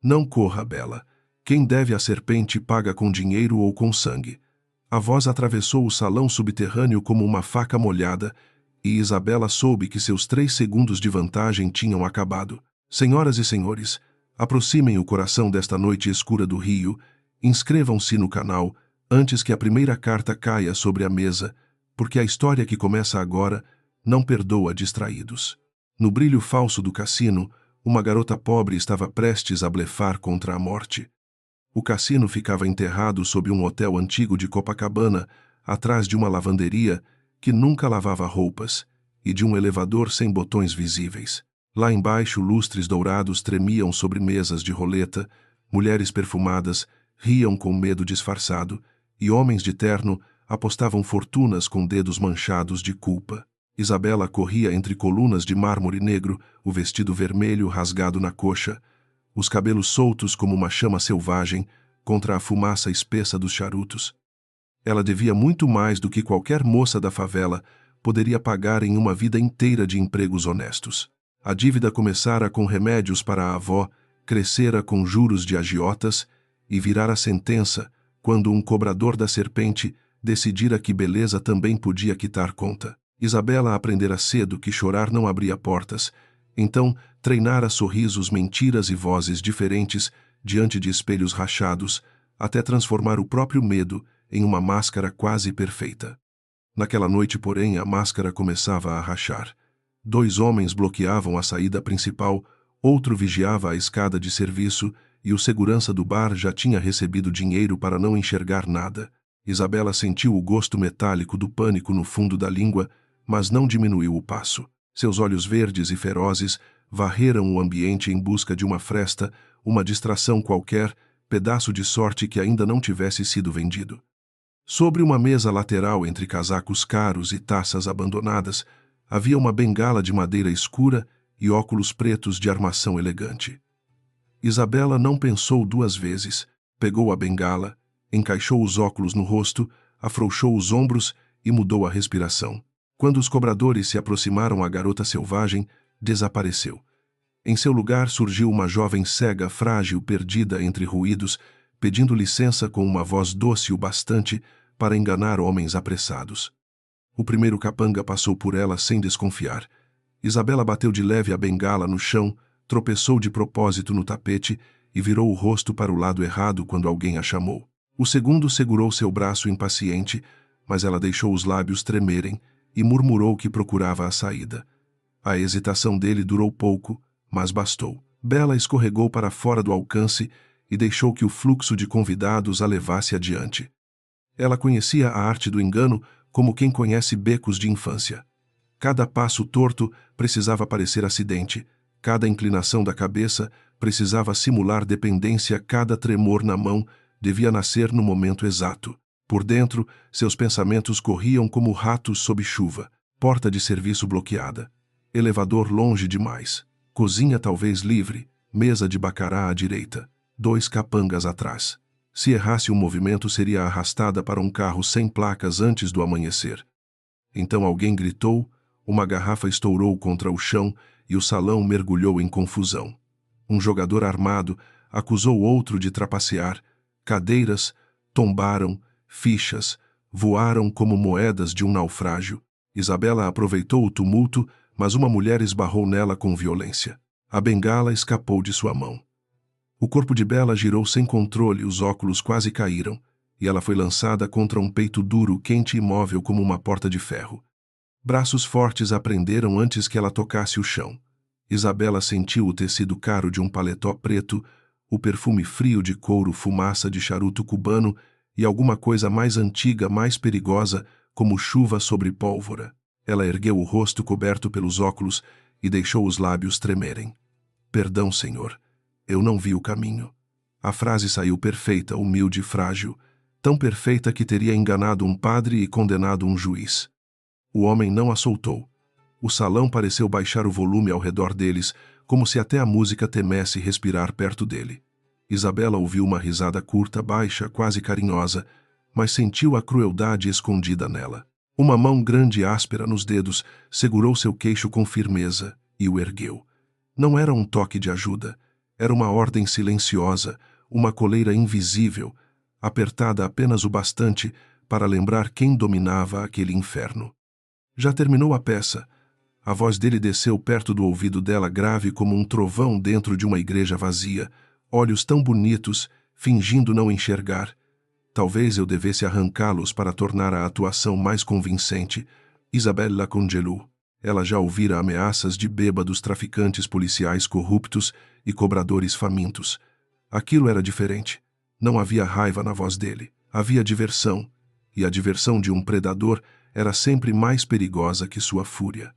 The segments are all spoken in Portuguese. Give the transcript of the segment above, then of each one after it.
Não corra, Bela. Quem deve à serpente paga com dinheiro ou com sangue. A voz atravessou o salão subterrâneo como uma faca molhada, e Isabela soube que seus 3 segundos de vantagem tinham acabado. Senhoras e senhores, aproximem o coração desta noite escura do rio, inscrevam-se no canal antes que a primeira carta caia sobre a mesa, porque a história que começa agora não perdoa distraídos. No brilho falso do cassino, uma garota pobre estava prestes a blefar contra a morte. O cassino ficava enterrado sob um hotel antigo de Copacabana, atrás de uma lavanderia que nunca lavava roupas e de um elevador sem botões visíveis. Lá embaixo, lustres dourados tremiam sobre mesas de roleta, mulheres perfumadas riam com medo disfarçado e homens de terno apostavam fortunas com dedos manchados de culpa. Isabela corria entre colunas de mármore negro, o vestido vermelho rasgado na coxa, os cabelos soltos como uma chama selvagem contra a fumaça espessa dos charutos. Ela devia muito mais do que qualquer moça da favela poderia pagar em uma vida inteira de empregos honestos. A dívida começara com remédios para a avó, crescera com juros de agiotas e virara sentença quando um cobrador da serpente decidira que beleza também podia quitar conta. Isabela aprendera cedo que chorar não abria portas, então treinara sorrisos, mentiras e vozes diferentes diante de espelhos rachados, até transformar o próprio medo em uma máscara quase perfeita. Naquela noite, porém, a máscara começava a rachar. 2 homens bloqueavam a saída principal, outro vigiava a escada de serviço e o segurança do bar já tinha recebido dinheiro para não enxergar nada. Isabela sentiu o gosto metálico do pânico no fundo da língua, mas não diminuiu o passo. Seus olhos verdes e ferozes varreram o ambiente em busca de uma fresta, uma distração qualquer, pedaço de sorte que ainda não tivesse sido vendido. Sobre uma mesa lateral entre casacos caros e taças abandonadas, havia uma bengala de madeira escura e óculos pretos de armação elegante. Isabela não pensou 2 vezes, pegou a bengala, encaixou os óculos no rosto, afrouxou os ombros e mudou a respiração. Quando os cobradores se aproximaram, a garota selvagem desapareceu. Em seu lugar surgiu uma jovem cega, frágil, perdida entre ruídos, pedindo licença com uma voz doce o bastante para enganar homens apressados. O primeiro capanga passou por ela sem desconfiar. Isabela bateu de leve a bengala no chão, tropeçou de propósito no tapete e virou o rosto para o lado errado quando alguém a chamou. O segundo segurou seu braço impaciente, mas ela deixou os lábios tremerem e murmurou que procurava a saída. A hesitação dele durou pouco, mas bastou. Bela escorregou para fora do alcance e deixou que o fluxo de convidados a levasse adiante. Ela conhecia a arte do engano como quem conhece becos de infância. Cada passo torto precisava parecer acidente, cada inclinação da cabeça precisava simular dependência, cada tremor na mão devia nascer no momento exato. Por dentro, seus pensamentos corriam como ratos sob chuva. Porta de serviço bloqueada. Elevador longe demais. Cozinha talvez livre. Mesa de bacará à direita. 2 capangas atrás. Se errasse um movimento, seria arrastada para um carro sem placas antes do amanhecer. Então alguém gritou, uma garrafa estourou contra o chão e o salão mergulhou em confusão. Um jogador armado acusou outro de trapacear. Cadeiras tombaram, fichas voaram como moedas de um naufrágio. Isabela aproveitou o tumulto, mas uma mulher esbarrou nela com violência. A bengala escapou de sua mão. O corpo de Bela girou sem controle, os óculos quase caíram, e ela foi lançada contra um peito duro, quente e imóvel como uma porta de ferro. Braços fortes a prenderam antes que ela tocasse o chão. Isabela sentiu o tecido caro de um paletó preto, o perfume frio de couro, fumaça de charuto cubano e alguma coisa mais antiga, mais perigosa, como chuva sobre pólvora. Ela ergueu o rosto coberto pelos óculos e deixou os lábios tremerem. Perdão, senhor. Eu não vi o caminho. A frase saiu perfeita, humilde e frágil, tão perfeita que teria enganado um padre e condenado um juiz. O homem não a soltou. O salão pareceu baixar o volume ao redor deles, como se até a música temesse respirar perto dele. Isabela ouviu uma risada curta, baixa, quase carinhosa, mas sentiu a crueldade escondida nela. Uma mão grande e áspera nos dedos segurou seu queixo com firmeza e o ergueu. Não era um toque de ajuda. Era uma ordem silenciosa, uma coleira invisível, apertada apenas o bastante para lembrar quem dominava aquele inferno. Já terminou a peça. A voz dele desceu perto do ouvido dela, grave como um trovão dentro de uma igreja vazia, olhos tão bonitos, fingindo não enxergar. Talvez eu devesse arrancá-los para tornar a atuação mais convincente. Isabelle la congelou. Ela já ouvira ameaças de bêbados, traficantes, policiais corruptos e cobradores famintos. Aquilo era diferente. Não havia raiva na voz dele. Havia diversão. E a diversão de um predador era sempre mais perigosa que sua fúria.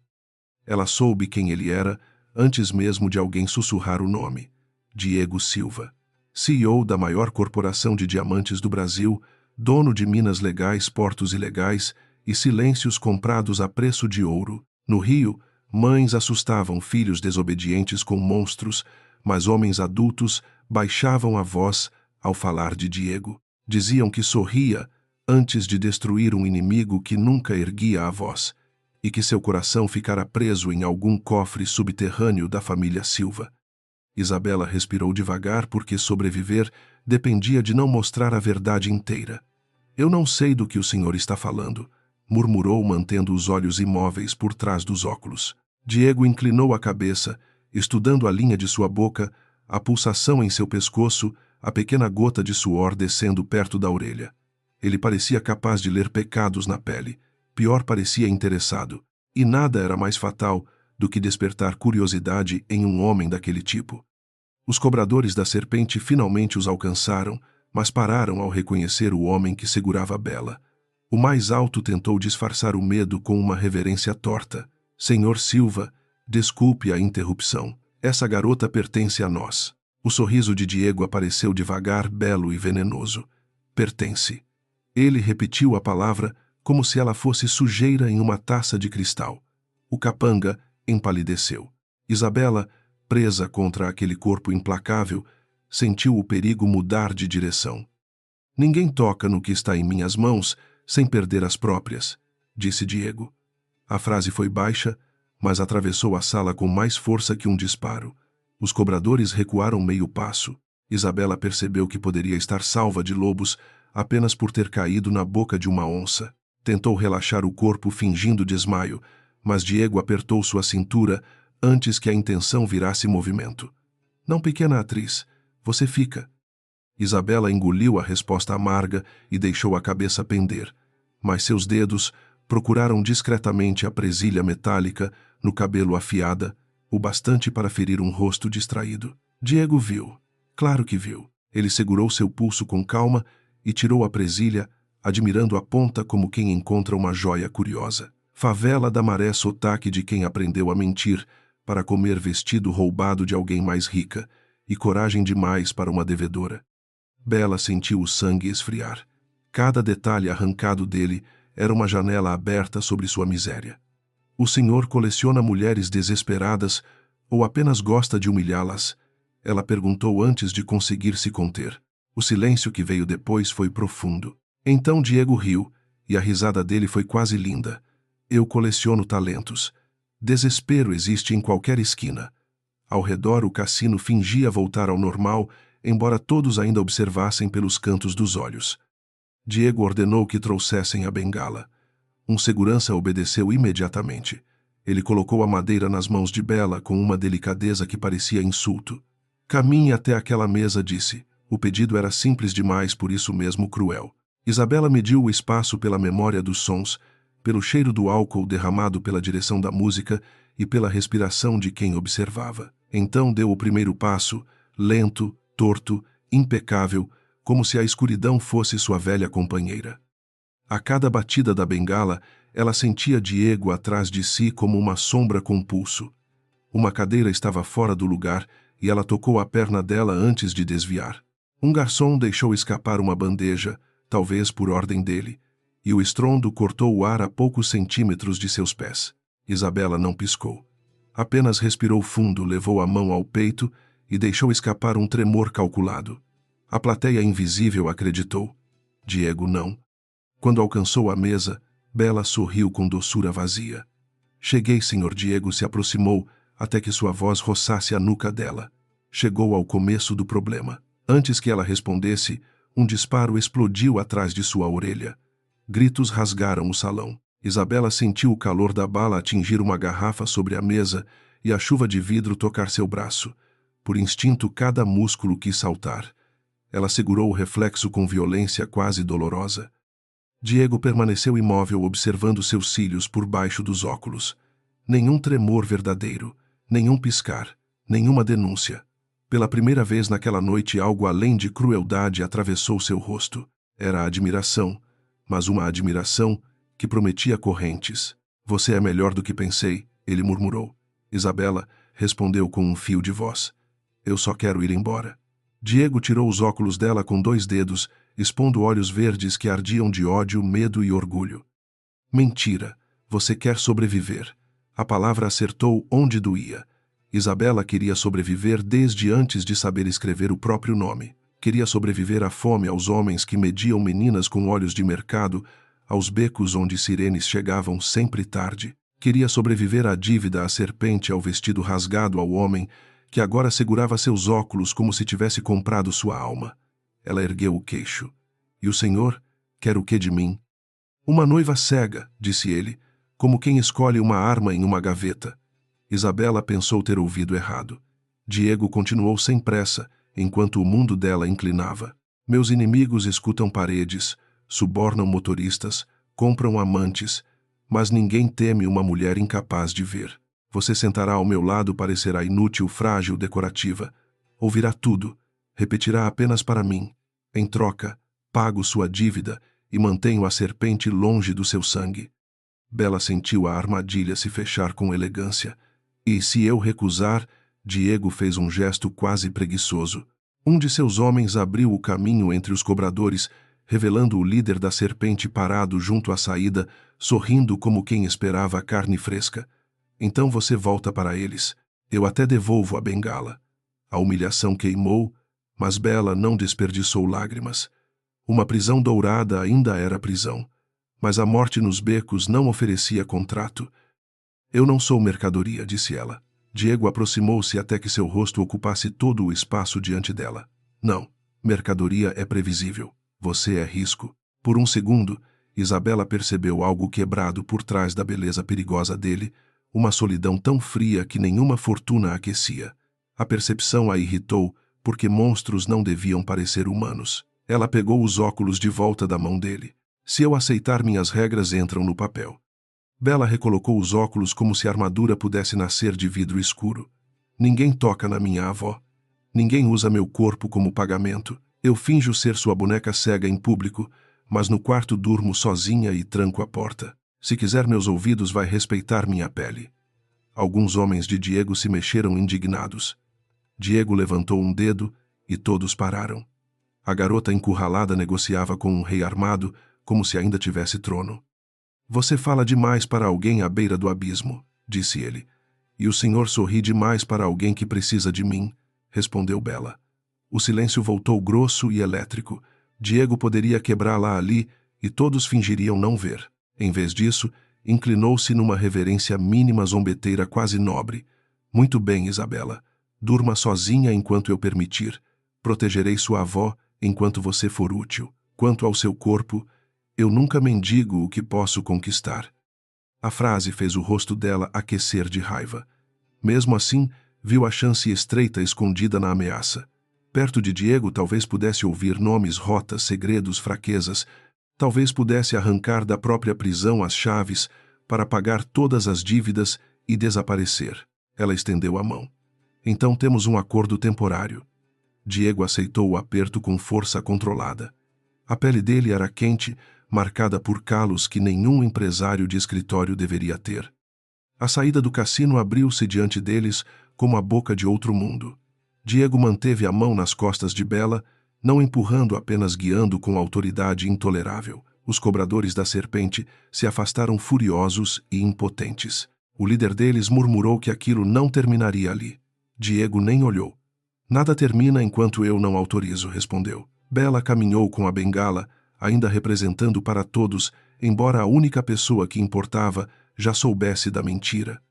Ela soube quem ele era antes mesmo de alguém sussurrar o nome. Diego Silva. CEO da maior corporação de diamantes do Brasil, dono de minas legais, portos ilegais e silêncios comprados a preço de ouro. No Rio, mães assustavam filhos desobedientes com monstros, mas homens adultos baixavam a voz ao falar de Diego. Diziam que sorria antes de destruir um inimigo que nunca erguia a voz, e que seu coração ficara preso em algum cofre subterrâneo da família Silva. Isabela respirou devagar porque sobreviver dependia de não mostrar a verdade inteira. Eu não sei do que o senhor está falando, murmurou, mantendo os olhos imóveis por trás dos óculos. Diego inclinou a cabeça, estudando a linha de sua boca, a pulsação em seu pescoço, a pequena gota de suor descendo perto da orelha. Ele parecia capaz de ler pecados na pele. Pior, parecia interessado. E nada era mais fatal do que despertar curiosidade em um homem daquele tipo. Os cobradores da serpente finalmente os alcançaram, mas pararam ao reconhecer o homem que segurava Bela. O mais alto tentou disfarçar o medo com uma reverência torta. Senhor Silva, desculpe a interrupção. Essa garota pertence a nós. O sorriso de Diego apareceu devagar, belo e venenoso. Pertence. Ele repetiu a palavra como se ela fosse sujeira em uma taça de cristal. O capanga empalideceu. Isabela, presa contra aquele corpo implacável, sentiu o perigo mudar de direção. Ninguém toca no que está em minhas mãos sem perder as próprias, disse Diego. A frase foi baixa, mas atravessou a sala com mais força que um disparo. Os cobradores recuaram meio passo. Isabela percebeu que poderia estar salva de lobos apenas por ter caído na boca de uma onça. Tentou relaxar o corpo fingindo desmaio, mas Diego apertou sua cintura antes que a intenção virasse movimento. Não, pequena atriz, você fica. Isabela engoliu a resposta amarga e deixou a cabeça pender, mas seus dedos procuraram discretamente a presilha metálica no cabelo afiada, o bastante para ferir um rosto distraído. Diego viu. Claro que viu. Ele segurou seu pulso com calma e tirou a presilha, admirando a ponta como quem encontra uma joia curiosa. Favela da maré, sotaque de quem aprendeu a mentir para comer vestido roubado de alguém mais rica, e coragem demais para uma devedora. Bela sentiu o sangue esfriar. Cada detalhe arrancado dele era uma janela aberta sobre sua miséria. O senhor coleciona mulheres desesperadas ou apenas gosta de humilhá-las? Ela perguntou antes de conseguir se conter. O silêncio que veio depois foi profundo. Então Diego riu, e a risada dele foi quase linda. Eu coleciono talentos. Desespero existe em qualquer esquina. Ao redor o cassino fingia voltar ao normal, embora todos ainda observassem pelos cantos dos olhos. Diego ordenou que trouxessem a bengala. Um segurança obedeceu imediatamente. Ele colocou a madeira nas mãos de Bela com uma delicadeza que parecia insulto. Caminhe até aquela mesa, disse. O pedido era simples demais, por isso mesmo cruel. Isabela mediu o espaço pela memória dos sons, pelo cheiro do álcool derramado pela direção da música e pela respiração de quem observava. Então deu o primeiro passo, lento, torto, impecável, como se a escuridão fosse sua velha companheira. A cada batida da bengala, ela sentia Diego atrás de si como uma sombra com pulso. Uma cadeira estava fora do lugar e ela tocou a perna dela antes de desviar. Um garçom deixou escapar uma bandeja, talvez por ordem dele, e o estrondo cortou o ar a poucos centímetros de seus pés. Isabela não piscou. Apenas respirou fundo, levou a mão ao peito e deixou escapar um tremor calculado. A plateia invisível acreditou. Diego não. Quando alcançou a mesa, Bela sorriu com doçura vazia. Cheguei, senhor. Diego se aproximou até que sua voz roçasse a nuca dela. Chegou ao começo do problema. Antes que ela respondesse, um disparo explodiu atrás de sua orelha. Gritos rasgaram o salão. Isabela sentiu o calor da bala atingir uma garrafa sobre a mesa e a chuva de vidro tocar seu braço. Por instinto, cada músculo quis saltar. Ela segurou o reflexo com violência quase dolorosa. Diego permaneceu imóvel observando seus cílios por baixo dos óculos. Nenhum tremor verdadeiro, nenhum piscar, nenhuma denúncia. Pela primeira vez naquela noite, algo além de crueldade atravessou seu rosto. Era admiração, mas uma admiração que prometia correntes. Você é melhor do que pensei, ele murmurou. Isabela respondeu com um fio de voz. Eu só quero ir embora. Diego tirou os óculos dela com 2 dedos, expondo olhos verdes que ardiam de ódio, medo e orgulho. Mentira. Você quer sobreviver. A palavra acertou onde doía. Isabela queria sobreviver desde antes de saber escrever o próprio nome. Queria sobreviver à fome, aos homens que mediam meninas com olhos de mercado, aos becos onde sirenes chegavam sempre tarde. Queria sobreviver à dívida, à serpente, ao vestido rasgado, ao homem que agora segurava seus óculos como se tivesse comprado sua alma. Ela ergueu o queixo. E o senhor quer o que de mim? Uma noiva cega, disse ele, como quem escolhe uma arma em uma gaveta. Isabela pensou ter ouvido errado. Diego continuou sem pressa, enquanto o mundo dela inclinava. Meus inimigos escutam paredes, subornam motoristas, compram amantes, mas ninguém teme uma mulher incapaz de ver. Você sentará ao meu lado, parecerá inútil, frágil, decorativa. Ouvirá tudo, repetirá apenas para mim. Em troca, pago sua dívida e mantenho a serpente longe do seu sangue. Bela sentiu a armadilha se fechar com elegância. E se eu recusar, Diego fez um gesto quase preguiçoso. Um de seus homens abriu o caminho entre os cobradores, revelando o líder da serpente parado junto à saída, sorrindo como quem esperava a carne fresca. Então você volta para eles. Eu até devolvo a bengala. A humilhação queimou, mas Bela não desperdiçou lágrimas. Uma prisão dourada ainda era prisão, mas a morte nos becos não oferecia contrato. Eu não sou mercadoria, disse ela. Diego aproximou-se até que seu rosto ocupasse todo o espaço diante dela. Não, mercadoria é previsível. Você é risco. Por um segundo, Isabela percebeu algo quebrado por trás da beleza perigosa dele, uma solidão tão fria que nenhuma fortuna aquecia. A percepção a irritou, porque monstros não deviam parecer humanos. Ela pegou os óculos de volta da mão dele. Se eu aceitar, minhas regras entram no papel. Bela recolocou os óculos como se a armadura pudesse nascer de vidro escuro. Ninguém toca na minha avó. Ninguém usa meu corpo como pagamento. Eu finjo ser sua boneca cega em público, mas no quarto durmo sozinha e tranco a porta. Se quiser meus ouvidos, vai respeitar minha pele. Alguns homens de Diego se mexeram indignados. Diego levantou um dedo e todos pararam. A garota encurralada negociava com um rei armado, como se ainda tivesse trono. Você fala demais para alguém à beira do abismo, disse ele. E o senhor sorri demais para alguém que precisa de mim, respondeu Bela. O silêncio voltou grosso e elétrico. Diego poderia quebrá-la ali e todos fingiriam não ver. Em vez disso, inclinou-se numa reverência mínima, zombeteira, quase nobre. Muito bem, Isabela. Durma sozinha enquanto eu permitir. Protegerei sua avó enquanto você for útil. Quanto ao seu corpo, eu nunca mendigo o que posso conquistar. A frase fez o rosto dela aquecer de raiva. Mesmo assim, viu a chance estreita escondida na ameaça. Perto de Diego, talvez pudesse ouvir nomes, rotas, segredos, fraquezas. Talvez pudesse arrancar da própria prisão as chaves para pagar todas as dívidas e desaparecer. Ela estendeu a mão. Então temos um acordo temporário. Diego aceitou o aperto com força controlada. A pele dele era quente, marcada por calos que nenhum empresário de escritório deveria ter. A saída do cassino abriu-se diante deles como a boca de outro mundo. Diego manteve a mão nas costas de Bela, não empurrando, apenas guiando com autoridade intolerável. Os cobradores da serpente se afastaram furiosos e impotentes. O líder deles murmurou que aquilo não terminaria ali. Diego nem olhou. Nada termina enquanto eu não autorizo, respondeu. Bela caminhou com a bengala, ainda representando para todos, embora a única pessoa que importava já soubesse da mentira.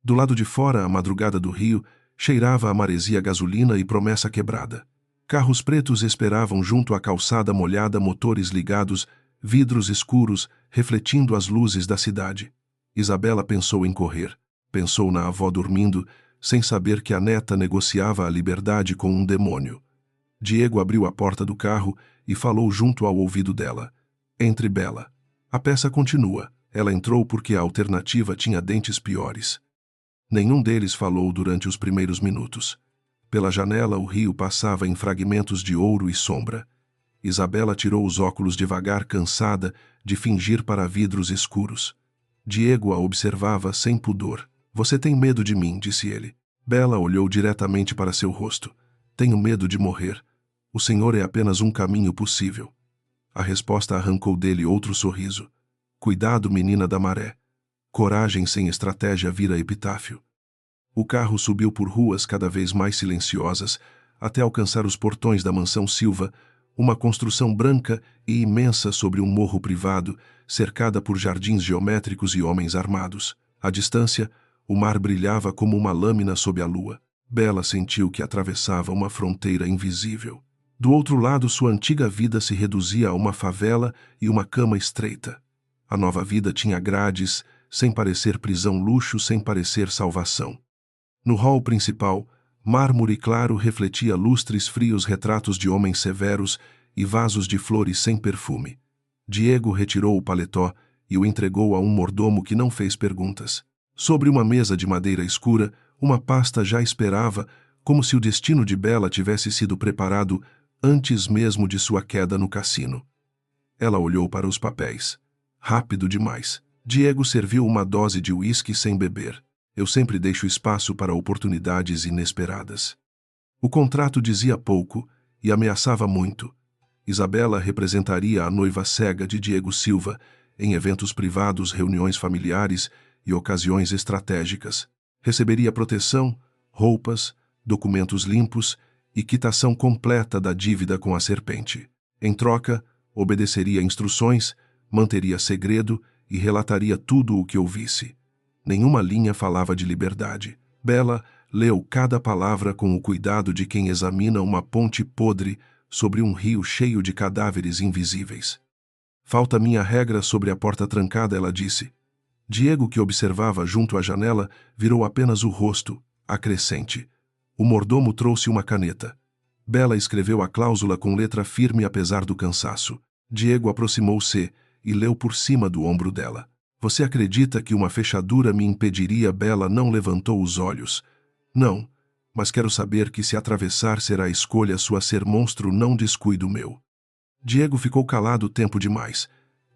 Do lado de fora, a madrugada do rio Cheirava a maresia gasolina e promessa quebrada. Carros pretos esperavam junto à calçada molhada, motores ligados, vidros escuros, refletindo as luzes da cidade. Isabela pensou em correr. Pensou na avó dormindo, sem saber que a neta negociava a liberdade com um demônio. Diego abriu a porta do carro e falou junto ao ouvido dela. Entre, Bela. A peça continua. Ela entrou porque a alternativa tinha dentes piores. Nenhum deles falou durante os primeiros minutos. Pela janela o rio passava em fragmentos de ouro e sombra. Isabela tirou os óculos devagar, cansada de fingir para vidros escuros. Diego a observava sem pudor. Você tem medo de mim, disse ele. Bela olhou diretamente para seu rosto. Tenho medo de morrer. O Senhor é apenas um caminho possível. A resposta arrancou dele outro sorriso. Cuidado, menina da maré. Coragem sem estratégia vira epitáfio. O carro subiu por ruas cada vez mais silenciosas, até alcançar os portões da mansão Silva, uma construção branca e imensa sobre um morro privado, cercada por jardins geométricos e homens armados. À distância, o mar brilhava como uma lâmina sob a lua. Bela sentiu que atravessava uma fronteira invisível. Do outro lado, sua antiga vida se reduzia a uma favela e uma cama estreita. A nova vida tinha grades, sem parecer prisão, luxo sem parecer salvação. No hall principal, mármore claro refletia lustres frios, retratos de homens severos e vasos de flores sem perfume. Diego retirou o paletó e o entregou a um mordomo que não fez perguntas. Sobre uma mesa de madeira escura, uma pasta já esperava, como se o destino de Bela tivesse sido preparado antes mesmo de sua queda no cassino. Ela olhou para os papéis. Rápido demais. Diego serviu uma dose de uísque sem beber. Eu sempre deixo espaço para oportunidades inesperadas. O contrato dizia pouco e ameaçava muito. Isabela representaria a noiva cega de Diego Silva em eventos privados, reuniões familiares e ocasiões estratégicas. Receberia proteção, roupas, documentos limpos e quitação completa da dívida com a serpente. Em troca, obedeceria instruções, manteria segredo e relataria tudo o que ouvisse. Nenhuma linha falava de liberdade. Bela leu cada palavra com o cuidado de quem examina uma ponte podre sobre um rio cheio de cadáveres invisíveis. Falta minha regra sobre a porta trancada, ela disse. Diego, que observava junto à janela, virou apenas o rosto, acrescente. O mordomo trouxe uma caneta. Bela escreveu a cláusula com letra firme apesar do cansaço. Diego aproximou-se e leu por cima do ombro dela. Você acredita que uma fechadura me impediria? Bela não levantou os olhos. Não, mas quero saber que se atravessar será escolha sua, ser monstro, não descuido meu. Diego ficou calado tempo demais.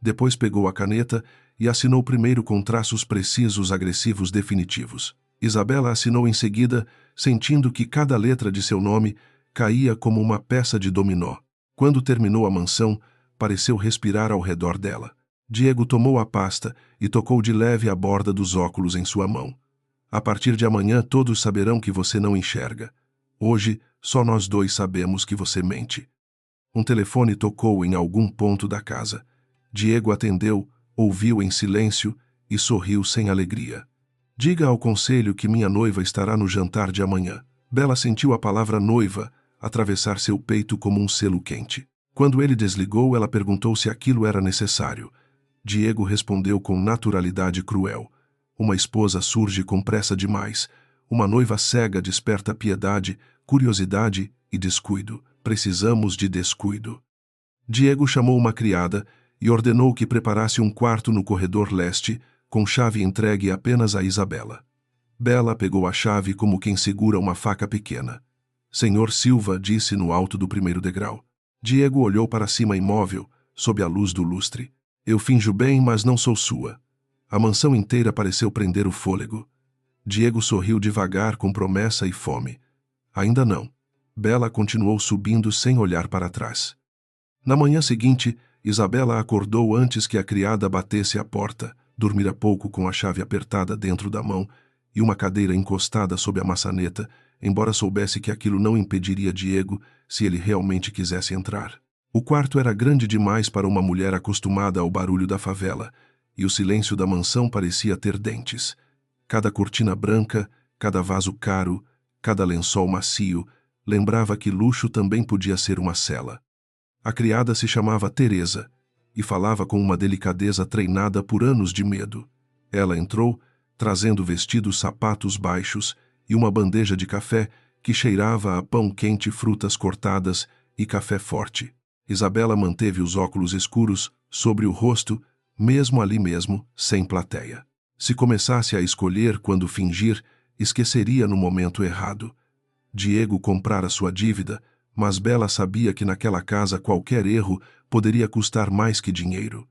Depois pegou a caneta e assinou primeiro com traços precisos, agressivos, definitivos. Isabela assinou em seguida, sentindo que cada letra de seu nome caía como uma peça de dominó. Quando terminou a mansão, pareceu respirar ao redor dela. Diego tomou a pasta e tocou de leve a borda dos óculos em sua mão. A partir de amanhã todos saberão que você não enxerga. Hoje, só nós dois sabemos que você mente. Um telefone tocou em algum ponto da casa. Diego atendeu, ouviu em silêncio e sorriu sem alegria. Diga ao conselho que minha noiva estará no jantar de amanhã. Bela sentiu a palavra noiva atravessar seu peito como um selo quente. Quando ele desligou, ela perguntou se aquilo era necessário. Diego respondeu com naturalidade cruel. Uma esposa surge com pressa demais. Uma noiva cega desperta piedade, curiosidade e descuido. Precisamos de descuido. Diego chamou uma criada e ordenou que preparasse um quarto no corredor leste, com chave entregue apenas a Isabela. Bela pegou a chave como quem segura uma faca pequena. Senhor Silva, disse no alto do primeiro degrau. Diego olhou para cima imóvel, sob a luz do lustre. Eu finjo bem, mas não sou sua. A mansão inteira pareceu prender o fôlego. Diego sorriu devagar, com promessa e fome. Ainda não. Bela continuou subindo sem olhar para trás. Na manhã seguinte, Isabela acordou antes que a criada batesse à porta. Dormira pouco com a chave apertada dentro da mão e uma cadeira encostada sob a maçaneta, embora soubesse que aquilo não impediria Diego se ele realmente quisesse entrar. O quarto era grande demais para uma mulher acostumada ao barulho da favela, e o silêncio da mansão parecia ter dentes. Cada cortina branca, cada vaso caro, cada lençol macio, lembrava que luxo também podia ser uma cela. A criada se chamava Teresa e falava com uma delicadeza treinada por anos de medo. Ela entrou, trazendo vestidos sapatos baixos e uma bandeja de café que cheirava a pão quente, frutas cortadas e café forte. Isabela manteve os óculos escuros sobre o rosto, mesmo ali mesmo, sem plateia. Se começasse a escolher quando fingir, esqueceria no momento errado. Diego comprara sua dívida, mas Bela sabia que naquela casa qualquer erro poderia custar mais que dinheiro.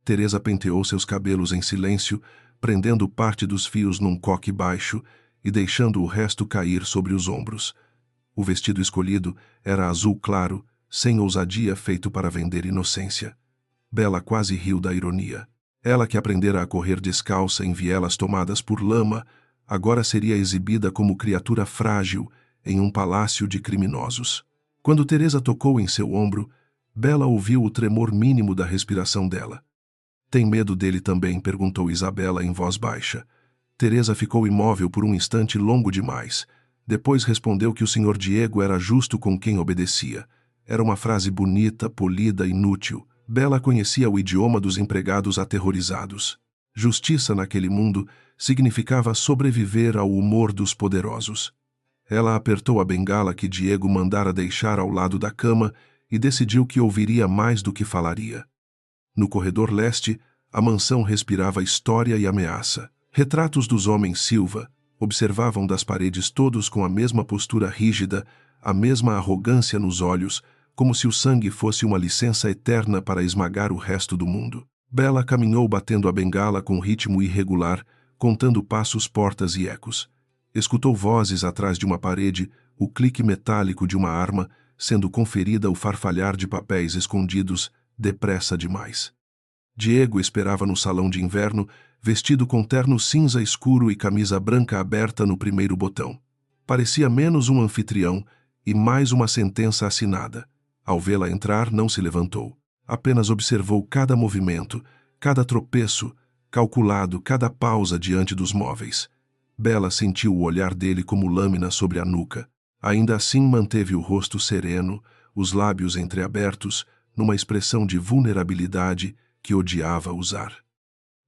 Teresa penteou seus cabelos em silêncio, prendendo parte dos fios num coque baixo e deixando o resto cair sobre os ombros. O vestido escolhido era azul claro, sem ousadia, feito para vender inocência. Bela quase riu da ironia. Ela que aprendera a correr descalça em vielas tomadas por lama, agora seria exibida como criatura frágil em um palácio de criminosos. Quando Teresa tocou em seu ombro, Bela ouviu o tremor mínimo da respiração dela. "Tem medo dele também?" perguntou Isabela em voz baixa. Teresa ficou imóvel por um instante longo demais. Depois respondeu que o Sr. Diego era justo com quem obedecia. Era uma frase bonita, polida, inútil. Bela conhecia o idioma dos empregados aterrorizados. Justiça naquele mundo significava sobreviver ao humor dos poderosos. Ela apertou a bengala que Diego mandara deixar ao lado da cama e decidiu que ouviria mais do que falaria. No corredor leste, a mansão respirava história e ameaça. Retratos dos homens Silva observavam das paredes todos com a mesma postura rígida, a mesma arrogância nos olhos, como se o sangue fosse uma licença eterna para esmagar o resto do mundo. Bela caminhou batendo a bengala com ritmo irregular, contando passos, portas e ecos. Escutou vozes atrás de uma parede, o clique metálico de uma arma, sendo conferida o farfalhar de papéis escondidos, depressa demais. Diego esperava no salão de inverno, vestido com terno cinza escuro e camisa branca aberta no primeiro botão. Parecia menos um anfitrião e mais uma sentença assinada. Ao vê-la entrar, não se levantou. Apenas observou cada movimento, cada tropeço, calculado cada pausa diante dos móveis. Bela sentiu o olhar dele como lâmina sobre a nuca. Ainda assim manteve o rosto sereno, os lábios entreabertos, numa expressão de vulnerabilidade que odiava usar.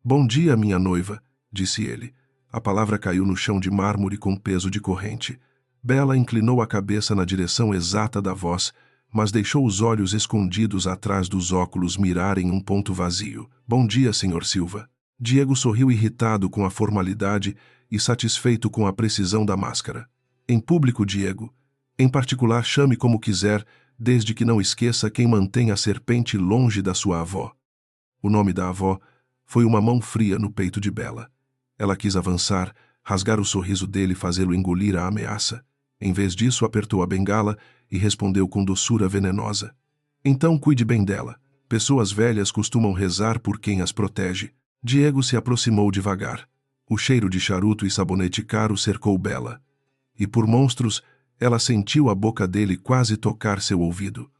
"Bom dia, minha noiva", disse ele. A palavra caiu no chão de mármore com peso de corrente. Bela inclinou a cabeça na direção exata da voz, mas deixou os olhos escondidos atrás dos óculos mirarem um ponto vazio. "Bom dia, Sr. Silva." Diego sorriu irritado com a formalidade e satisfeito com a precisão da máscara. "Em público, Diego. Em particular, chame como quiser, desde que não esqueça quem mantém a serpente longe da sua avó." O nome da avó foi uma mão fria no peito de Bela. Ela quis avançar, rasgar o sorriso dele e fazê-lo engolir a ameaça. Em vez disso, apertou a bengala e respondeu com doçura venenosa: "Então cuide bem dela. Pessoas velhas costumam rezar por quem as protege." Diego se aproximou devagar. O cheiro de charuto e sabonete caro cercou Bela. E por monstros, ela sentiu a boca dele quase tocar seu ouvido.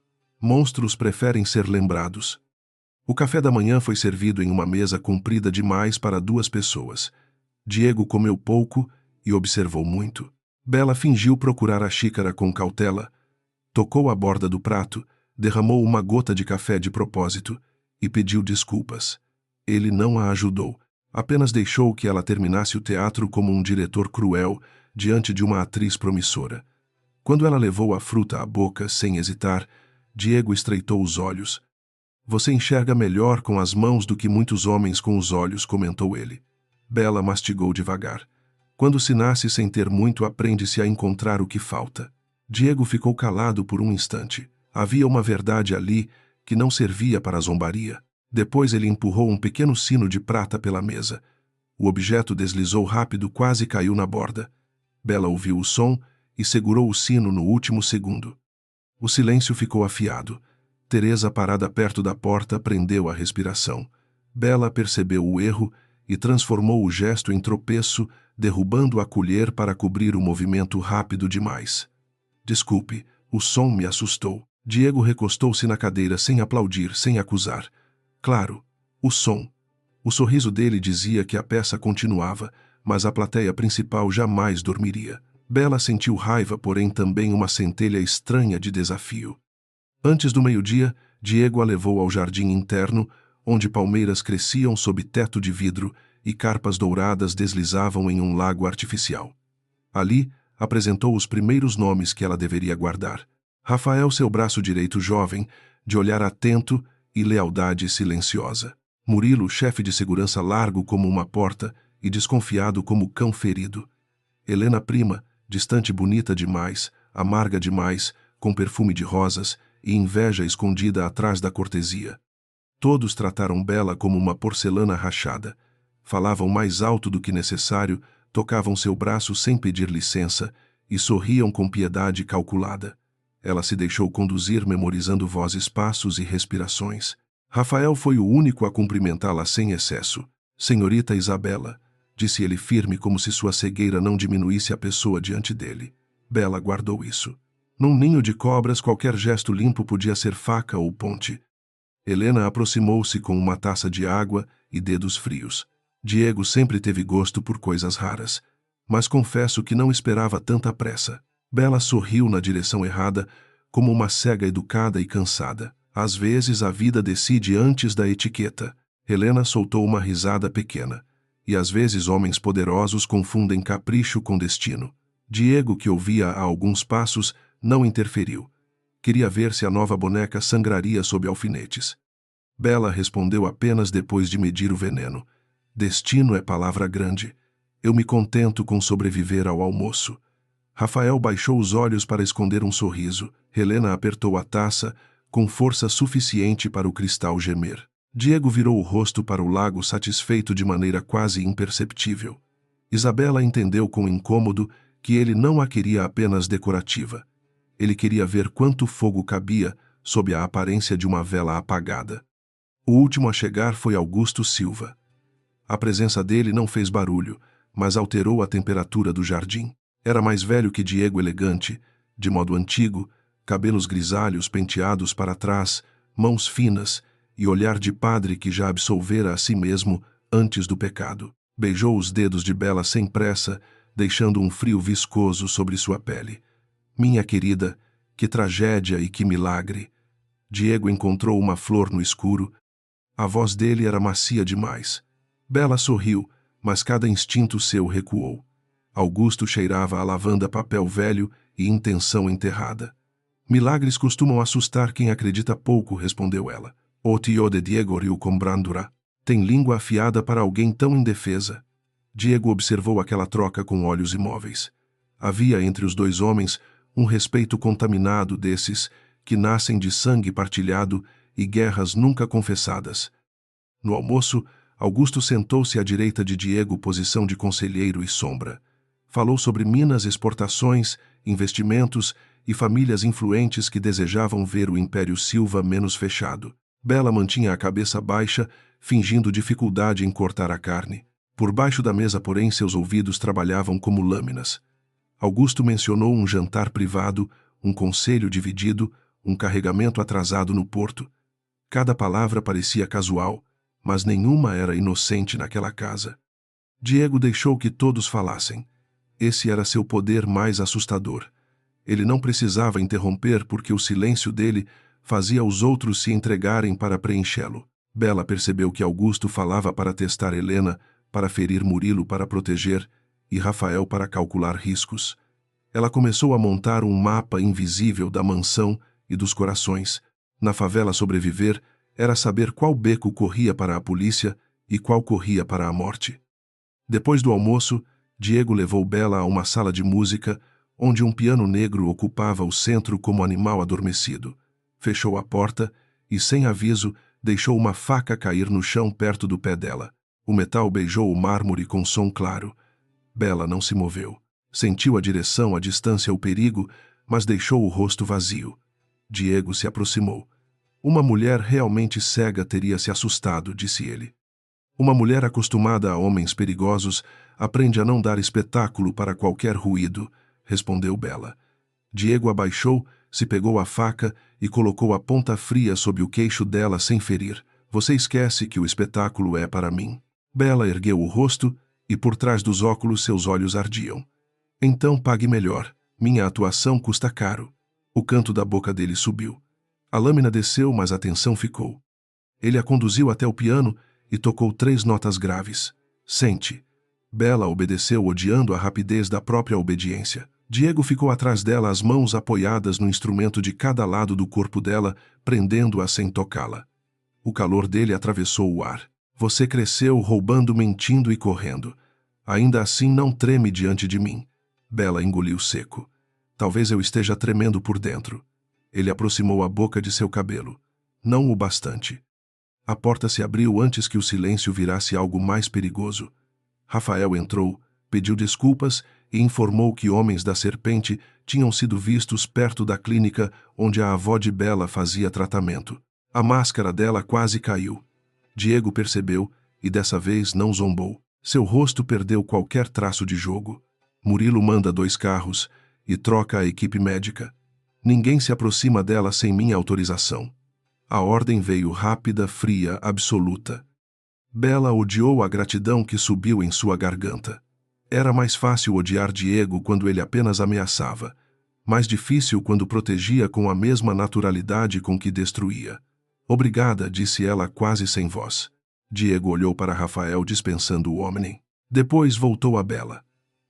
Monstros preferem ser lembrados. O café da manhã foi servido em uma mesa comprida demais para 2 pessoas. Diego comeu pouco e observou muito. Bela fingiu procurar a xícara com cautela. Tocou a borda do prato, derramou uma gota de café de propósito e pediu desculpas. Ele não a ajudou, apenas deixou que ela terminasse o teatro como um diretor cruel diante de uma atriz promissora. Quando ela levou a fruta à boca, sem hesitar, Diego estreitou os olhos. "Você enxerga melhor com as mãos do que muitos homens com os olhos", comentou ele. Bela mastigou devagar. Quando se nasce sem ter muito, aprende-se a encontrar o que falta. Diego ficou calado por um instante. Havia uma verdade ali que não servia para zombaria. Depois ele empurrou um pequeno sino de prata pela mesa. O objeto deslizou rápido, quase caiu na borda. Bela ouviu o som e segurou o sino no último segundo. O silêncio ficou afiado. Teresa, parada perto da porta, prendeu a respiração. Bela percebeu o erro e transformou o gesto em tropeço, derrubando a colher para cobrir o movimento rápido demais. "Desculpe, o som me assustou." Diego recostou-se na cadeira sem aplaudir, sem acusar. Claro, o som. O sorriso dele dizia que a peça continuava, mas a plateia principal jamais dormiria. Bela sentiu raiva, porém também uma centelha estranha de desafio. Antes do meio-dia, Diego a levou ao jardim interno, onde palmeiras cresciam sob teto de vidro e carpas douradas deslizavam em um lago artificial. Ali, apresentou os primeiros nomes que ela deveria guardar. Rafael, seu braço direito jovem, de olhar atento e lealdade silenciosa. Murilo, chefe de segurança largo como uma porta e desconfiado como cão ferido. Helena, prima, distante, bonita demais, amarga demais, com perfume de rosas e inveja escondida atrás da cortesia. Todos trataram Bela como uma porcelana rachada. Falavam mais alto do que necessário, tocavam seu braço sem pedir licença e sorriam com piedade calculada. Ela se deixou conduzir, memorizando vozes, passos e respirações. Rafael foi o único a cumprimentá-la sem excesso. Senhorita Isabela, disse ele firme, como se sua cegueira não diminuísse a pessoa diante dele. Bela guardou isso. Num ninho de cobras, qualquer gesto limpo podia ser faca ou ponte. Helena aproximou-se com uma taça de água e dedos frios. Diego sempre teve gosto por coisas raras, mas confesso que não esperava tanta pressa. Bela sorriu na direção errada, como uma cega educada e cansada. Às vezes a vida decide antes da etiqueta. Helena soltou uma risada pequena. E às vezes homens poderosos confundem capricho com destino. Diego, que ouvia a alguns passos, não interferiu. Queria ver se a nova boneca sangraria sob alfinetes. Bela respondeu apenas depois de medir o veneno. Destino é palavra grande. Eu me contento com sobreviver ao almoço. Rafael baixou os olhos para esconder um sorriso. Helena apertou a taça, com força suficiente para o cristal gemer. Diego virou o rosto para o lago, satisfeito de maneira quase imperceptível. Isabela entendeu com incômodo que ele não a queria apenas decorativa. Ele queria ver quanto fogo cabia sob a aparência de uma vela apagada. O último a chegar foi Augusto Silva. A presença dele não fez barulho, mas alterou a temperatura do jardim. Era mais velho que Diego, elegante, de modo antigo, cabelos grisalhos penteados para trás, mãos finas e olhar de padre que já absolvera a si mesmo antes do pecado. Beijou os dedos de Bela sem pressa, deixando um frio viscoso sobre sua pele. Minha querida, que tragédia e que milagre! Diego encontrou uma flor no escuro. A voz dele era macia demais. Bela sorriu, mas cada instinto seu recuou. Augusto cheirava a lavanda, papel velho e intenção enterrada. Milagres costumam assustar quem acredita pouco, respondeu ela. O tio de Diego riu com brandura. Tem língua afiada para alguém tão indefesa. Diego observou aquela troca com olhos imóveis. Havia entre os dois homens um respeito contaminado desses que nascem de sangue partilhado e guerras nunca confessadas. No almoço, Augusto sentou-se à direita de Diego, posição de conselheiro e sombra. Falou sobre minas, exportações, investimentos e famílias influentes que desejavam ver o Império Silva menos fechado. Bela mantinha a cabeça baixa, fingindo dificuldade em cortar a carne. Por baixo da mesa, porém, seus ouvidos trabalhavam como lâminas. Augusto mencionou um jantar privado, um conselho dividido, um carregamento atrasado no porto. Cada palavra parecia casual, mas nenhuma era inocente naquela casa. Diego deixou que todos falassem. Esse era seu poder mais assustador. Ele não precisava interromper porque o silêncio dele fazia os outros se entregarem para preenchê-lo. Bela percebeu que Augusto falava para testar Helena, para ferir Murilo, para proteger, e Rafael para calcular riscos. Ela começou a montar um mapa invisível da mansão e dos corações. Na favela, sobreviver era saber qual beco corria para a polícia e qual corria para a morte. Depois do almoço, Diego levou Bela a uma sala de música, onde um piano negro ocupava o centro como animal adormecido. Fechou a porta e, sem aviso, deixou uma faca cair no chão perto do pé dela. O metal beijou o mármore com som claro. Bela não se moveu. Sentiu a direção, a distância, o perigo, mas deixou o rosto vazio. Diego se aproximou. Uma mulher realmente cega teria se assustado, disse ele. Uma mulher acostumada a homens perigosos aprende a não dar espetáculo para qualquer ruído, respondeu Bela. Diego abaixou, se pegou a faca e colocou a ponta fria sob o queixo dela sem ferir. Você esquece que o espetáculo é para mim. Bela ergueu o rosto e por trás dos óculos seus olhos ardiam. Então pague melhor. Minha atuação custa caro. O canto da boca dele subiu. A lâmina desceu, mas a tensão ficou. Ele a conduziu até o piano e tocou 3 notas graves. Sente. Bela obedeceu, odiando a rapidez da própria obediência. Diego ficou atrás dela, as mãos apoiadas no instrumento de cada lado do corpo dela, prendendo-a sem tocá-la. O calor dele atravessou o ar. Você cresceu roubando, mentindo e correndo. Ainda assim não treme diante de mim. Bela engoliu seco. Talvez eu esteja tremendo por dentro. Ele aproximou a boca de seu cabelo. Não o bastante. A porta se abriu antes que o silêncio virasse algo mais perigoso. Rafael entrou, pediu desculpas e informou que homens da Serpente tinham sido vistos perto da clínica onde a avó de Bela fazia tratamento. A máscara dela quase caiu. Diego percebeu e dessa vez não zombou. Seu rosto perdeu qualquer traço de jogo. Murilo manda 2 carros e troca a equipe médica. Ninguém se aproxima dela sem minha autorização. A ordem veio rápida, fria, absoluta. Bela odiou a gratidão que subiu em sua garganta. Era mais fácil odiar Diego quando ele apenas ameaçava, mais difícil quando protegia com a mesma naturalidade com que destruía. Obrigada, disse ela quase sem voz. Diego olhou para Rafael dispensando o homem. Depois voltou a Bela.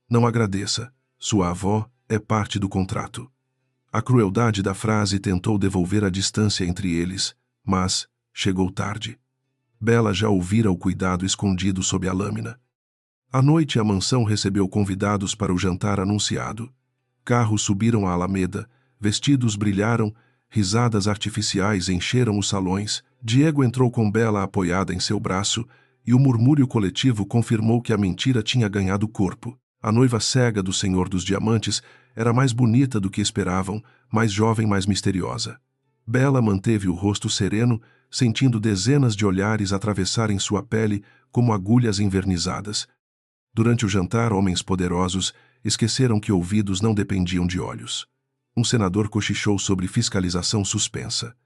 Não agradeça. Sua avó é parte do contrato. A crueldade da frase tentou devolver a distância entre eles, mas chegou tarde. Bela já ouvira o cuidado escondido sob a lâmina. À noite, a mansão recebeu convidados para o jantar anunciado. Carros subiram a alameda, vestidos brilharam, risadas artificiais encheram os salões. Diego entrou com Bela apoiada em seu braço e o murmúrio coletivo confirmou que a mentira tinha ganhado corpo. A noiva cega do Senhor dos Diamantes era mais bonita do que esperavam, mais jovem, mais misteriosa. Bela manteve o rosto sereno, sentindo dezenas de olhares atravessarem sua pele como agulhas envernizadas. Durante o jantar, homens poderosos esqueceram que ouvidos não dependiam de olhos. Um senador cochichou sobre fiscalização suspensa.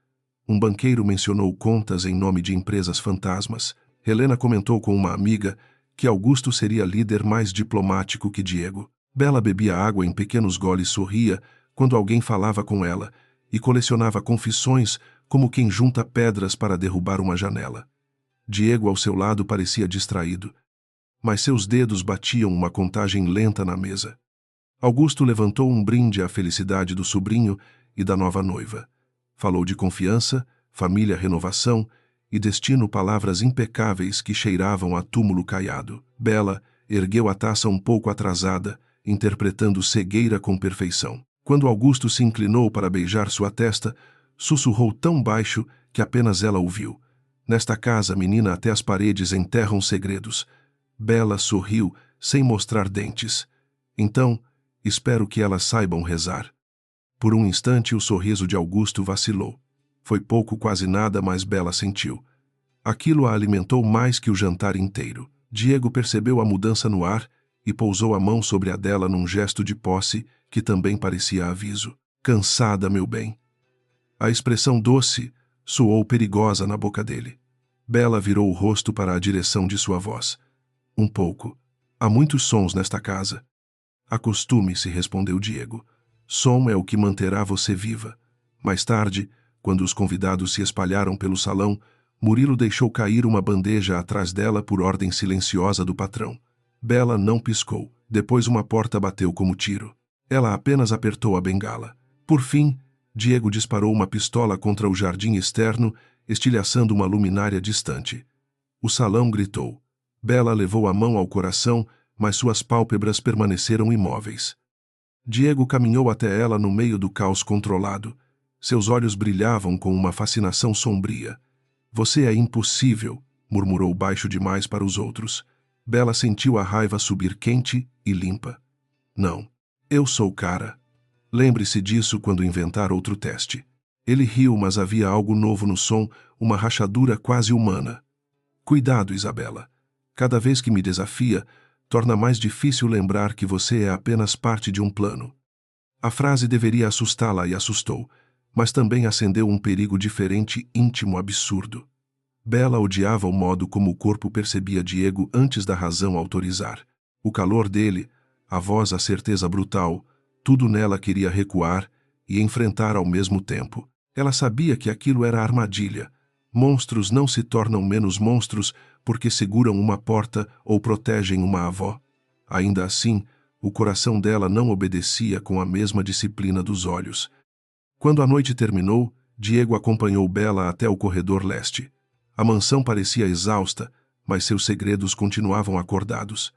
Um banqueiro mencionou contas em nome de empresas fantasmas. Helena comentou com uma amiga que Augusto seria líder mais diplomático que Diego. Bela bebia água em pequenos goles, sorria quando alguém falava com ela e colecionava confissões como quem junta pedras para derrubar uma janela. Diego, ao seu lado, parecia distraído, mas seus dedos batiam uma contagem lenta na mesa. Augusto levantou um brinde à felicidade do sobrinho e da nova noiva. Falou de confiança, família, renovação e destino, palavras impecáveis que cheiravam a túmulo caiado. Bela ergueu a taça um pouco atrasada, interpretando cegueira com perfeição. Quando Augusto se inclinou para beijar sua testa, sussurrou tão baixo que apenas ela ouviu. Nesta casa, menina, até as paredes enterram segredos. Bela sorriu, sem mostrar dentes. Então, espero que elas saibam rezar. Por um instante, o sorriso de Augusto vacilou. Foi pouco, quase nada, mas Bela sentiu. Aquilo a alimentou mais que o jantar inteiro. Diego percebeu a mudança no ar e pousou a mão sobre a dela num gesto de posse que também parecia aviso. Cansada, meu bem. A expressão doce soou perigosa na boca dele. Bela virou o rosto para a direção de sua voz. Um pouco. Há muitos sons nesta casa. Acostume-se, respondeu Diego. Som é o que manterá você viva. Mais tarde, quando os convidados se espalharam pelo salão, Murilo deixou cair uma bandeja atrás dela por ordem silenciosa do patrão. Bela não piscou. Depois uma porta bateu como tiro. Ela apenas apertou a bengala. Por fim, Diego disparou uma pistola contra o jardim externo, estilhaçando uma luminária distante. O salão gritou. Bela levou a mão ao coração, mas suas pálpebras permaneceram imóveis. Diego caminhou até ela no meio do caos controlado. Seus olhos brilhavam com uma fascinação sombria. Você é impossível, murmurou baixo demais para os outros. Bela sentiu a raiva subir quente e limpa. Não. Eu sou o cara. Lembre-se disso quando inventar outro teste. Ele riu, mas havia algo novo no som, uma rachadura quase humana. Cuidado, Isabela. Cada vez que me desafia, torna mais difícil lembrar que você é apenas parte de um plano. A frase deveria assustá-la e assustou, mas também acendeu um perigo diferente, íntimo, absurdo. Bela odiava o modo como o corpo percebia Diego antes da razão autorizar. O calor dele, A voz, a certeza brutal, tudo nela queria recuar e enfrentar ao mesmo tempo. Ela sabia que aquilo era armadilha. Monstros não se tornam menos monstros porque seguram uma porta ou protegem uma avó. Ainda assim, o coração dela não obedecia com a mesma disciplina dos olhos. Quando a noite terminou, Diego acompanhou Bella até o corredor leste. A mansão parecia exausta, mas seus segredos continuavam acordados.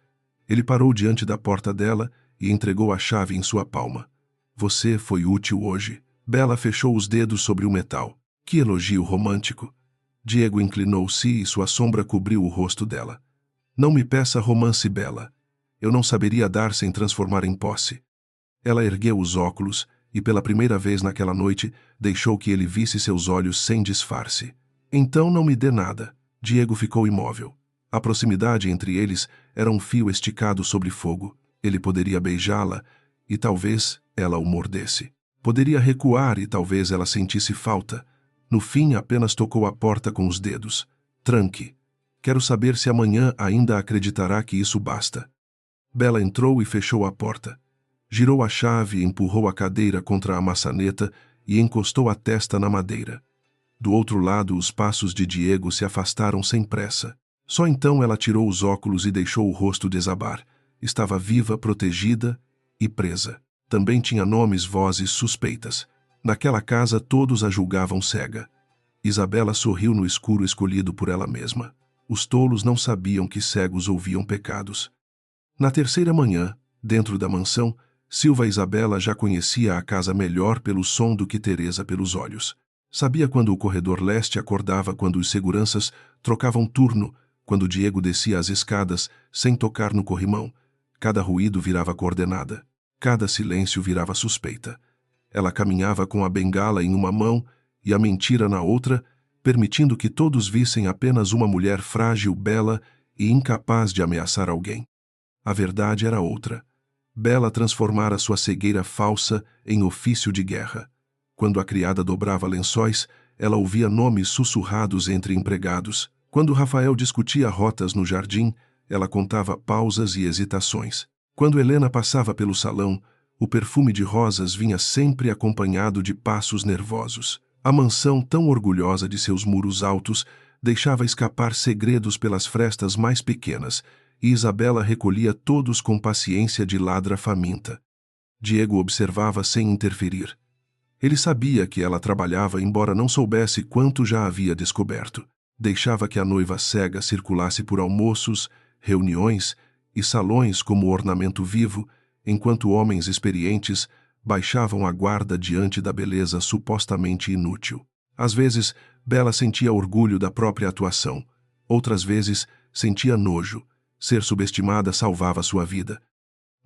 Ele parou diante da porta dela e entregou a chave em sua palma. Você foi útil hoje. Bella fechou os dedos sobre o metal. Que elogio romântico. Diego inclinou-se e sua sombra cobriu o rosto dela. Não me peça romance, Bella. Eu não saberia dar sem transformar em posse. Ela ergueu os óculos e, pela primeira vez naquela noite, deixou que ele visse seus olhos sem disfarce. Então não me dê nada. Diego ficou imóvel. A proximidade entre eles era um fio esticado sobre fogo. Ele poderia beijá-la e talvez ela o mordesse. Poderia recuar e talvez ela sentisse falta. No fim, apenas tocou a porta com os dedos. Tranque. Quero saber se amanhã ainda acreditará que isso basta. Bella entrou e fechou a porta. Girou a chave, empurrou a cadeira contra a maçaneta e encostou a testa na madeira. Do outro lado, os passos de Diego se afastaram sem pressa. Só então ela tirou os óculos e deixou o rosto desabar. Estava viva, protegida e presa. Também tinha nomes, vozes suspeitas. Naquela casa todos a julgavam cega. Isabela sorriu no escuro escolhido por ela mesma. Os tolos não sabiam que cegos ouviam pecados. Na terceira manhã, dentro da mansão, Silva Isabela já conhecia a casa melhor pelo som do que Teresa pelos olhos. Sabia quando o corredor leste acordava, quando os seguranças trocavam turno, quando Diego descia as escadas sem tocar no corrimão. Cada ruído virava coordenada. Cada silêncio virava suspeita. Ela caminhava com a bengala em uma mão e a mentira na outra, permitindo que todos vissem apenas uma mulher frágil, bela e incapaz de ameaçar alguém. A verdade era outra. Bella transformara sua cegueira falsa em ofício de guerra. Quando a criada dobrava lençóis, ela ouvia nomes sussurrados entre empregados. Quando Rafael discutia rotas no jardim, ela contava pausas e hesitações. Quando Helena passava pelo salão, o perfume de rosas vinha sempre acompanhado de passos nervosos. A mansão, tão orgulhosa de seus muros altos, deixava escapar segredos pelas frestas mais pequenas, e Isabela recolhia todos com paciência de ladra faminta. Diego observava sem interferir. Ele sabia que ela trabalhava, embora não soubesse quanto já havia descoberto. Deixava que a noiva cega circulasse por almoços, reuniões e salões como ornamento vivo, enquanto homens experientes baixavam a guarda diante da beleza supostamente inútil. Às vezes, Bella sentia orgulho da própria atuação. Outras vezes, sentia nojo. Ser subestimada salvava sua vida.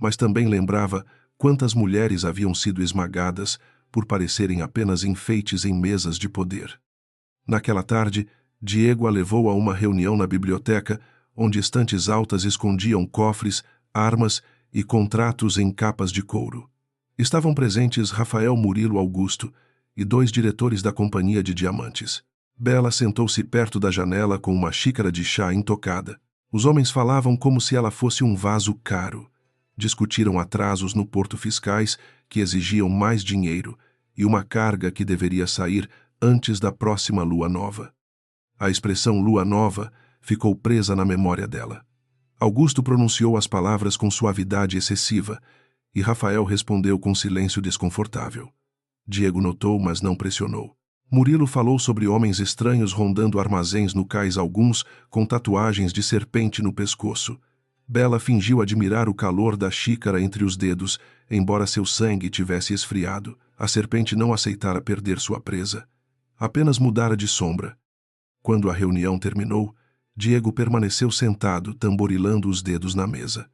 Mas também lembrava quantas mulheres haviam sido esmagadas por parecerem apenas enfeites em mesas de poder. Naquela tarde, Diego a levou a uma reunião na biblioteca, onde estantes altas escondiam cofres, armas e contratos em capas de couro. Estavam presentes Rafael Murilo Augusto e 2 diretores da Companhia de Diamantes. Bella sentou-se perto da janela com uma xícara de chá intocada. Os homens falavam como se ela fosse um vaso caro. Discutiram atrasos no porto fiscais que exigiam mais dinheiro e uma carga que deveria sair antes da próxima lua nova. A expressão lua nova ficou presa na memória dela. Augusto pronunciou as palavras com suavidade excessiva e Rafael respondeu com silêncio desconfortável. Diego notou, mas não pressionou. Murilo falou sobre homens estranhos rondando armazéns no cais, alguns com tatuagens de serpente no pescoço. Bella fingiu admirar o calor da xícara entre os dedos, embora seu sangue tivesse esfriado. A serpente não aceitara perder sua presa. Apenas mudara de sombra. Quando a reunião terminou, Diego permaneceu sentado, tamborilando os dedos na mesa.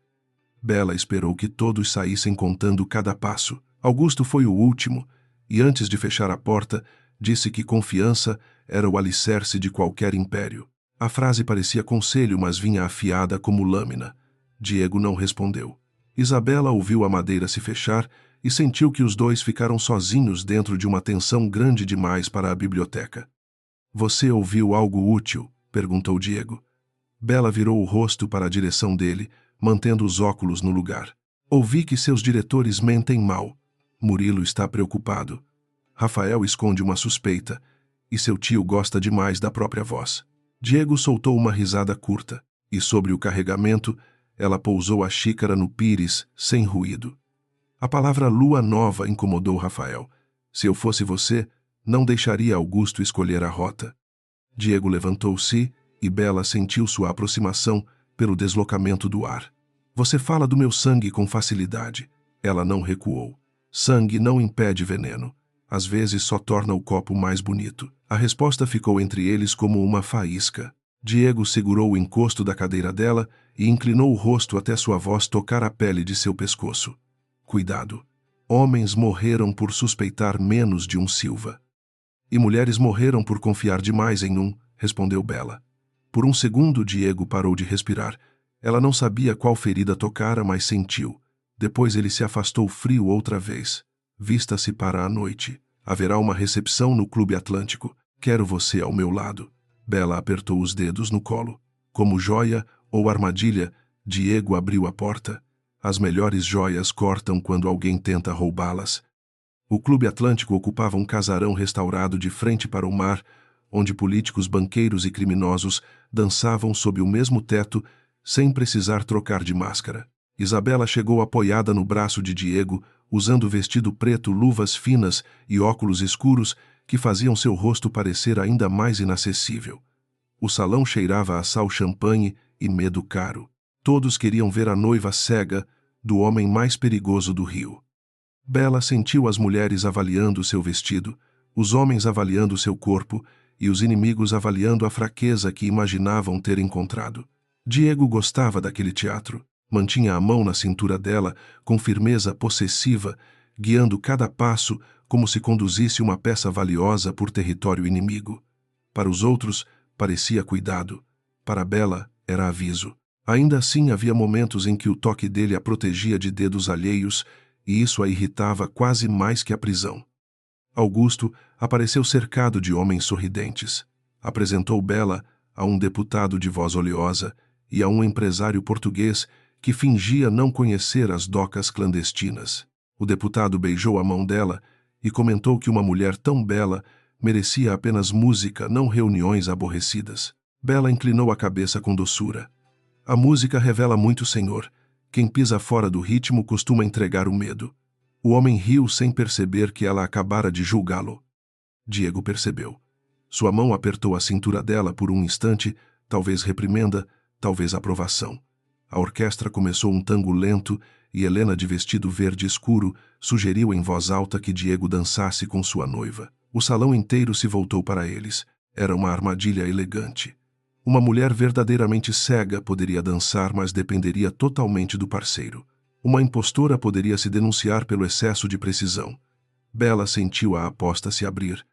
Bella esperou que todos saíssem contando cada passo. Augusto foi o último, e antes de fechar a porta, disse que confiança era o alicerce de qualquer império. A frase parecia conselho, mas vinha afiada como lâmina. Diego não respondeu. Isabela ouviu a madeira se fechar e sentiu que os dois ficaram sozinhos dentro de uma tensão grande demais para a biblioteca. Você ouviu algo útil? Perguntou Diego. Bella virou o rosto para a direção dele, mantendo os óculos no lugar. Ouvi que seus diretores mentem mal. Murilo está preocupado. Rafael esconde uma suspeita. E seu tio gosta demais da própria voz. Diego soltou uma risada curta. E sobre o carregamento, ela pousou a xícara no pires, sem ruído. A palavra lua nova incomodou Rafael. Se eu fosse você, não deixaria Augusto escolher a rota. Diego levantou-se e Bela sentiu sua aproximação pelo deslocamento do ar. Você fala do meu sangue com facilidade. Ela não recuou. Sangue não impede veneno. Às vezes só torna o copo mais bonito. A resposta ficou entre eles como uma faísca. Diego segurou o encosto da cadeira dela e inclinou o rosto até sua voz tocar a pele de seu pescoço. Cuidado. Homens morreram por suspeitar menos de um Silva. E mulheres morreram por confiar demais em um, respondeu Bela. Por um segundo Diego parou de respirar. Ela não sabia qual ferida tocara, mas sentiu. Depois ele se afastou frio outra vez. Vista-se para a noite. Haverá uma recepção no Clube Atlântico. Quero você ao meu lado. Bela apertou os dedos no colo. Como joia ou armadilha, Diego abriu a porta. As melhores joias cortam quando alguém tenta roubá-las. O Clube Atlântico ocupava um casarão restaurado de frente para o mar, onde políticos, banqueiros e criminosos dançavam sob o mesmo teto, sem precisar trocar de máscara. Isabela chegou apoiada no braço de Diego, usando vestido preto, luvas finas e óculos escuros que faziam seu rosto parecer ainda mais inacessível. O salão cheirava a sal champanhe e medo caro. Todos queriam ver a noiva cega do homem mais perigoso do Rio. Bela sentiu as mulheres avaliando seu vestido, os homens avaliando seu corpo e os inimigos avaliando a fraqueza que imaginavam ter encontrado. Diego gostava daquele teatro. Mantinha a mão na cintura dela com firmeza possessiva, guiando cada passo como se conduzisse uma peça valiosa por território inimigo. Para os outros, parecia cuidado. Para Bela, era aviso. Ainda assim, havia momentos em que o toque dele a protegia de dedos alheios, e isso a irritava quase mais que a prisão. Augusto apareceu cercado de homens sorridentes. Apresentou Bela a um deputado de voz oleosa e a um empresário português que fingia não conhecer as docas clandestinas. O deputado beijou a mão dela e comentou que uma mulher tão bela merecia apenas música, não reuniões aborrecidas. Bela inclinou a cabeça com doçura. A música revela muito, senhor. Quem pisa fora do ritmo costuma entregar o medo. O homem riu sem perceber que ela acabara de julgá-lo. Diego percebeu. Sua mão apertou a cintura dela por um instante, talvez reprimenda, talvez aprovação. A orquestra começou um tango lento e Helena, de vestido verde escuro, sugeriu em voz alta que Diego dançasse com sua noiva. O salão inteiro se voltou para eles. Era uma armadilha elegante. Uma mulher verdadeiramente cega poderia dançar, mas dependeria totalmente do parceiro. Uma impostora poderia se denunciar pelo excesso de precisão. Bela sentiu a aposta se abrir.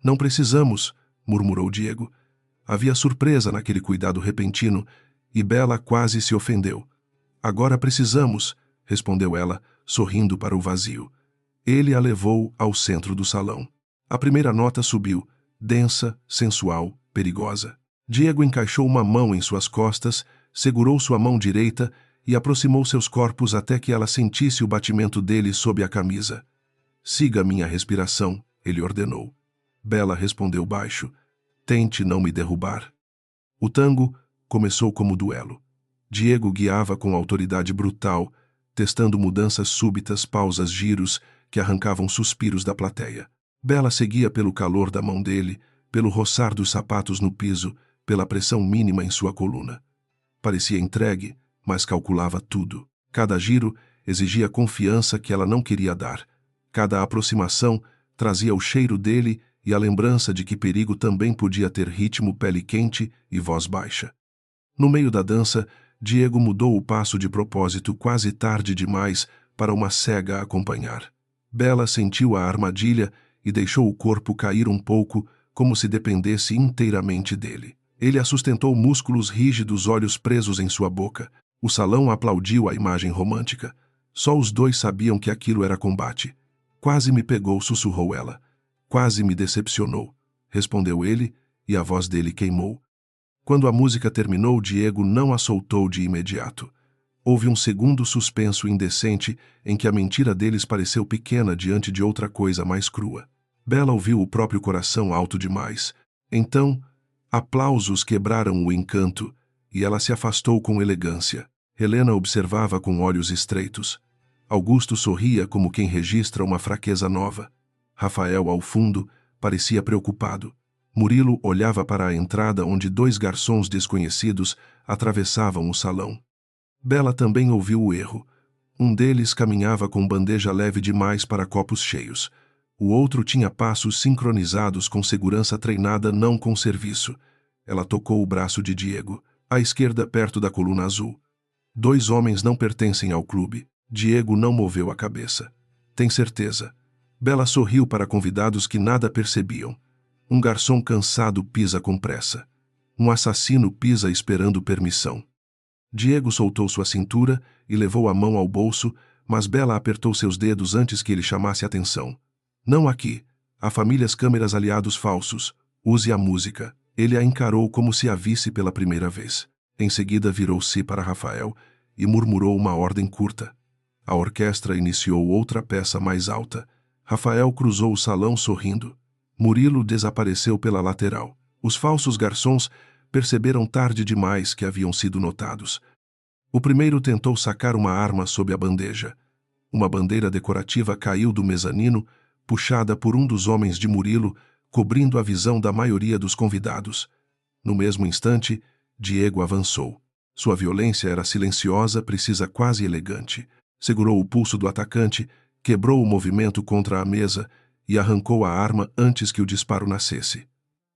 Não precisamos, murmurou Diego. Havia surpresa naquele cuidado repentino, e Bela quase se ofendeu. Agora precisamos, respondeu ela, sorrindo para o vazio. Ele a levou ao centro do salão. A primeira nota subiu, densa, sensual, perigosa. Diego encaixou uma mão em suas costas, segurou sua mão direita e aproximou seus corpos até que ela sentisse o batimento dele sob a camisa. Siga minha respiração, ele ordenou. Bela respondeu baixo. Tente não me derrubar. O tango começou como duelo. Diego guiava com autoridade brutal, testando mudanças súbitas, pausas, giros que arrancavam suspiros da plateia. Bela seguia pelo calor da mão dele, pelo roçar dos sapatos no piso, pela pressão mínima em sua coluna. Parecia entregue, mas calculava tudo. Cada giro exigia confiança que ela não queria dar. Cada aproximação trazia o cheiro dele e a lembrança de que perigo também podia ter ritmo, pele quente e voz baixa. No meio da dança, Diego mudou o passo de propósito quase tarde demais para uma cega acompanhar. Bela sentiu a armadilha e deixou o corpo cair um pouco, como se dependesse inteiramente dele. Ele a sustentou, músculos rígidos, olhos presos em sua boca. O salão aplaudiu a imagem romântica. Só os dois sabiam que aquilo era combate. Quase me pegou, sussurrou ela. Quase me decepcionou, respondeu ele, e a voz dele queimou. Quando a música terminou, Diego não a soltou de imediato. Houve um segundo suspenso indecente em que a mentira deles pareceu pequena diante de outra coisa mais crua. Bela ouviu o próprio coração alto demais. Então, aplausos quebraram o encanto e ela se afastou com elegância. Helena observava com olhos estreitos. Augusto sorria como quem registra uma fraqueza nova. Rafael, ao fundo, parecia preocupado. Murilo olhava para a entrada onde 2 garçons desconhecidos atravessavam o salão. Bela também ouviu o erro. Um deles caminhava com bandeja leve demais para copos cheios. O outro tinha passos sincronizados com segurança treinada, não com serviço. Ela tocou o braço de Diego, à esquerda perto da coluna azul. 2 homens não pertencem ao clube. Diego não moveu a cabeça. Tem certeza? Bela sorriu para convidados que nada percebiam. Um garçom cansado pisa com pressa. Um assassino pisa esperando permissão. Diego soltou sua cintura e levou a mão ao bolso, mas Bela apertou seus dedos antes que ele chamasse atenção. Não aqui. Há famílias câmeras aliados falsos. Use a música. Ele a encarou como se a visse pela primeira vez. Em seguida virou-se para Rafael e murmurou uma ordem curta. A orquestra iniciou outra peça mais alta. Rafael cruzou o salão sorrindo. Murilo desapareceu pela lateral. Os falsos garçons perceberam tarde demais que haviam sido notados. O primeiro tentou sacar uma arma sob a bandeja. Uma bandeira decorativa caiu do mezanino, puxada por um dos homens de Murilo, cobrindo a visão da maioria dos convidados. No mesmo instante, Diego avançou. Sua violência era silenciosa, precisa, quase elegante. Segurou o pulso do atacante, quebrou o movimento contra a mesa e arrancou a arma antes que o disparo nascesse.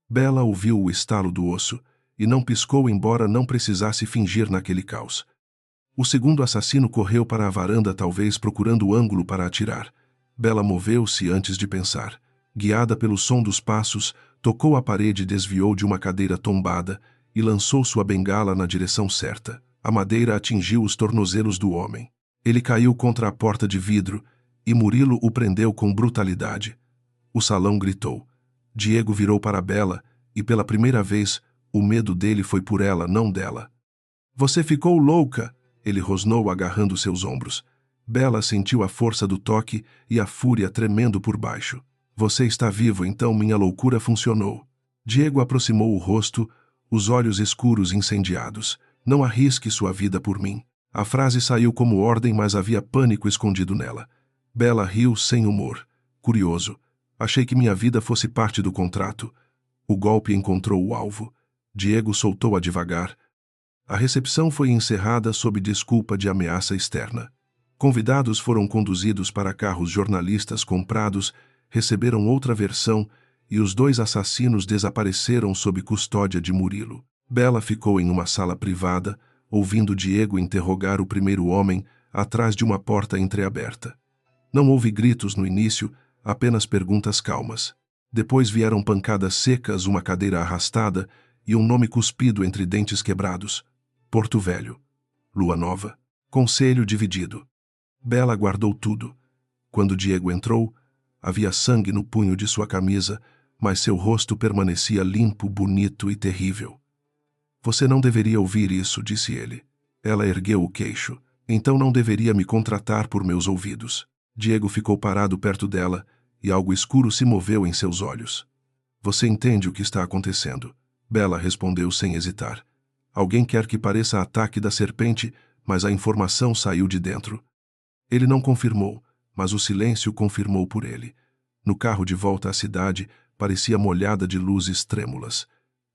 Bela ouviu o estalo do osso e não piscou, embora não precisasse fingir naquele caos. O segundo assassino correu para a varanda, talvez procurando o ângulo para atirar. Bela moveu-se antes de pensar. Guiada pelo som dos passos, tocou a parede, desviou de uma cadeira tombada e lançou sua bengala na direção certa. A madeira atingiu os tornozelos do homem. Ele caiu contra a porta de vidro e Murilo o prendeu com brutalidade. O salão gritou. Diego virou para Bela e, pela primeira vez, o medo dele foi por ela, não dela. Você ficou louca! Ele rosnou, agarrando seus ombros. Bela sentiu a força do toque e a fúria tremendo por baixo. Você está vivo, então minha loucura funcionou. Diego aproximou o rosto, os olhos escuros incendiados. Não arrisque sua vida por mim. A frase saiu como ordem, mas havia pânico escondido nela. Bela riu sem humor. Curioso. Achei que minha vida fosse parte do contrato. O golpe encontrou o alvo. Diego soltou-a devagar. A recepção foi encerrada sob desculpa de ameaça externa. Convidados foram conduzidos para carros, jornalistas comprados receberam outra versão e os 2 assassinos desapareceram sob custódia de Murilo. Bela ficou em uma sala privada, ouvindo Diego interrogar o primeiro homem atrás de uma porta entreaberta. Não houve gritos no início, apenas perguntas calmas. Depois vieram pancadas secas, uma cadeira arrastada e um nome cuspido entre dentes quebrados. Porto Velho. Lua Nova. Conselho dividido. Bela guardou tudo. Quando Diego entrou, havia sangue no punho de sua camisa, mas seu rosto permanecia limpo, bonito e terrível. Você não deveria ouvir isso, disse ele. Ela ergueu o queixo. Então não deveria me contratar por meus ouvidos. Diego ficou parado perto dela e algo escuro se moveu em seus olhos. Você entende o que está acontecendo? Bela respondeu sem hesitar. Alguém quer que pareça ataque da serpente, mas a informação saiu de dentro. Ele não confirmou, mas o silêncio confirmou por ele. No carro de volta à cidade, parecia molhada de luzes trêmulas.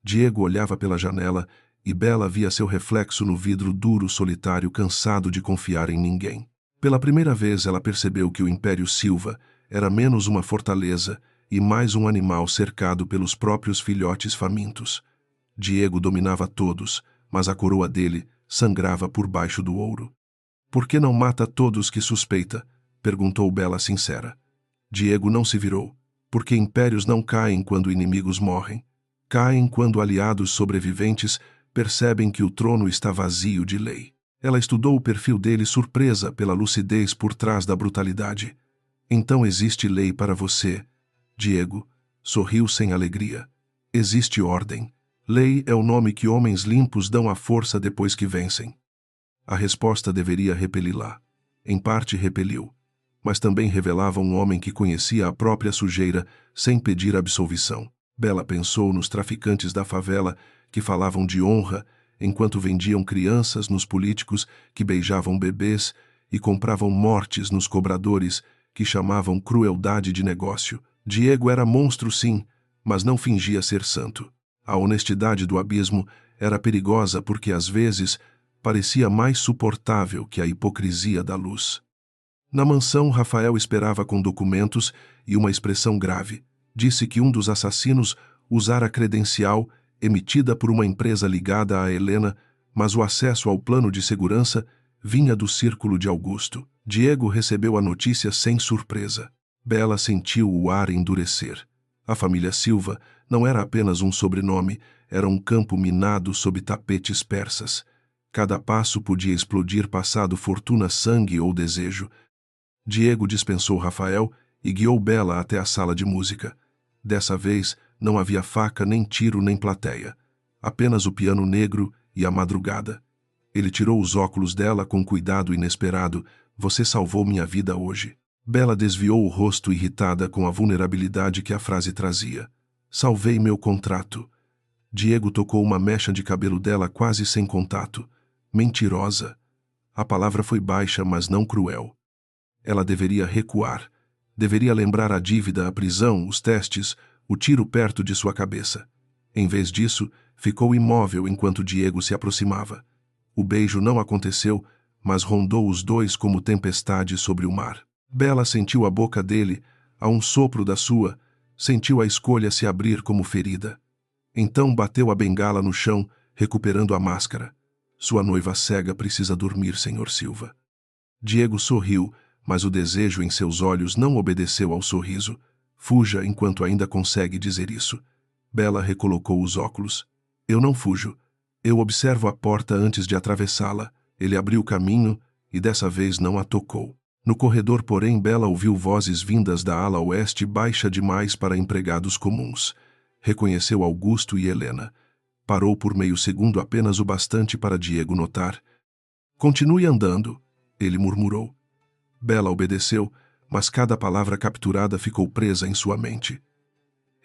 Diego olhava pela janela e Bela via seu reflexo no vidro duro, solitário, cansado de confiar em ninguém. Pela primeira vez ela percebeu que o Império Silva era menos uma fortaleza e mais um animal cercado pelos próprios filhotes famintos. Diego dominava todos, mas a coroa dele sangrava por baixo do ouro. Por que não mata todos que suspeita? Perguntou Bela sincera. Diego não se virou. Porque impérios não caem quando inimigos morrem. Caem quando aliados sobreviventes percebem que o trono está vazio de lei. Ela estudou o perfil dele, surpresa pela lucidez por trás da brutalidade. Então existe lei para você. Diego sorriu sem alegria. Existe ordem. Lei é o nome que homens limpos dão à força depois que vencem. A resposta deveria repeli-la. Em parte repeliu, mas também revelava um homem que conhecia a própria sujeira sem pedir absolvição. Bela pensou nos traficantes da favela que falavam de honra enquanto vendiam crianças, nos políticos que beijavam bebês e compravam mortes nos cobradores que chamavam crueldade de negócio. Diego era monstro, sim, mas não fingia ser santo. A honestidade do abismo era perigosa porque, às vezes, parecia mais suportável que a hipocrisia da luz. Na mansão, Rafael esperava com documentos e uma expressão grave. Disse que um dos assassinos usara a credencial emitida por uma empresa ligada a Helena, mas o acesso ao plano de segurança vinha do círculo de Augusto. Diego recebeu a notícia sem surpresa. Bela sentiu o ar endurecer. A família Silva não era apenas um sobrenome, era um campo minado sob tapetes persas. Cada passo podia explodir passado, fortuna, sangue ou desejo. Diego dispensou Rafael e guiou Bela até a sala de música. Dessa vez, não havia faca, nem tiro, nem plateia. Apenas o piano negro e a madrugada. Ele tirou os óculos dela com cuidado inesperado. Você salvou minha vida hoje. Bela desviou o rosto irritada com a vulnerabilidade que a frase trazia. Salvei meu contrato. Diego tocou uma mecha de cabelo dela quase sem contato. Mentirosa. A palavra foi baixa, mas não cruel. Ela deveria recuar. Deveria lembrar a dívida, a prisão, os testes, o tiro perto de sua cabeça. Em vez disso, ficou imóvel enquanto Diego se aproximava. O beijo não aconteceu, mas rondou os dois como tempestade sobre o mar. Bela sentiu a boca dele, a um sopro da sua, sentiu a escolha se abrir como ferida. Então bateu a bengala no chão, recuperando a máscara. Sua noiva cega precisa dormir, Sr. Silva. Diego sorriu, mas o desejo em seus olhos não obedeceu ao sorriso. Fuja enquanto ainda consegue dizer isso. Bela recolocou os óculos. Eu não fujo. Eu observo a porta antes de atravessá-la. Ele abriu caminho e dessa vez não a tocou. No corredor, porém, Bela ouviu vozes vindas da ala oeste baixa demais para empregados comuns. Reconheceu Augusto e Helena. Parou por meio segundo, apenas o bastante para Diego notar. Continue andando, ele murmurou. Bela obedeceu, mas cada palavra capturada ficou presa em sua mente.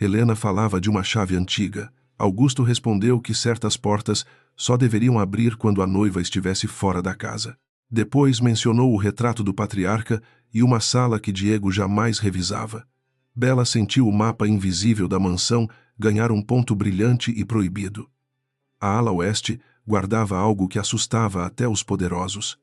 Helena falava de uma chave antiga. Augusto respondeu que certas portas só deveriam abrir quando a noiva estivesse fora da casa. Depois mencionou o retrato do patriarca e uma sala que Diego jamais revisava. Bela sentiu o mapa invisível da mansão ganhar um ponto brilhante e proibido. A ala oeste guardava algo que assustava até os poderosos.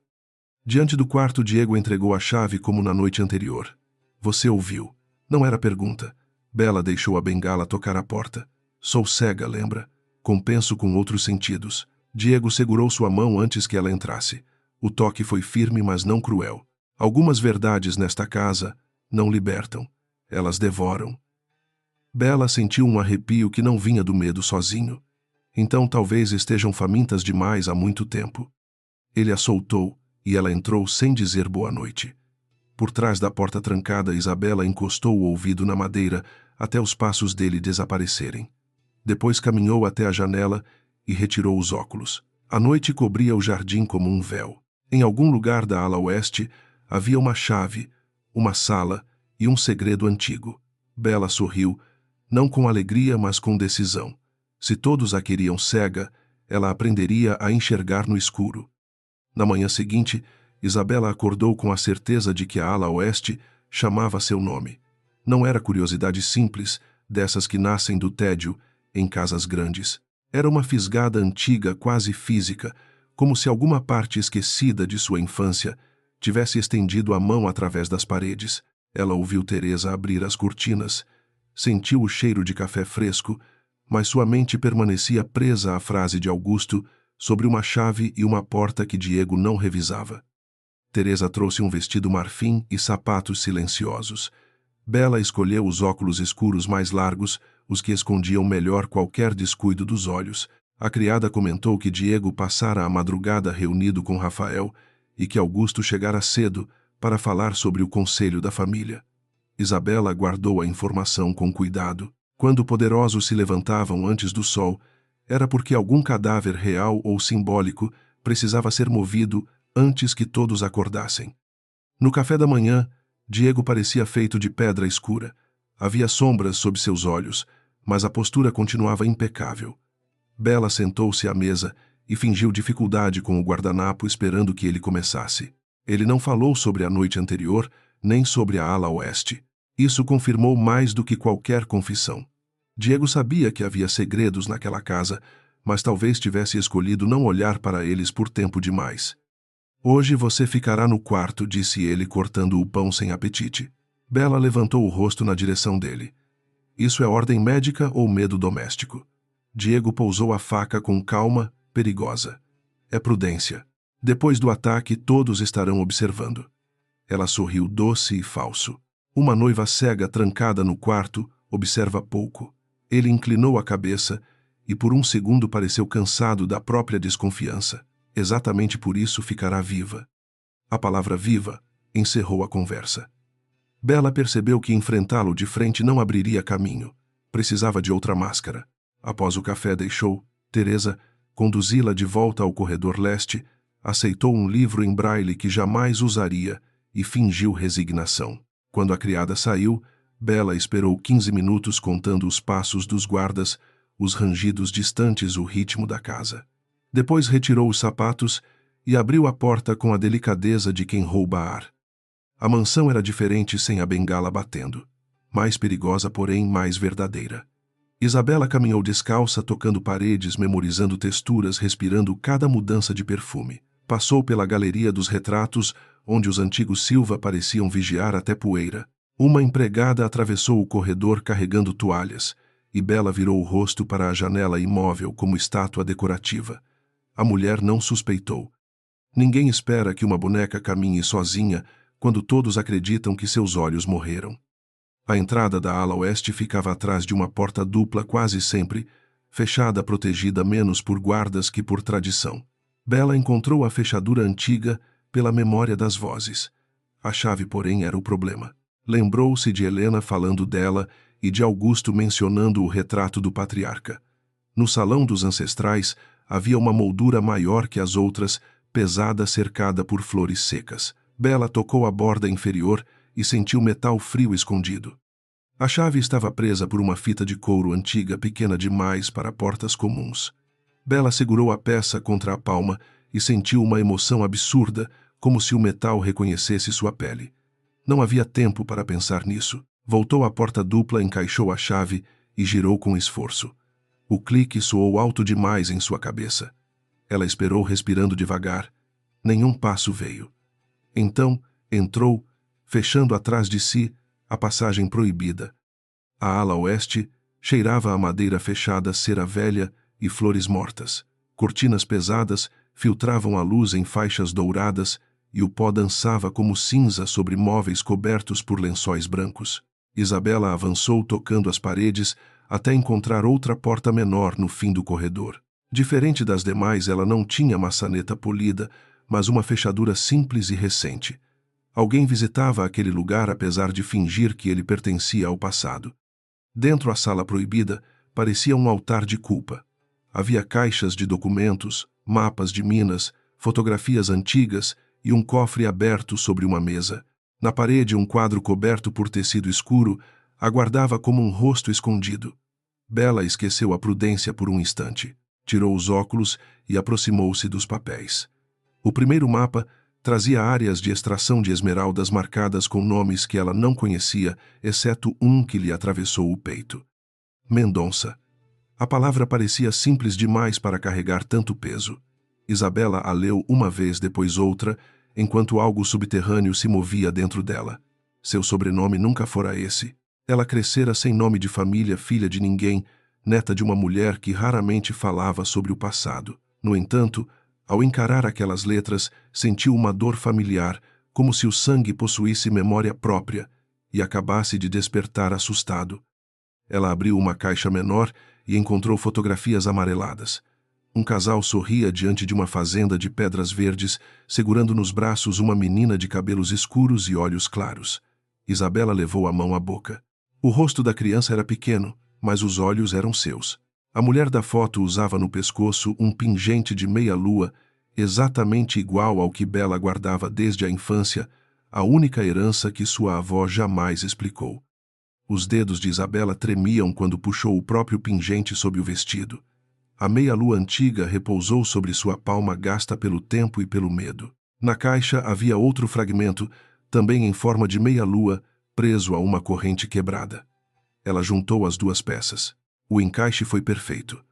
Diante do quarto, Diego entregou a chave como na noite anterior. Você ouviu. Não era pergunta. Bela deixou a bengala tocar a porta. Sou cega, lembra? Compenso com outros sentidos. Diego segurou sua mão antes que ela entrasse. O toque foi firme, mas não cruel. Algumas verdades nesta casa não libertam. Elas devoram. Bela sentiu um arrepio que não vinha do medo sozinho. Então talvez estejam famintas demais há muito tempo. Ele a soltou e ela entrou sem dizer boa noite. Por trás da porta trancada, Isabela encostou o ouvido na madeira até os passos dele desaparecerem. Depois caminhou até a janela e retirou os óculos. A noite cobria o jardim como um véu. Em algum lugar da ala oeste havia uma chave, uma sala e um segredo antigo. Bela sorriu, não com alegria, mas com decisão. Se todos a queriam cega, ela aprenderia a enxergar no escuro. Na manhã seguinte, Isabela acordou com a certeza de que a ala oeste chamava seu nome. Não era curiosidade simples, dessas que nascem do tédio em casas grandes. Era uma fisgada antiga, quase física, como se alguma parte esquecida de sua infância tivesse estendido a mão através das paredes. Ela ouviu Teresa abrir as cortinas, sentiu o cheiro de café fresco, mas sua mente permanecia presa à frase de Augusto sobre uma chave e uma porta que Diego não revisava. Teresa trouxe um vestido marfim e sapatos silenciosos. Bela escolheu os óculos escuros mais largos, os que escondiam melhor qualquer descuido dos olhos. A criada comentou que Diego passara a madrugada reunido com Rafael e que Augusto chegara cedo para falar sobre o conselho da família. Isabela guardou a informação com cuidado. Quando poderosos se levantavam antes do sol, era porque algum cadáver real ou simbólico Precisava ser movido antes que todos acordassem. No café da manhã, Diego parecia feito de pedra escura. Havia sombras sob seus olhos, mas a postura continuava impecável. Bela sentou-se à mesa e fingiu dificuldade com o guardanapo esperando que ele começasse. Ele não falou sobre a noite anterior, nem sobre a ala oeste. Isso confirmou mais do que qualquer confissão. Diego sabia que havia segredos naquela casa, mas talvez tivesse escolhido não olhar para eles por tempo demais. Hoje você ficará no quarto, disse ele, cortando o pão sem apetite. Bela levantou o rosto na direção dele. Isso é ordem médica ou medo doméstico? Diego pousou a faca com calma, perigosa. É prudência. Depois do ataque, todos estarão observando. Ela sorriu doce e falso. Uma noiva cega trancada no quarto observa pouco. Ele inclinou a cabeça e por um segundo pareceu cansado da própria desconfiança. Exatamente por isso ficará viva. A palavra viva encerrou a conversa. Bela percebeu que enfrentá-lo de frente não abriria caminho. Precisava de outra máscara. Após o café deixou Teresa conduzi-la de volta ao corredor leste, aceitou um livro em braille que jamais usaria e fingiu resignação. Quando a criada saiu, Bela esperou 15 minutos contando os passos dos guardas, os rangidos distantes, o ritmo da casa. Depois retirou os sapatos e abriu a porta com a delicadeza de quem rouba ar. A mansão era diferente sem a bengala batendo. Mais perigosa, porém mais verdadeira. Isabela caminhou descalça, tocando paredes, memorizando texturas, respirando cada mudança de perfume. Passou pela galeria dos retratos, onde os antigos Silva pareciam vigiar até poeira. Uma empregada atravessou o corredor carregando toalhas, e Bela virou o rosto para a janela imóvel como estátua decorativa. A mulher não suspeitou. Ninguém espera que uma boneca caminhe sozinha quando todos acreditam que seus olhos morreram. A entrada da ala oeste ficava atrás de uma porta dupla quase sempre, fechada, protegida menos por guardas que por tradição. Bela encontrou a fechadura antiga pela memória das vozes. A chave, porém, era o problema. Lembrou-se de Helena falando dela e de Augusto mencionando o retrato do patriarca. No salão dos ancestrais havia uma moldura maior que as outras, pesada, cercada por flores secas. Bela tocou a borda inferior e sentiu metal frio escondido. A chave estava presa por uma fita de couro antiga, pequena demais para portas comuns. Bela segurou a peça contra a palma e sentiu uma emoção absurda, como se o metal reconhecesse sua pele. Não havia tempo para pensar nisso. Voltou à porta dupla, encaixou a chave e girou com esforço. O clique soou alto demais em sua cabeça. Ela esperou, respirando devagar. Nenhum passo veio. Então, entrou, fechando atrás de si a passagem proibida. A ala oeste cheirava a madeira fechada, cera velha e flores mortas. Cortinas pesadas filtravam a luz em faixas douradas e o pó dançava como cinza sobre móveis cobertos por lençóis brancos. Isabela avançou tocando as paredes até encontrar outra porta menor no fim do corredor. Diferente das demais, ela não tinha maçaneta polida, mas uma fechadura simples e recente. Alguém visitava aquele lugar apesar de fingir que ele pertencia ao passado. Dentro, a sala proibida parecia um altar de culpa. Havia caixas de documentos, mapas de minas, fotografias antigas e um cofre aberto sobre uma mesa. Na parede, um quadro coberto por tecido escuro aguardava como um rosto escondido. Bela esqueceu a prudência por um instante. Tirou os óculos e aproximou-se dos papéis. O primeiro mapa trazia áreas de extração de esmeraldas marcadas com nomes que ela não conhecia, exceto um que lhe atravessou o peito. Mendonça. A palavra parecia simples demais para carregar tanto peso. Isabela a leu uma vez, depois outra, enquanto algo subterrâneo se movia dentro dela. Seu sobrenome nunca fora esse. Ela crescera sem nome de família, filha de ninguém, neta de uma mulher que raramente falava sobre o passado. No entanto, ao encarar aquelas letras, sentiu uma dor familiar, como se o sangue possuísse memória própria, e acabasse de despertar assustado. Ela abriu uma caixa menor e encontrou fotografias amareladas. Um casal sorria diante de uma fazenda de pedras verdes, segurando nos braços uma menina de cabelos escuros e olhos claros. Isabela levou a mão à boca. O rosto da criança era pequeno, mas os olhos eram seus. A mulher da foto usava no pescoço um pingente de meia-lua exatamente igual ao que Bela guardava desde a infância, a única herança que sua avó jamais explicou. Os dedos de Isabela tremiam quando puxou o próprio pingente sob o vestido. A meia-lua antiga repousou sobre sua palma gasta pelo tempo e pelo medo. Na caixa havia outro fragmento, também em forma de meia-lua, preso a uma corrente quebrada. Ela juntou as duas peças. O encaixe foi perfeito.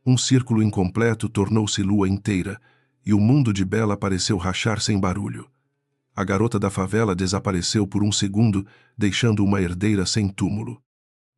Um círculo incompleto tornou-se lua inteira, e o mundo de Bela pareceu rachar sem barulho. A garota da favela desapareceu por um segundo, deixando uma herdeira sem túmulo.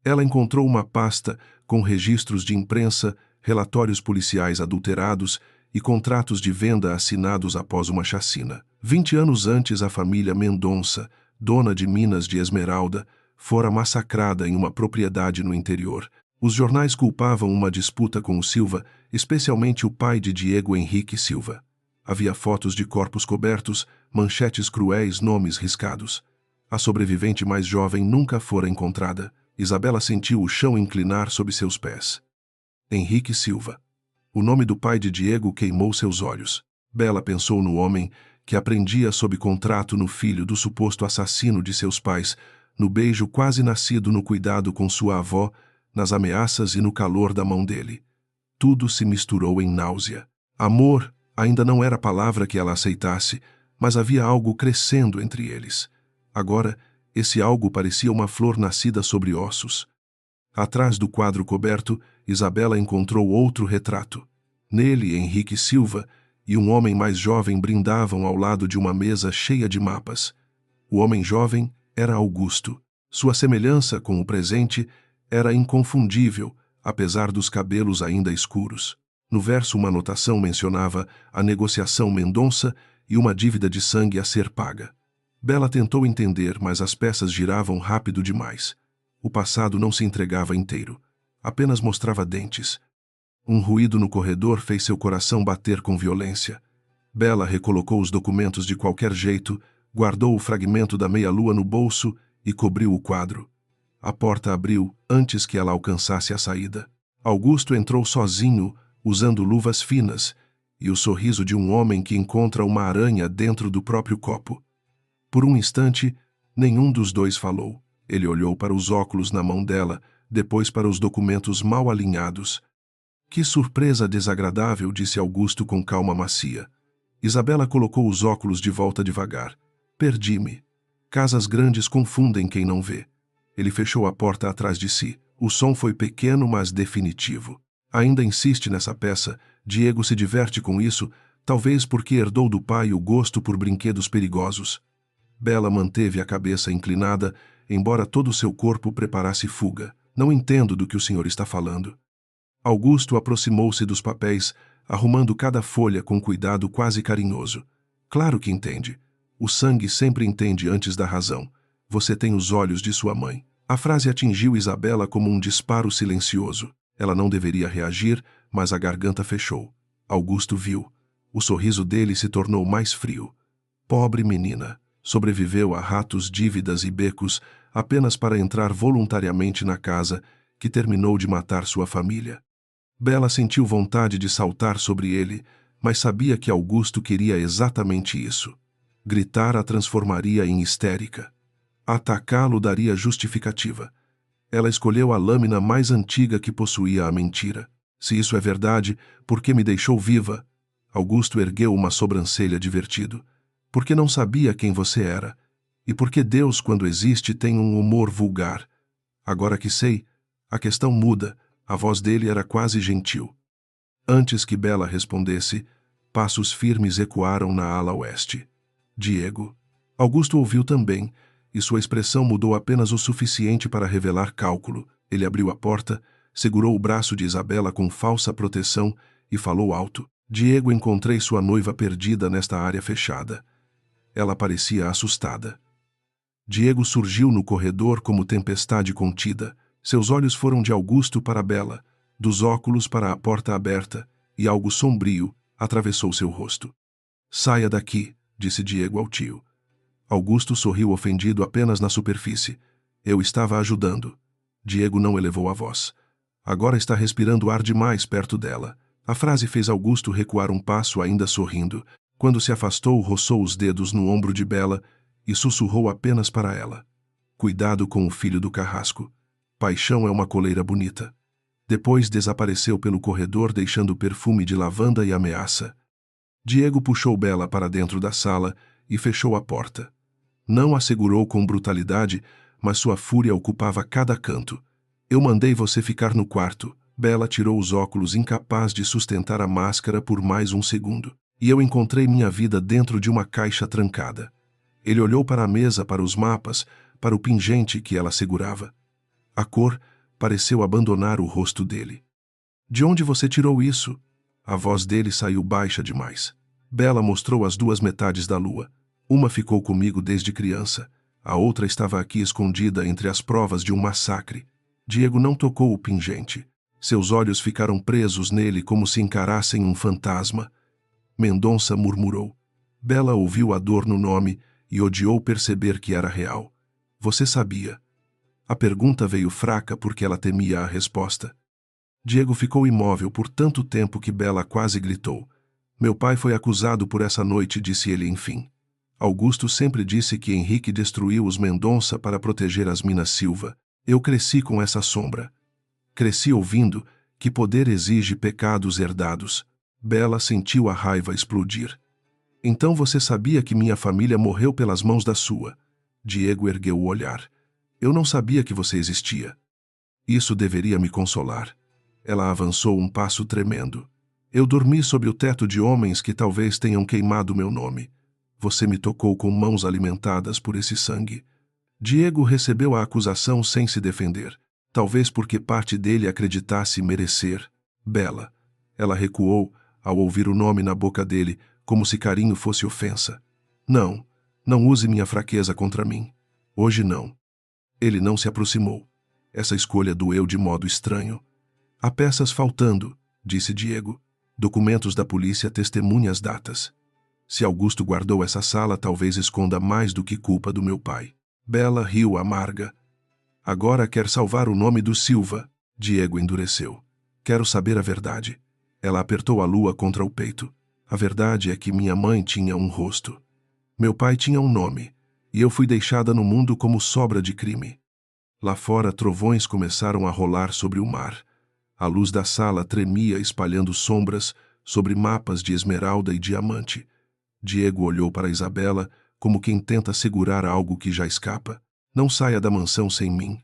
Ela encontrou uma pasta com registros de imprensa, relatórios policiais adulterados e contratos de venda assinados após uma chacina. 20 anos antes, a família Mendonça, dona de minas de esmeralda, fora massacrada em uma propriedade no interior. Os jornais culpavam uma disputa com o Silva, especialmente o pai de Diego Henrique Silva. Havia fotos de corpos cobertos, manchetes cruéis, nomes riscados. A sobrevivente mais jovem nunca fora encontrada. Isabela sentiu o chão inclinar sob seus pés. Henrique Silva. O nome do pai de Diego queimou seus olhos. Bela pensou no homem que aprendia sob contrato no filho do suposto assassino de seus pais, no beijo quase nascido no cuidado com sua avó, nas ameaças e no calor da mão dele. Tudo se misturou em náusea. Amor ainda não era a palavra que ela aceitasse, mas havia algo crescendo entre eles. Agora, esse algo parecia uma flor nascida sobre ossos. Atrás do quadro coberto, Isabela encontrou outro retrato. Nele, Henrique Silva e um homem mais jovem brindavam ao lado de uma mesa cheia de mapas. O homem jovem era Augusto. Sua semelhança com o presente era inconfundível, apesar dos cabelos ainda escuros. No verso, uma anotação mencionava a negociação Mendonça e uma dívida de sangue a ser paga. Bela tentou entender, mas as peças giravam rápido demais. O passado não se entregava inteiro. Apenas mostrava dentes. Um ruído no corredor fez seu coração bater com violência. Bela recolocou os documentos de qualquer jeito, guardou o fragmento da meia-lua no bolso e cobriu o quadro. A porta abriu antes que ela alcançasse a saída. Augusto entrou sozinho, usando luvas finas, e o sorriso de um homem que encontra uma aranha dentro do próprio copo. Por um instante, nenhum dos dois falou. Ele olhou para os óculos na mão dela, depois para os documentos mal alinhados. Que surpresa desagradável, disse Augusto com calma macia. Isabela colocou os óculos de volta devagar. Perdi-me. Casas grandes confundem quem não vê. Ele fechou a porta atrás de si. O som foi pequeno, mas definitivo. Ainda insiste nessa peça. Diego se diverte com isso, talvez porque herdou do pai o gosto por brinquedos perigosos. Bela manteve a cabeça inclinada, embora todo o seu corpo preparasse fuga. Não entendo do que o senhor está falando. Augusto aproximou-se dos papéis, arrumando cada folha com cuidado quase carinhoso. Claro que entende. O sangue sempre entende antes da razão. Você tem os olhos de sua mãe. A frase atingiu Isabela como um disparo silencioso. Ela não deveria reagir, mas a garganta fechou. Augusto viu. O sorriso dele se tornou mais frio. Pobre menina. Sobreviveu a ratos, dívidas e becos apenas para entrar voluntariamente na casa, que terminou de matar sua família. Bela sentiu vontade de saltar sobre ele, mas sabia que Augusto queria exatamente isso. Gritar a transformaria em histérica. Atacá-lo daria justificativa. Ela escolheu a lâmina mais antiga que possuía a mentira. Se isso é verdade, por que me deixou viva? Augusto ergueu uma sobrancelha divertido. Porque não sabia quem você era. E porque Deus, quando existe, tem um humor vulgar. Agora que sei, a questão muda. A voz dele era quase gentil. Antes que Bela respondesse, passos firmes ecoaram na ala oeste. Diego. Augusto ouviu também, e sua expressão mudou apenas o suficiente para revelar cálculo. Ele abriu a porta, segurou o braço de Isabela com falsa proteção e falou alto. Diego, encontrei sua noiva perdida nesta área fechada. Ela parecia assustada. Diego surgiu no corredor como tempestade contida. Seus olhos foram de Augusto para Bela, dos óculos para a porta aberta, e algo sombrio atravessou seu rosto. Saia daqui, disse Diego ao tio. Augusto sorriu ofendido apenas na superfície. Eu estava ajudando. Diego não elevou a voz. Agora está respirando ar demais perto dela. A frase fez Augusto recuar um passo ainda sorrindo. Quando se afastou, roçou os dedos no ombro de Bela e sussurrou apenas para ela: cuidado com o filho do carrasco. Paixão é uma coleira bonita. Depois desapareceu pelo corredor, deixando perfume de lavanda e ameaça. Diego puxou Bela para dentro da sala e fechou a porta. Não a segurou com brutalidade, mas sua fúria ocupava cada canto. Eu mandei você ficar no quarto. Bela tirou os óculos, incapaz de sustentar a máscara por mais um segundo. E eu encontrei minha vida dentro de uma caixa trancada. Ele olhou para a mesa, para os mapas, para o pingente que ela segurava. A cor pareceu abandonar o rosto dele. De onde você tirou isso? A voz dele saiu baixa demais. Bela mostrou as duas metades da lua. Uma ficou comigo desde criança. A outra estava aqui escondida entre as provas de um massacre. Diego não tocou o pingente. Seus olhos ficaram presos nele como se encarassem um fantasma. Mendonça murmurou. Bela ouviu a dor no nome e odiou perceber que era real. Você sabia? A pergunta veio fraca porque ela temia a resposta. Diego ficou imóvel por tanto tempo que Bela quase gritou. Meu pai foi acusado por essa noite, disse ele enfim. Augusto sempre disse que Henrique destruiu os Mendonça para proteger as Minas Silva. Eu cresci com essa sombra. Cresci ouvindo que poder exige pecados herdados. Bela sentiu a raiva explodir. Então você sabia que minha família morreu pelas mãos da sua? Diego ergueu o olhar. Eu não sabia que você existia. Isso deveria me consolar. Ela avançou um passo tremendo. Eu dormi sob o teto de homens que talvez tenham queimado meu nome. Você me tocou com mãos alimentadas por esse sangue. Diego recebeu a acusação sem se defender. Talvez porque parte dele acreditasse merecer. Bela. Ela recuou ao ouvir o nome na boca dele, como se carinho fosse ofensa. Não, não use minha fraqueza contra mim. Hoje não. Ele não se aproximou. Essa escolha doeu de modo estranho. Há peças faltando, disse Diego. Documentos da polícia, testemunhas, datas. Se Augusto guardou essa sala, talvez esconda mais do que culpa do meu pai. Bela riu amarga. Agora quer salvar o nome do Silva. Diego endureceu. Quero saber a verdade. Ela apertou a lua contra o peito. A verdade é que minha mãe tinha um rosto. Meu pai tinha um nome, e eu fui deixada no mundo como sobra de crime. Lá fora, trovões começaram a rolar sobre o mar. A luz da sala tremia, espalhando sombras sobre mapas de esmeralda e diamante. Diego olhou para Isabela como quem tenta segurar algo que já escapa. Não saia da mansão sem mim.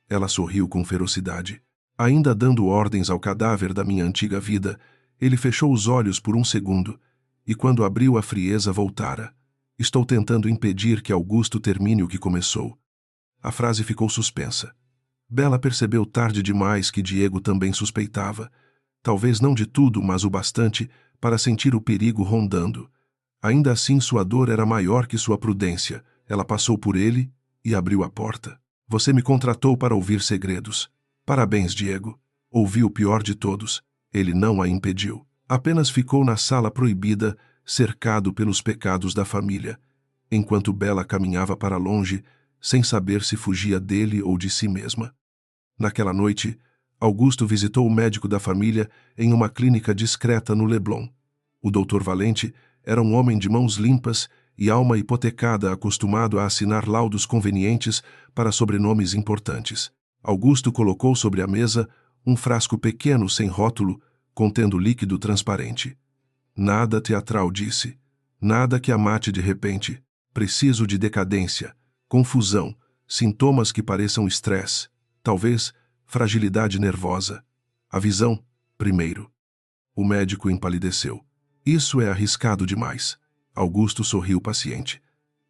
Ela sorriu com ferocidade. Ainda dando ordens ao cadáver da minha antiga vida, ele fechou os olhos por um segundo, e quando abriu a frieza voltara. Estou tentando impedir que Augusto termine o que começou. A frase ficou suspensa. Bela percebeu tarde demais que Diego também suspeitava. Talvez não de tudo, mas o bastante para sentir o perigo rondando. Ainda assim, sua dor era maior que sua prudência. Ela passou por ele e abriu a porta. Você me contratou para ouvir segredos. Parabéns, Diego. Ouvi o pior de todos. Ele não a impediu. Apenas ficou na sala proibida, cercado pelos pecados da família, enquanto Bela caminhava para longe, sem saber se fugia dele ou de si mesma. Naquela noite, Augusto visitou o médico da família em uma clínica discreta no Leblon. O Dr. Valente era um homem de mãos limpas e alma hipotecada, acostumado a assinar laudos convenientes para sobrenomes importantes. Augusto colocou sobre a mesa um frasco pequeno sem rótulo, contendo líquido transparente. Nada teatral, disse. Nada que a mate de repente. Preciso de decadência, confusão, sintomas que pareçam estresse, talvez fragilidade nervosa. A visão, primeiro. O médico empalideceu. Isso é arriscado demais. Augusto sorriu paciente.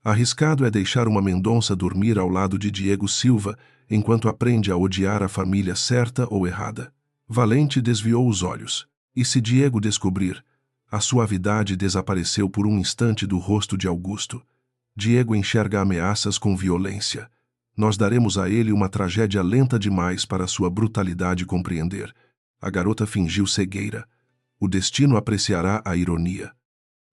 Arriscado é deixar uma Mendonça dormir ao lado de Diego Silva enquanto aprende a odiar a família certa ou errada. Valente desviou os olhos. E se Diego descobrir? A suavidade desapareceu por um instante do rosto de Augusto. Diego enxerga ameaças com violência. Nós daremos a ele uma tragédia lenta demais para sua brutalidade compreender. A garota fingiu cegueira. O destino apreciará a ironia.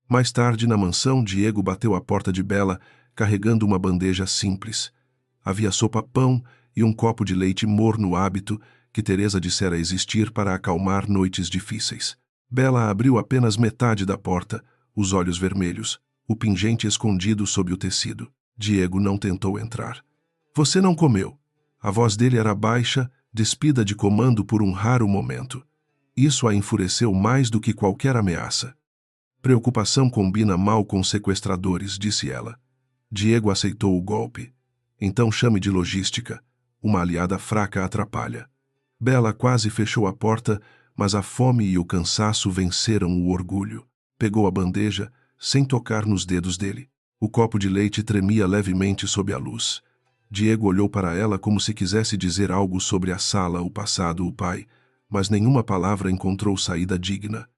Mais tarde, na mansão, Diego bateu à porta de Bela, carregando uma bandeja simples. Havia sopa, pão e um copo de leite morno, hábito que Teresa dissera existir para acalmar noites difíceis. Bela abriu apenas metade da porta, os olhos vermelhos, o pingente escondido sob o tecido. Diego não tentou entrar. Você não comeu. A voz dele era baixa, despida de comando por um raro momento. Isso a enfureceu mais do que qualquer ameaça. Preocupação combina mal com sequestradores, disse ela. Diego aceitou o golpe. Então chame de logística. Uma aliada fraca atrapalha. Bela quase fechou a porta, mas a fome e o cansaço venceram o orgulho. Pegou a bandeja, sem tocar nos dedos dele. O copo de leite tremia levemente sob a luz. Diego olhou para ela como se quisesse dizer algo sobre a sala, o passado, o pai, mas nenhuma palavra encontrou saída digna.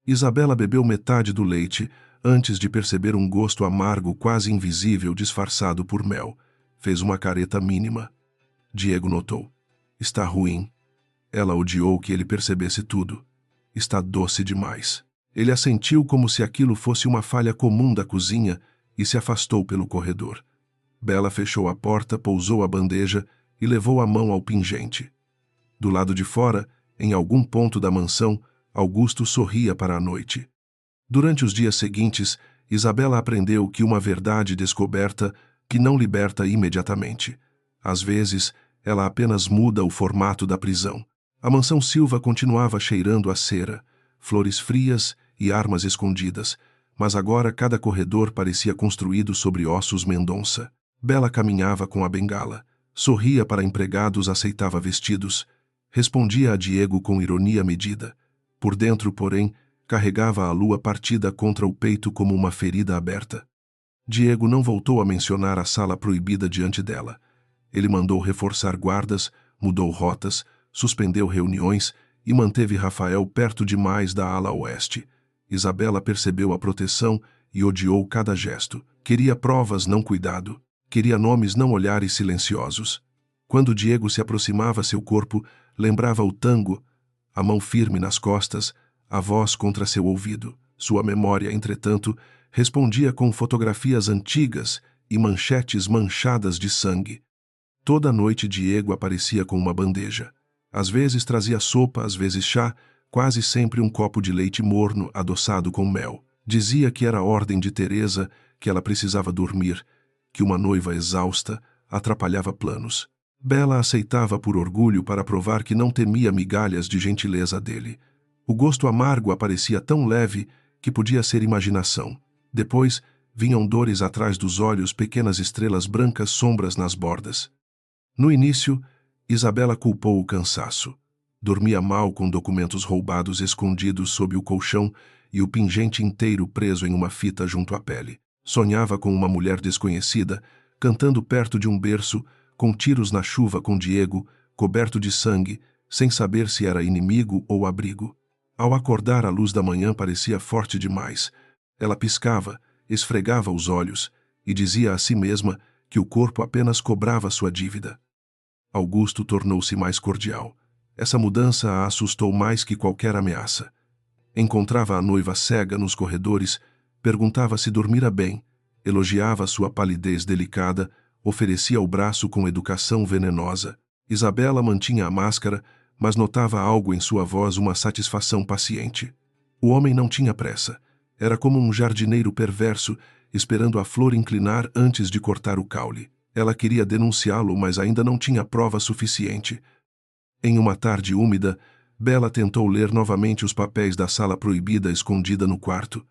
Isabela bebeu metade do leite, antes de perceber um gosto amargo quase invisível disfarçado por mel. Fez uma careta mínima. Diego notou. Está ruim. Ela odiou que ele percebesse tudo. Está doce demais. Ele assentiu como se aquilo fosse uma falha comum da cozinha e se afastou pelo corredor. Bela fechou a porta, pousou a bandeja e levou a mão ao pingente. Do lado de fora, em algum ponto da mansão, Augusto sorria para a noite. Durante os dias seguintes, Isabela aprendeu que uma verdade descoberta que não liberta imediatamente. Às vezes, ela apenas muda o formato da prisão. A mansão Silva continuava cheirando a cera, flores frias e armas escondidas, mas agora cada corredor parecia construído sobre ossos Mendonça. Bela caminhava com a bengala, sorria para empregados, aceitava vestidos, respondia a Diego com ironia medida. Por dentro, porém, carregava a lua partida contra o peito como uma ferida aberta. Diego não voltou a mencionar a sala proibida diante dela. Ele mandou reforçar guardas, mudou rotas, suspendeu reuniões e manteve Rafael perto demais da ala oeste. Isabela percebeu a proteção e odiou cada gesto. Queria provas, não cuidado. Queria nomes, não olhares silenciosos. Quando Diego se aproximava, seu corpo lembrava o tango, a mão firme nas costas, a voz contra seu ouvido. Sua memória, entretanto, respondia com fotografias antigas e manchetes manchadas de sangue. Toda noite Diego aparecia com uma bandeja. Às vezes trazia sopa, às vezes chá, quase sempre um copo de leite morno adoçado com mel. Dizia que era ordem de Teresa, que ela precisava dormir, que uma noiva exausta atrapalhava planos. Bela aceitava por orgulho para provar que não temia migalhas de gentileza dele. O gosto amargo aparecia tão leve que podia ser imaginação. Depois, vinham dores atrás dos olhos, pequenas estrelas brancas, sombras nas bordas. No início, Isabela culpou o cansaço. Dormia mal com documentos roubados escondidos sob o colchão e o pingente inteiro preso em uma fita junto à pele. Sonhava com uma mulher desconhecida, cantando perto de um berço, com tiros na chuva com Diego, coberto de sangue, sem saber se era inimigo ou abrigo. Ao acordar, a luz da manhã parecia forte demais. Ela piscava, esfregava os olhos e dizia a si mesma que o corpo apenas cobrava sua dívida. Augusto tornou-se mais cordial. Essa mudança a assustou mais que qualquer ameaça. Encontrava a noiva cega nos corredores, perguntava se dormira bem, elogiava sua palidez delicada, oferecia o braço com educação venenosa. Isabela mantinha a máscara, mas notava algo em sua voz, uma satisfação paciente. O homem não tinha pressa. Era como um jardineiro perverso, esperando a flor inclinar antes de cortar o caule. Ela queria denunciá-lo, mas ainda não tinha prova suficiente. Em uma tarde úmida, Bela tentou ler novamente os papéis da sala proibida escondida no quarto.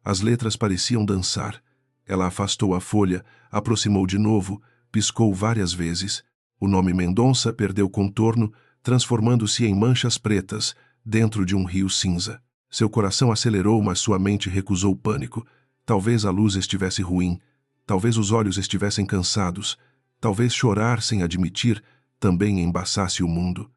As letras pareciam dançar. Ela afastou a folha, aproximou de novo, piscou várias vezes. O nome Mendonça perdeu contorno, transformando-se em manchas pretas, dentro de um rio cinza. Seu coração acelerou, mas sua mente recusou o pânico. Talvez a luz estivesse ruim, talvez os olhos estivessem cansados, talvez chorar sem admitir também embaçasse o mundo.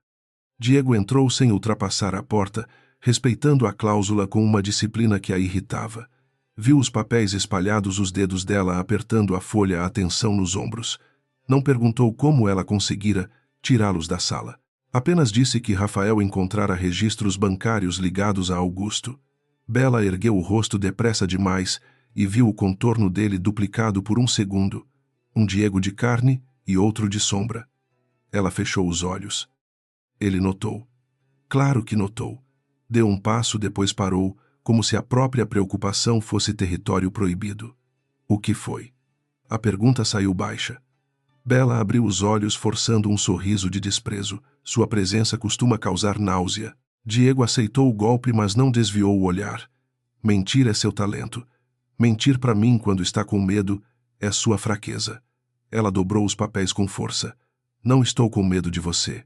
Diego entrou sem ultrapassar a porta, respeitando a cláusula com uma disciplina que a irritava. Viu os papéis espalhados, os dedos dela apertando a folha, a tensão nos ombros. Não perguntou como ela conseguira tirá-los da sala. Apenas disse que Rafael encontrara registros bancários ligados a Augusto. Bela ergueu o rosto depressa demais e viu o contorno dele duplicado por um segundo. Um Diego de carne e outro de sombra. Ela fechou os olhos. Ele notou. Claro que notou. Deu um passo, depois parou, como se a própria preocupação fosse território proibido. O que foi? A pergunta saiu baixa. Bela abriu os olhos forçando um sorriso de desprezo. Sua presença costuma causar náusea. Diego aceitou o golpe, mas não desviou o olhar. Mentir é seu talento. Mentir para mim quando está com medo é sua fraqueza. Ela dobrou os papéis com força. Não estou com medo de você.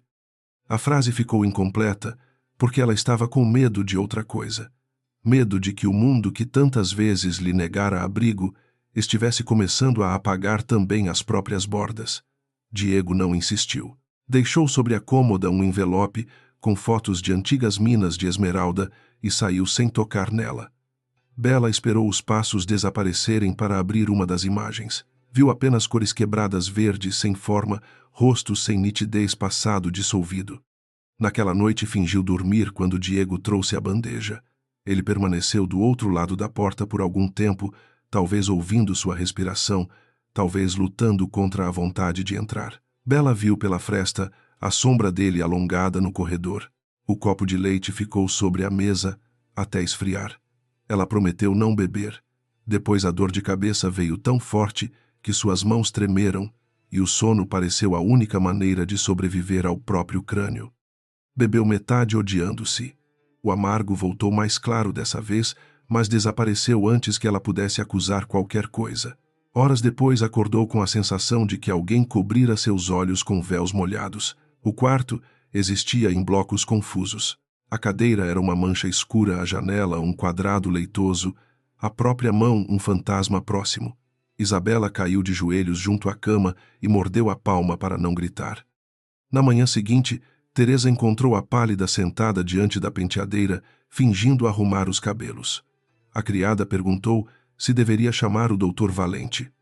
A frase ficou incompleta porque ela estava com medo de outra coisa. Medo de que o mundo que tantas vezes lhe negara abrigo estivesse começando a apagar também as próprias bordas. Diego não insistiu. Deixou sobre a cômoda um envelope com fotos de antigas minas de esmeralda e saiu sem tocar nela. Bela esperou os passos desaparecerem para abrir uma das imagens. Viu apenas cores quebradas, verdes, sem forma, rostos sem nitidez, passado dissolvido. Naquela noite fingiu dormir quando Diego trouxe a bandeja. Ele permaneceu do outro lado da porta por algum tempo, talvez ouvindo sua respiração, talvez lutando contra a vontade de entrar. Bela viu pela fresta a sombra dele alongada no corredor. O copo de leite ficou sobre a mesa até esfriar. Ela prometeu não beber. Depois a dor de cabeça veio tão forte que suas mãos tremeram e o sono pareceu a única maneira de sobreviver ao próprio crânio. Bebeu metade odiando-se. O amargo voltou mais claro dessa vez, mas desapareceu antes que ela pudesse acusar qualquer coisa. Horas depois acordou com a sensação de que alguém cobrira seus olhos com véus molhados. O quarto existia em blocos confusos. A cadeira era uma mancha escura, a janela um quadrado leitoso, a própria mão um fantasma próximo. Isabela caiu de joelhos junto à cama e mordeu a palma para não gritar. Na manhã seguinte, Teresa encontrou a pálida sentada diante da penteadeira, fingindo arrumar os cabelos. A criada perguntou se deveria chamar o doutor Valente.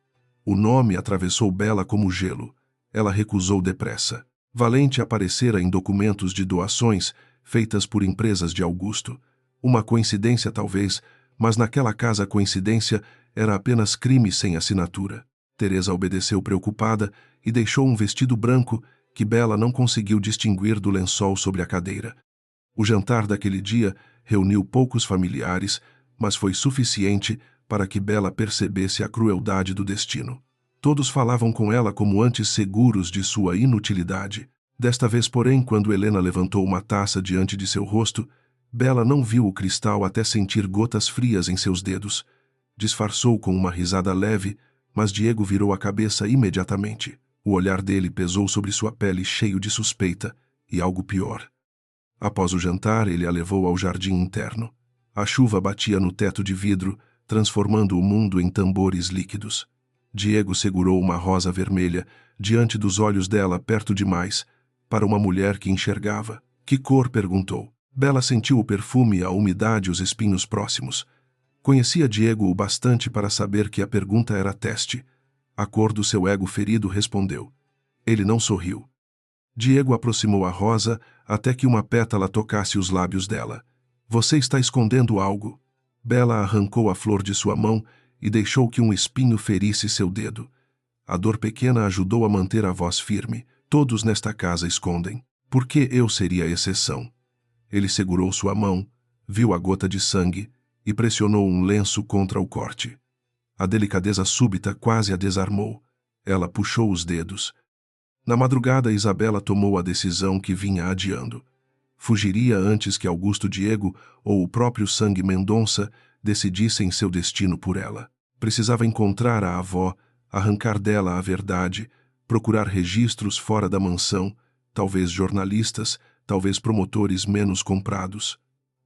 O nome atravessou Bela como gelo. Ela recusou depressa. Valente aparecera em documentos de doações feitas por empresas de Augusto. Uma coincidência talvez, mas naquela casa a coincidência era apenas crime sem assinatura. Teresa obedeceu preocupada e deixou um vestido branco que Bela não conseguiu distinguir do lençol sobre a cadeira. O jantar daquele dia reuniu poucos familiares, mas foi suficiente para que Bela percebesse a crueldade do destino. Todos falavam com ela como antes seguros de sua inutilidade. Desta vez, porém, quando Helena levantou uma taça diante de seu rosto, Bela não viu o cristal até sentir gotas frias em seus dedos. Disfarçou com uma risada leve, mas Diego virou a cabeça imediatamente. O olhar dele pesou sobre sua pele cheio de suspeita e algo pior. Após o jantar, ele a levou ao jardim interno. A chuva batia no teto de vidro, transformando o mundo em tambores líquidos. Diego segurou uma rosa vermelha diante dos olhos dela, perto demais, para uma mulher que enxergava. Que cor? Perguntou. Bela sentiu o perfume, a umidade, os espinhos próximos. Conhecia Diego o bastante para saber que a pergunta era teste. A cor do seu ego ferido respondeu. Ele não sorriu. Diego aproximou a rosa até que uma pétala tocasse os lábios dela. Você está escondendo algo. Bela arrancou a flor de sua mão e deixou que um espinho ferisse seu dedo. A dor pequena ajudou a manter a voz firme. Todos nesta casa escondem. Por que eu seria a exceção? Ele segurou sua mão, viu a gota de sangue e pressionou um lenço contra o corte. A delicadeza súbita quase a desarmou. Ela puxou os dedos. Na madrugada, Isabela tomou a decisão que vinha adiando. Fugiria antes que Augusto Diego ou o próprio Sangue Mendonça decidissem seu destino por ela. Precisava encontrar a avó, arrancar dela a verdade, procurar registros fora da mansão, talvez jornalistas, talvez promotores menos comprados.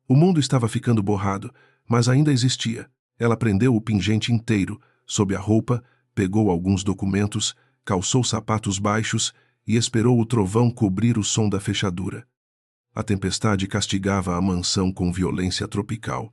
O mundo estava ficando borrado, mas ainda existia. Ela prendeu o pingente inteiro, sob a roupa, pegou alguns documentos, calçou sapatos baixos e esperou o trovão cobrir o som da fechadura. A tempestade castigava a mansão com violência tropical.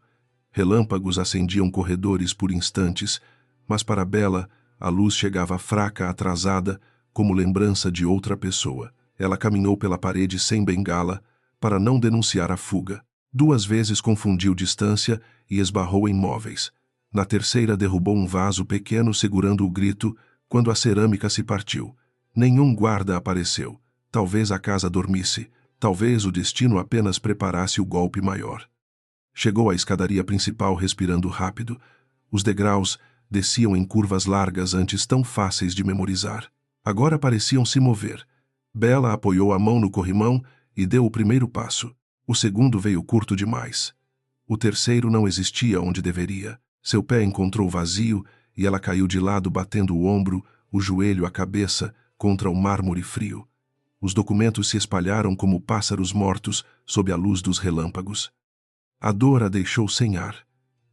Relâmpagos acendiam corredores por instantes, mas para Bela a luz chegava fraca, atrasada, como lembrança de outra pessoa. Ela caminhou pela parede sem bengala para não denunciar a fuga. 2 vezes confundiu distância e esbarrou em móveis. Na terceira derrubou um vaso pequeno segurando o grito quando a cerâmica se partiu. Nenhum guarda apareceu. Talvez a casa dormisse. Talvez o destino apenas preparasse o golpe maior. Chegou à escadaria principal respirando rápido. Os degraus desciam em curvas largas antes tão fáceis de memorizar. Agora pareciam se mover. Bella apoiou a mão no corrimão e deu o primeiro passo. O segundo veio curto demais. O terceiro não existia onde deveria. Seu pé encontrou vazio e ela caiu de lado batendo o ombro, o joelho, a cabeça, contra o mármore frio. Os documentos se espalharam como pássaros mortos sob a luz dos relâmpagos. A dor a deixou sem ar.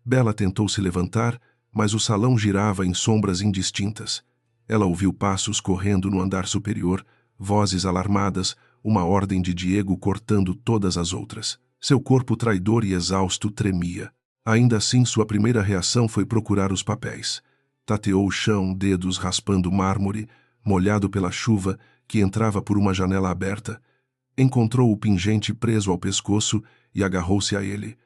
Bella tentou se levantar, mas o salão girava em sombras indistintas. Ela ouviu passos correndo no andar superior, vozes alarmadas, uma ordem de Diego cortando todas as outras. Seu corpo traidor e exausto tremia. Ainda assim, sua primeira reação foi procurar os papéis. Tateou o chão, dedos raspando mármore, molhado pela chuva que entrava por uma janela aberta. Encontrou o pingente preso ao pescoço e agarrou-se a ele.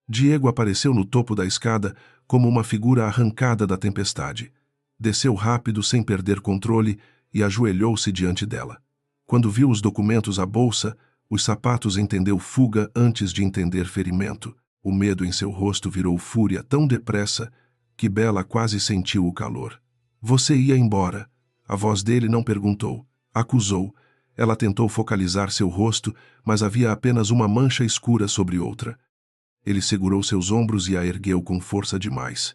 Diego apareceu no topo da escada como uma figura arrancada da tempestade. Desceu rápido sem perder controle e ajoelhou-se diante dela. Quando viu os documentos, a bolsa, os sapatos, entendeu fuga antes de entender ferimento. O medo em seu rosto virou fúria tão depressa que Bella quase sentiu o calor. Você ia embora. A voz dele não perguntou. Acusou. Ela tentou focalizar seu rosto, mas havia apenas uma mancha escura sobre outra. Ele segurou seus ombros e a ergueu com força demais.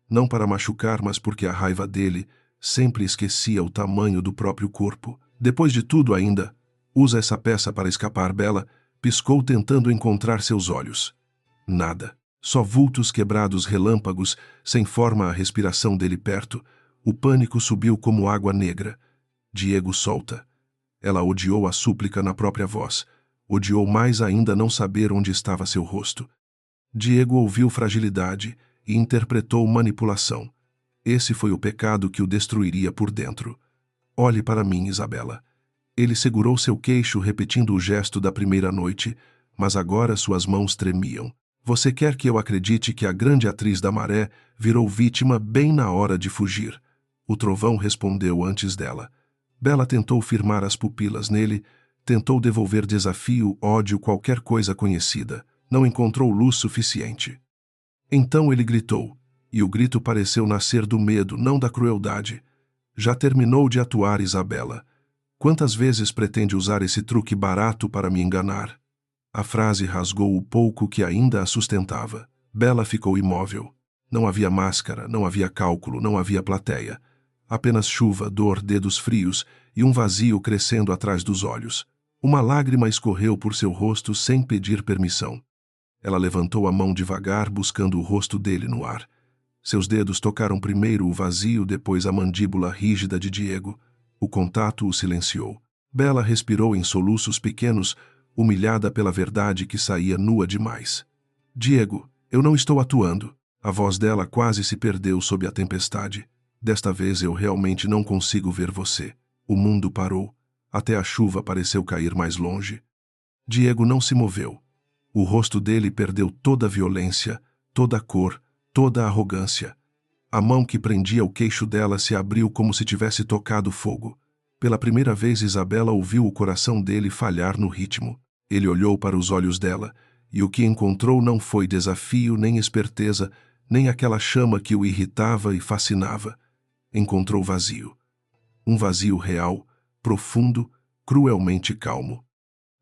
Não para machucar, mas porque a raiva dele sempre esquecia o tamanho do próprio corpo. Depois de tudo ainda, usa essa peça para escapar. Bella piscou tentando encontrar seus olhos. Nada. Só vultos quebrados, relâmpagos, sem forma, a respiração dele perto. O pânico subiu como água negra. Diego, solta. Ela odiou a súplica na própria voz. Odiou mais ainda não saber onde estava seu rosto. Diego ouviu fragilidade e interpretou manipulação. Esse foi o pecado que o destruiria por dentro. Olhe para mim, Isabela. Ele segurou seu queixo, repetindo o gesto da primeira noite, mas agora suas mãos tremiam. Você quer que eu acredite que a grande atriz da maré virou vítima bem na hora de fugir? O trovão respondeu antes dela. Bella tentou firmar as pupilas nele, tentou devolver desafio, ódio, qualquer coisa conhecida. Não encontrou luz suficiente. Então ele gritou, e o grito pareceu nascer do medo, não da crueldade. Já terminou de atuar, Isabela. Quantas vezes pretende usar esse truque barato para me enganar? A frase rasgou o pouco que ainda a sustentava. Bella ficou imóvel. Não havia máscara, não havia cálculo, não havia plateia. Apenas chuva, dor, dedos frios e um vazio crescendo atrás dos olhos. Uma lágrima escorreu por seu rosto sem pedir permissão. Ela levantou a mão devagar, buscando o rosto dele no ar. Seus dedos tocaram primeiro o vazio, depois a mandíbula rígida de Diego. O contato o silenciou. Bella respirou em soluços pequenos, humilhada pela verdade que saía nua demais. Diego, eu não estou atuando. A voz dela quase se perdeu sob a tempestade. Desta vez eu realmente não consigo ver você. O mundo parou. Até a chuva pareceu cair mais longe. Diego não se moveu. O rosto dele perdeu toda a violência, toda a cor, toda a arrogância. A mão que prendia o queixo dela se abriu como se tivesse tocado fogo. Pela primeira vez, Isabela ouviu o coração dele falhar no ritmo. Ele olhou para os olhos dela, e o que encontrou não foi desafio, nem esperteza, nem aquela chama que o irritava e fascinava. Encontrou vazio. Um vazio real, profundo, cruelmente calmo.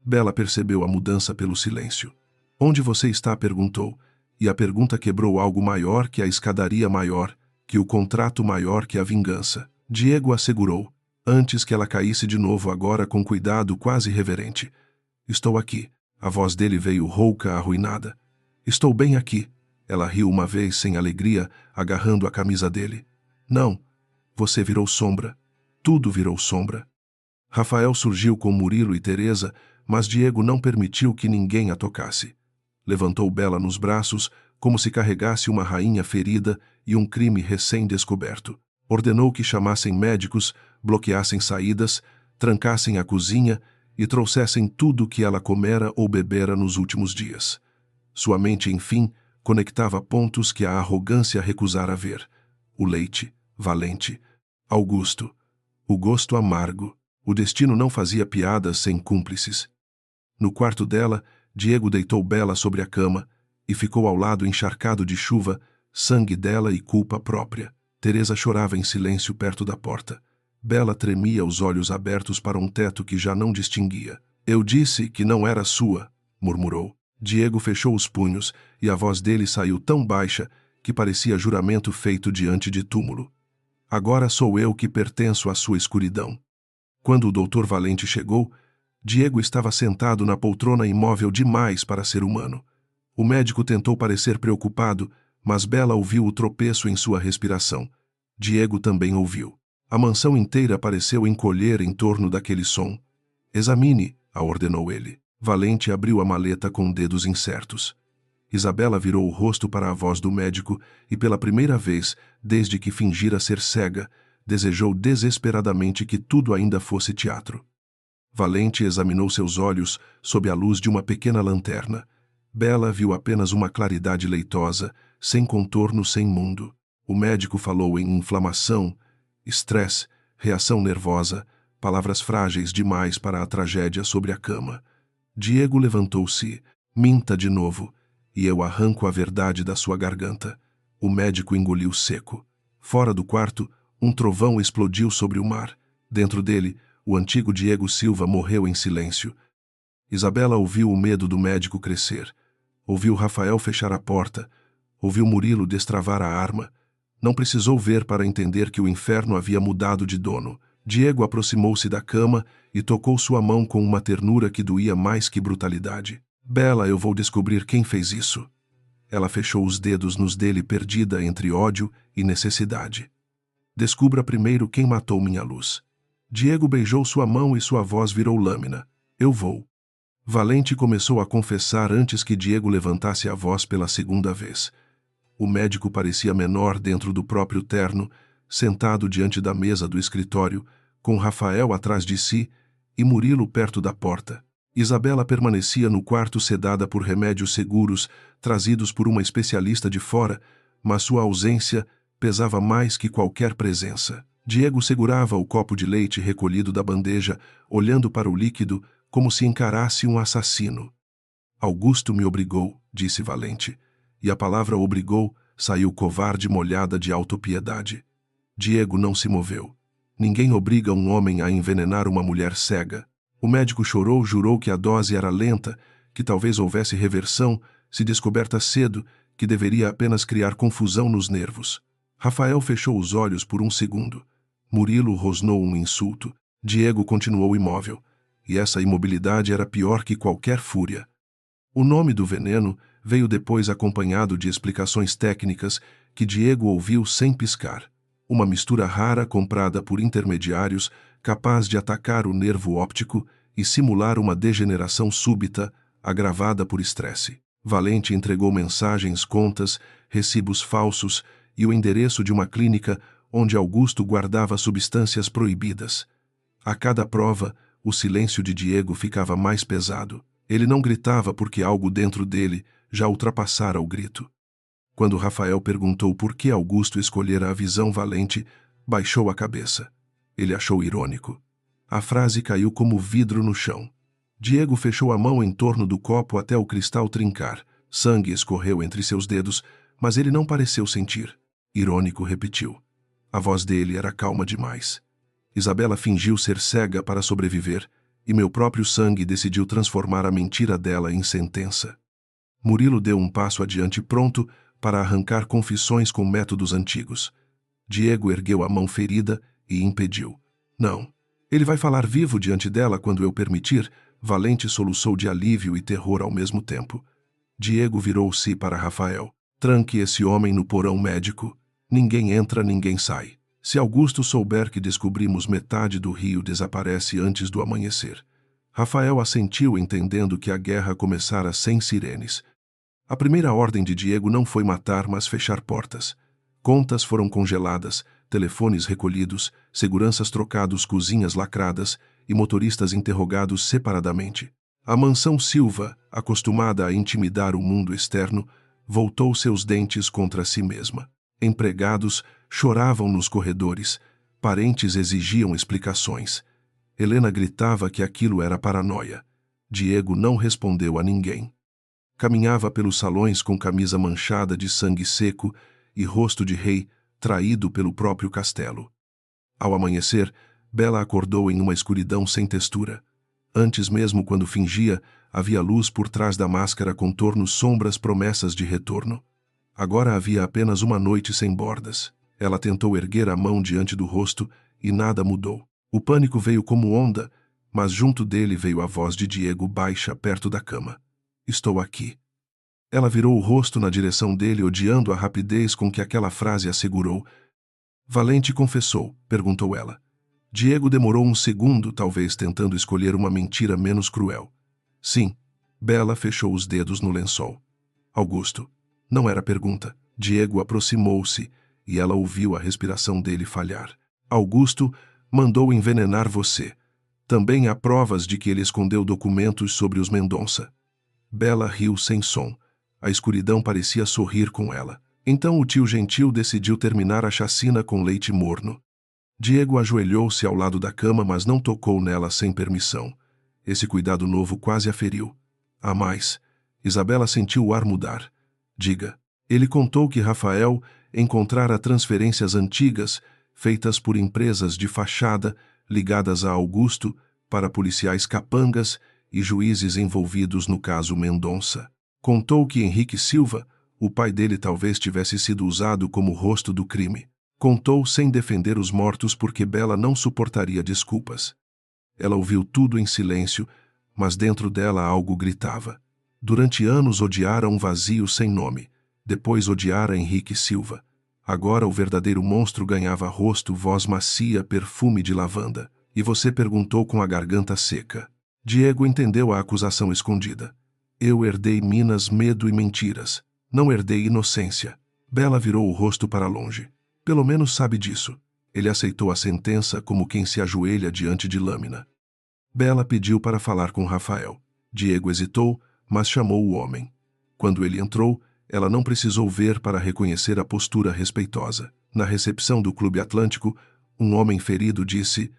Bella percebeu a mudança pelo silêncio. Onde você está? Perguntou, e a pergunta quebrou algo maior que a escadaria maior, que o contrato maior que a vingança. Diego assegurou, antes que ela caísse de novo, agora com cuidado quase reverente. Estou aqui. A voz dele veio rouca, arruinada. Estou bem aqui. Ela riu uma vez sem alegria, agarrando a camisa dele. Não. Você virou sombra. Tudo virou sombra. Rafael surgiu com Murilo e Teresa, mas Diego não permitiu que ninguém a tocasse. Levantou Bella nos braços, como se carregasse uma rainha ferida e um crime recém-descoberto. Ordenou que chamassem médicos, bloqueassem saídas, trancassem a cozinha e trouxessem tudo que ela comera ou bebera nos últimos dias. Sua mente, enfim, conectava pontos que a arrogância recusara ver. O leite, valente. Augusto. O gosto amargo. O destino não fazia piadas sem cúmplices. No quarto dela, Diego deitou Bella sobre a cama. e ficou ao lado encharcado de chuva, sangue dela e culpa própria. Teresa chorava em silêncio perto da porta. Bela tremia, os olhos abertos para um teto que já não distinguia. Eu disse que não era sua, murmurou. Diego fechou os punhos e a voz dele saiu tão baixa que parecia juramento feito diante de túmulo. Agora sou eu que pertenço à sua escuridão. Quando o doutor Valente chegou, Diego estava sentado na poltrona imóvel demais para ser humano. O médico tentou parecer preocupado, mas Bela ouviu o tropeço em sua respiração. Diego também ouviu. A mansão inteira pareceu encolher em torno daquele som. Examine, a ordenou ele. Valente abriu a maleta com dedos incertos. Isabela virou o rosto para a voz do médico e, pela primeira vez, desde que fingira ser cega, desejou desesperadamente que tudo ainda fosse teatro. Valente examinou seus olhos sob a luz de uma pequena lanterna. Bela viu apenas uma claridade leitosa, sem contorno, sem mundo. O médico falou em inflamação, estresse, reação nervosa, palavras frágeis demais para a tragédia sobre a cama. Diego levantou-se. Minta de novo, e eu arranco a verdade da sua garganta. O médico engoliu seco. Fora do quarto, um trovão explodiu sobre o mar. Dentro dele, o antigo Diego Silva morreu em silêncio. Isabela ouviu o medo do médico crescer. Ouviu Rafael fechar a porta. Ouviu Murilo destravar a arma. Não precisou ver para entender que o inferno havia mudado de dono. Diego aproximou-se da cama e tocou sua mão com uma ternura que doía mais que brutalidade. Bela, eu vou descobrir quem fez isso. Ela fechou os dedos nos dele, perdida entre ódio e necessidade. Descubra primeiro quem matou minha luz. Diego beijou sua mão e sua voz virou lâmina. Eu vou. Valente começou a confessar antes que Diego levantasse a voz pela segunda vez. O médico parecia menor dentro do próprio terno, sentado diante da mesa do escritório, com Rafael atrás de si e Murilo perto da porta. Isabela permanecia no quarto sedada por remédios seguros, trazidos por uma especialista de fora, mas sua ausência pesava mais que qualquer presença. Diego segurava o copo de leite recolhido da bandeja, olhando para o líquido como se encarasse um assassino. Augusto me obrigou, disse Valente, e a palavra obrigou saiu covarde molhada de autopiedade. Diego não se moveu. Ninguém obriga um homem a envenenar uma mulher cega. O médico chorou, jurou que a dose era lenta, que talvez houvesse reversão, se descoberta cedo, que deveria apenas criar confusão nos nervos. Rafael fechou os olhos por um segundo. Murilo rosnou um insulto. Diego continuou imóvel. E essa imobilidade era pior que qualquer fúria. O nome do veneno veio depois acompanhado de explicações técnicas que Diego ouviu sem piscar. Uma mistura rara comprada por intermediários capaz de atacar o nervo óptico e simular uma degeneração súbita agravada por estresse. Valente entregou mensagens, contas, recibos falsos e o endereço de uma clínica onde Augusto guardava substâncias proibidas. A cada prova, o silêncio de Diego ficava mais pesado. Ele não gritava porque algo dentro dele já ultrapassara o grito. Quando Rafael perguntou por que Augusto escolhera a visão, Valente baixou a cabeça. Ele achou irônico. A frase caiu como vidro no chão. Diego fechou a mão em torno do copo até o cristal trincar. Sangue escorreu entre seus dedos, mas ele não pareceu sentir. Irônico repetiu. A voz dele era calma demais. Isabela fingiu ser cega para sobreviver, e meu próprio sangue decidiu transformar a mentira dela em sentença. Murilo deu um passo adiante, pronto para arrancar confissões com métodos antigos. Diego ergueu a mão ferida e impediu. Não. Ele vai falar vivo diante dela quando eu permitir. Valente soluçou de alívio e terror ao mesmo tempo. Diego virou-se para Rafael. Tranque esse homem no porão médico. Ninguém entra, ninguém sai. Se Augusto souber que descobrimos metade do rio, desaparece antes do amanhecer. Rafael assentiu, entendendo que a guerra começara sem sirenes. A primeira ordem de Diego não foi matar, mas fechar portas. Contas foram congeladas, telefones recolhidos, seguranças trocados, cozinhas lacradas e motoristas interrogados separadamente. A mansão Silva, acostumada a intimidar o mundo externo, voltou seus dentes contra si mesma. Empregados choravam nos corredores, parentes exigiam explicações. Helena gritava que aquilo era paranoia. Diego não respondeu a ninguém. Caminhava pelos salões com camisa manchada de sangue seco e rosto de rei traído pelo próprio castelo. Ao amanhecer, Bela acordou em uma escuridão sem textura. Antes mesmo, quando fingia, havia luz por trás da máscara, contornos, sombras, promessas de retorno. Agora havia apenas uma noite sem bordas. Ela tentou erguer a mão diante do rosto e nada mudou. O pânico veio como onda, mas junto dele veio a voz de Diego baixa perto da cama. Estou aqui. Ela virou o rosto na direção dele, odiando a rapidez com que aquela frase assegurou. Valente confessou, perguntou ela. Diego demorou um segundo, talvez tentando escolher uma mentira menos cruel. Sim. Bela fechou os dedos no lençol. Augusto. Não era pergunta. Diego aproximou-se e ela ouviu a respiração dele falhar. Augusto mandou envenenar você. Também há provas de que ele escondeu documentos sobre os Mendonça. Bela riu sem som. A escuridão parecia sorrir com ela. Então o tio Gentil decidiu terminar a chacina com leite morno. Diego ajoelhou-se ao lado da cama, mas não tocou nela sem permissão. Esse cuidado novo quase a feriu. Há mais. Isabela sentiu o ar mudar. Diga. Ele contou que Rafael encontrara transferências antigas, feitas por empresas de fachada ligadas a Augusto, para policiais capangas e juízes envolvidos no caso Mendonça. Contou que Henrique Silva, o pai dele, talvez tivesse sido usado como rosto do crime. Contou sem defender os mortos porque Bela não suportaria desculpas. Ela ouviu tudo em silêncio, mas dentro dela algo gritava. Durante anos odiara um vazio sem nome. Depois odiara Henrique Silva. Agora o verdadeiro monstro ganhava rosto, voz macia, perfume de lavanda. E você? Perguntou com a garganta seca. Diego entendeu a acusação escondida. Eu herdei Minas, medo e mentiras. Não herdei inocência. Bela virou o rosto para longe. Pelo menos sabe disso. Ele aceitou a sentença como quem se ajoelha diante de lâmina. Bela pediu para falar com Rafael. Diego hesitou, mas chamou o homem. Quando ele entrou, ela não precisou ver para reconhecer a postura respeitosa. Na recepção do Clube Atlântico, um homem ferido disse: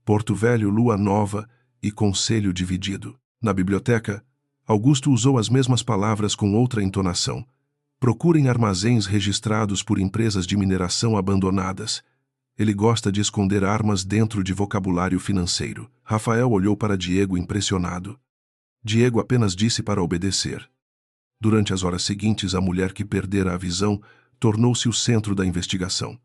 Porto Velho, lua nova e conselho dividido. Na biblioteca, Augusto usou as mesmas palavras com outra entonação. Procurem armazéns registrados por empresas de mineração abandonadas. Ele gosta de esconder armas dentro de vocabulário financeiro. Rafael olhou para Diego impressionado. Diego apenas disse para obedecer. Durante as horas seguintes, a mulher que perdera a visão tornou-se o centro da investigação.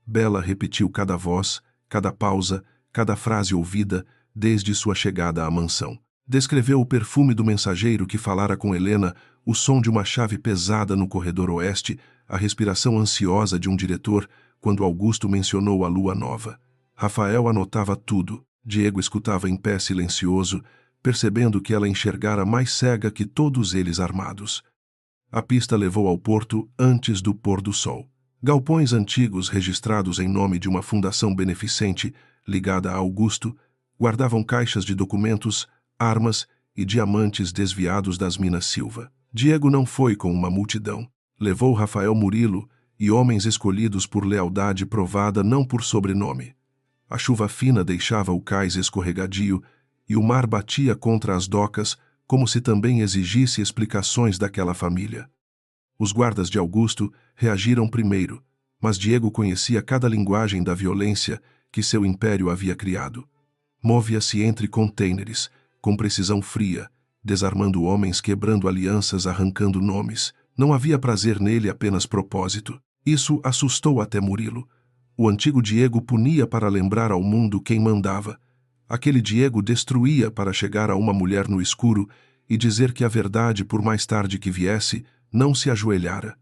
Bela repetiu cada voz, cada pausa, cada frase ouvida desde sua chegada à mansão. Descreveu o perfume do mensageiro que falara com Helena, o som de uma chave pesada no corredor oeste, a respiração ansiosa de um diretor quando Augusto mencionou a lua nova. Rafael anotava tudo. Diego escutava em pé silencioso, percebendo que ela enxergara mais cega que todos eles armados. A pista levou ao porto antes do pôr do sol. Galpões antigos registrados em nome de uma fundação beneficente ligada a Augusto guardavam caixas de documentos, armas e diamantes desviados das Minas Silva. Diego não foi com uma multidão. Levou Rafael Murilo e homens escolhidos por lealdade provada, não por sobrenome. A chuva fina deixava o cais escorregadio e o mar batia contra as docas como se também exigisse explicações daquela família. Os guardas de Augusto reagiram primeiro, mas Diego conhecia cada linguagem da violência que seu império havia criado. Movia-se entre contêineres, com precisão fria, desarmando homens, quebrando alianças, arrancando nomes. Não havia prazer nele, apenas propósito. Isso assustou até Murilo. O antigo Diego punia para lembrar ao mundo quem mandava. Aquele Diego destruía para chegar a uma mulher no escuro e dizer que a verdade, por mais tarde que viesse, não se ajoelhara.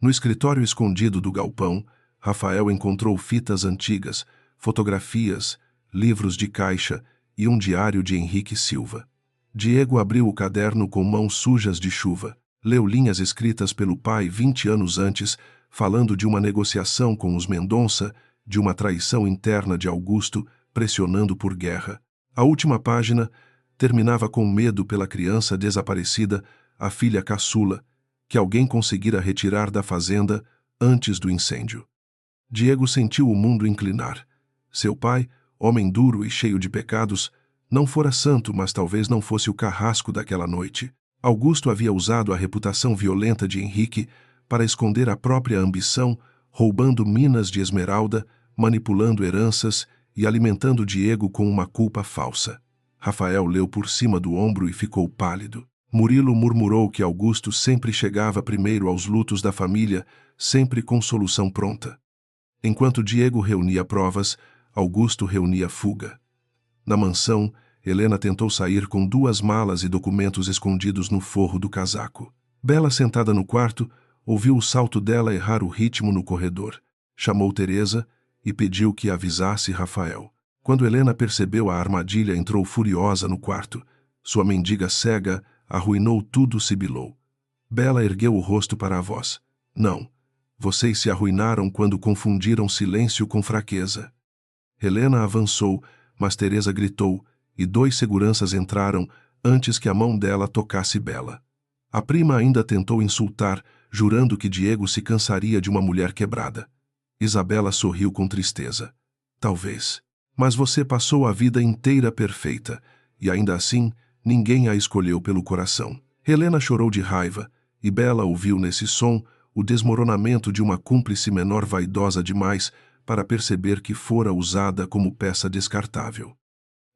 No escritório escondido do galpão, Rafael encontrou fitas antigas, fotografias, livros de caixa e um diário de Henrique Silva. Diego abriu o caderno com mãos sujas de chuva. Leu linhas escritas pelo pai 20 anos antes, falando de uma negociação com os Mendonça, de uma traição interna de Augusto, pressionando por guerra. A última página terminava com medo pela criança desaparecida, a filha caçula, que alguém conseguira retirar da fazenda antes do incêndio. Diego sentiu o mundo inclinar. Seu pai, homem duro e cheio de pecados, não fora santo, mas talvez não fosse o carrasco daquela noite. Augusto havia usado a reputação violenta de Henrique para esconder a própria ambição, roubando minas de esmeralda, manipulando heranças e alimentando Diego com uma culpa falsa. Rafael leu por cima do ombro e ficou pálido. Murilo murmurou que Augusto sempre chegava primeiro aos lutos da família, sempre com solução pronta. Enquanto Diego reunia provas, Augusto reunia fuga. Na mansão, Helena tentou sair com 2 malas e documentos escondidos no forro do casaco. Bela, sentada no quarto, ouviu o salto dela errar o ritmo no corredor. Chamou Teresa e pediu que avisasse Rafael. Quando Helena percebeu a armadilha, entrou furiosa no quarto. Sua mendiga cega arruinou tudo, sibilou. Bela ergueu o rosto para a voz. Não. Vocês se arruinaram quando confundiram silêncio com fraqueza. Helena avançou, mas Teresa gritou, e 2 seguranças entraram antes que a mão dela tocasse Bela. A prima ainda tentou insultar, jurando que Diego se cansaria de uma mulher quebrada. Isabela sorriu com tristeza. Talvez. Mas você passou a vida inteira perfeita, e ainda assim, ninguém a escolheu pelo coração. Helena chorou de raiva, e Bela ouviu nesse som o desmoronamento de uma cúmplice menor vaidosa demais para perceber que fora usada como peça descartável.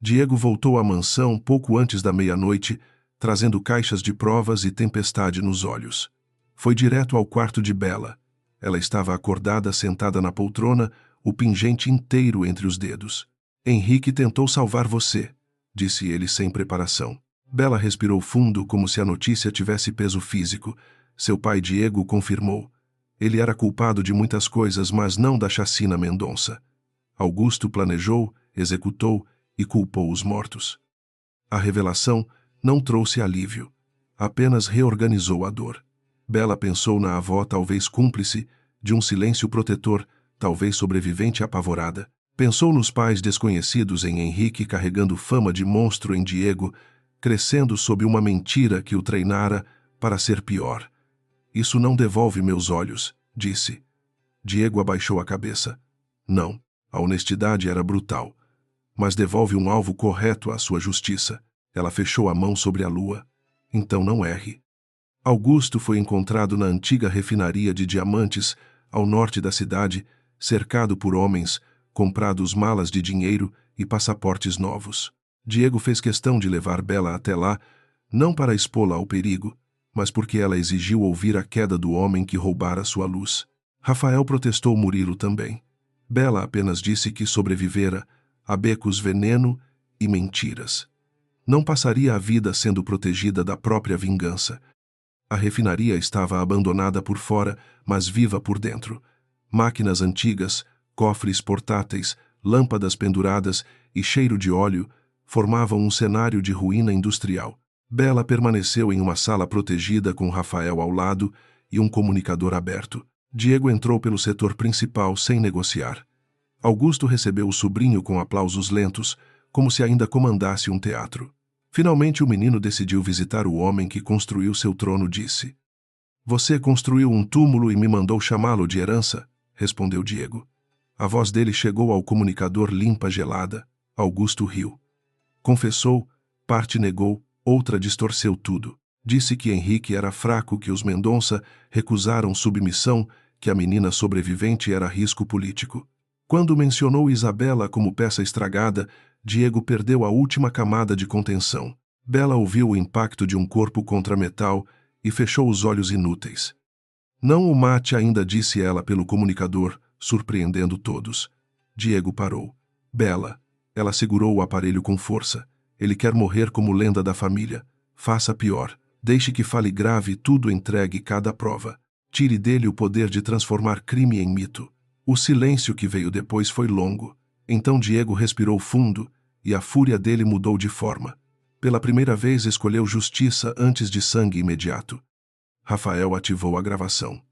Diego voltou à mansão pouco antes da meia-noite, trazendo caixas de provas e tempestade nos olhos. Foi direto ao quarto de Bela. Ela estava acordada, sentada na poltrona, o pingente inteiro entre os dedos. Henrique tentou salvar você, disse ele sem preparação. Bela respirou fundo, como se a notícia tivesse peso físico. Seu pai Diego confirmou. Ele era culpado de muitas coisas, mas não da chacina Mendonça. Augusto planejou, executou e culpou os mortos. A revelação não trouxe alívio, apenas reorganizou a dor. Bela pensou na avó, talvez cúmplice, de um silêncio protetor, talvez sobrevivente apavorada. Pensou nos pais desconhecidos em Henrique, carregando fama de monstro em Diego, crescendo sob uma mentira que o treinara para ser pior. Isso não devolve meus olhos, disse. Diego abaixou a cabeça. Não, a honestidade era brutal. Mas devolve um alvo correto à sua justiça. Ela fechou a mão sobre a lua. Então não erre. Augusto foi encontrado na antiga refinaria de diamantes, ao norte da cidade, cercado por homens, comprados malas de dinheiro e passaportes novos. Diego fez questão de levar Bela até lá, não para expô-la ao perigo, mas porque ela exigiu ouvir a queda do homem que roubara sua luz. Rafael protestou, Murilo também. Bela apenas disse que sobrevivera a becos, veneno e mentiras. Não passaria a vida sendo protegida da própria vingança. A refinaria estava abandonada por fora, mas viva por dentro. Máquinas antigas, cofres portáteis, lâmpadas penduradas e cheiro de óleo formavam um cenário de ruína industrial. Bela permaneceu em uma sala protegida com Rafael ao lado e um comunicador aberto. Diego entrou pelo setor principal sem negociar. Augusto recebeu o sobrinho com aplausos lentos, como se ainda comandasse um teatro. Finalmente o menino decidiu visitar o homem que construiu seu trono, disse. Você construiu um túmulo e me mandou chamá-lo de herança, respondeu Diego. A voz dele chegou ao comunicador limpa, gelada. Augusto riu. Confessou, parte negou, outra distorceu tudo. Disse que Henrique era fraco, que os Mendonça recusaram submissão, que a menina sobrevivente era risco político. Quando mencionou Isabela como peça estragada, Diego perdeu a última camada de contenção. Bela ouviu o impacto de um corpo contra metal e fechou os olhos inúteis. Não o mate ainda, disse ela pelo comunicador, surpreendendo todos. Diego parou. Bela. Ela segurou o aparelho com força. Ele quer morrer como lenda da família. Faça pior. Deixe que fale grave, tudo entregue, cada prova. Tire dele o poder de transformar crime em mito. O silêncio que veio depois foi longo. Então Diego respirou fundo e a fúria dele mudou de forma. Pela primeira vez escolheu justiça antes de sangue imediato. Rafael ativou a gravação.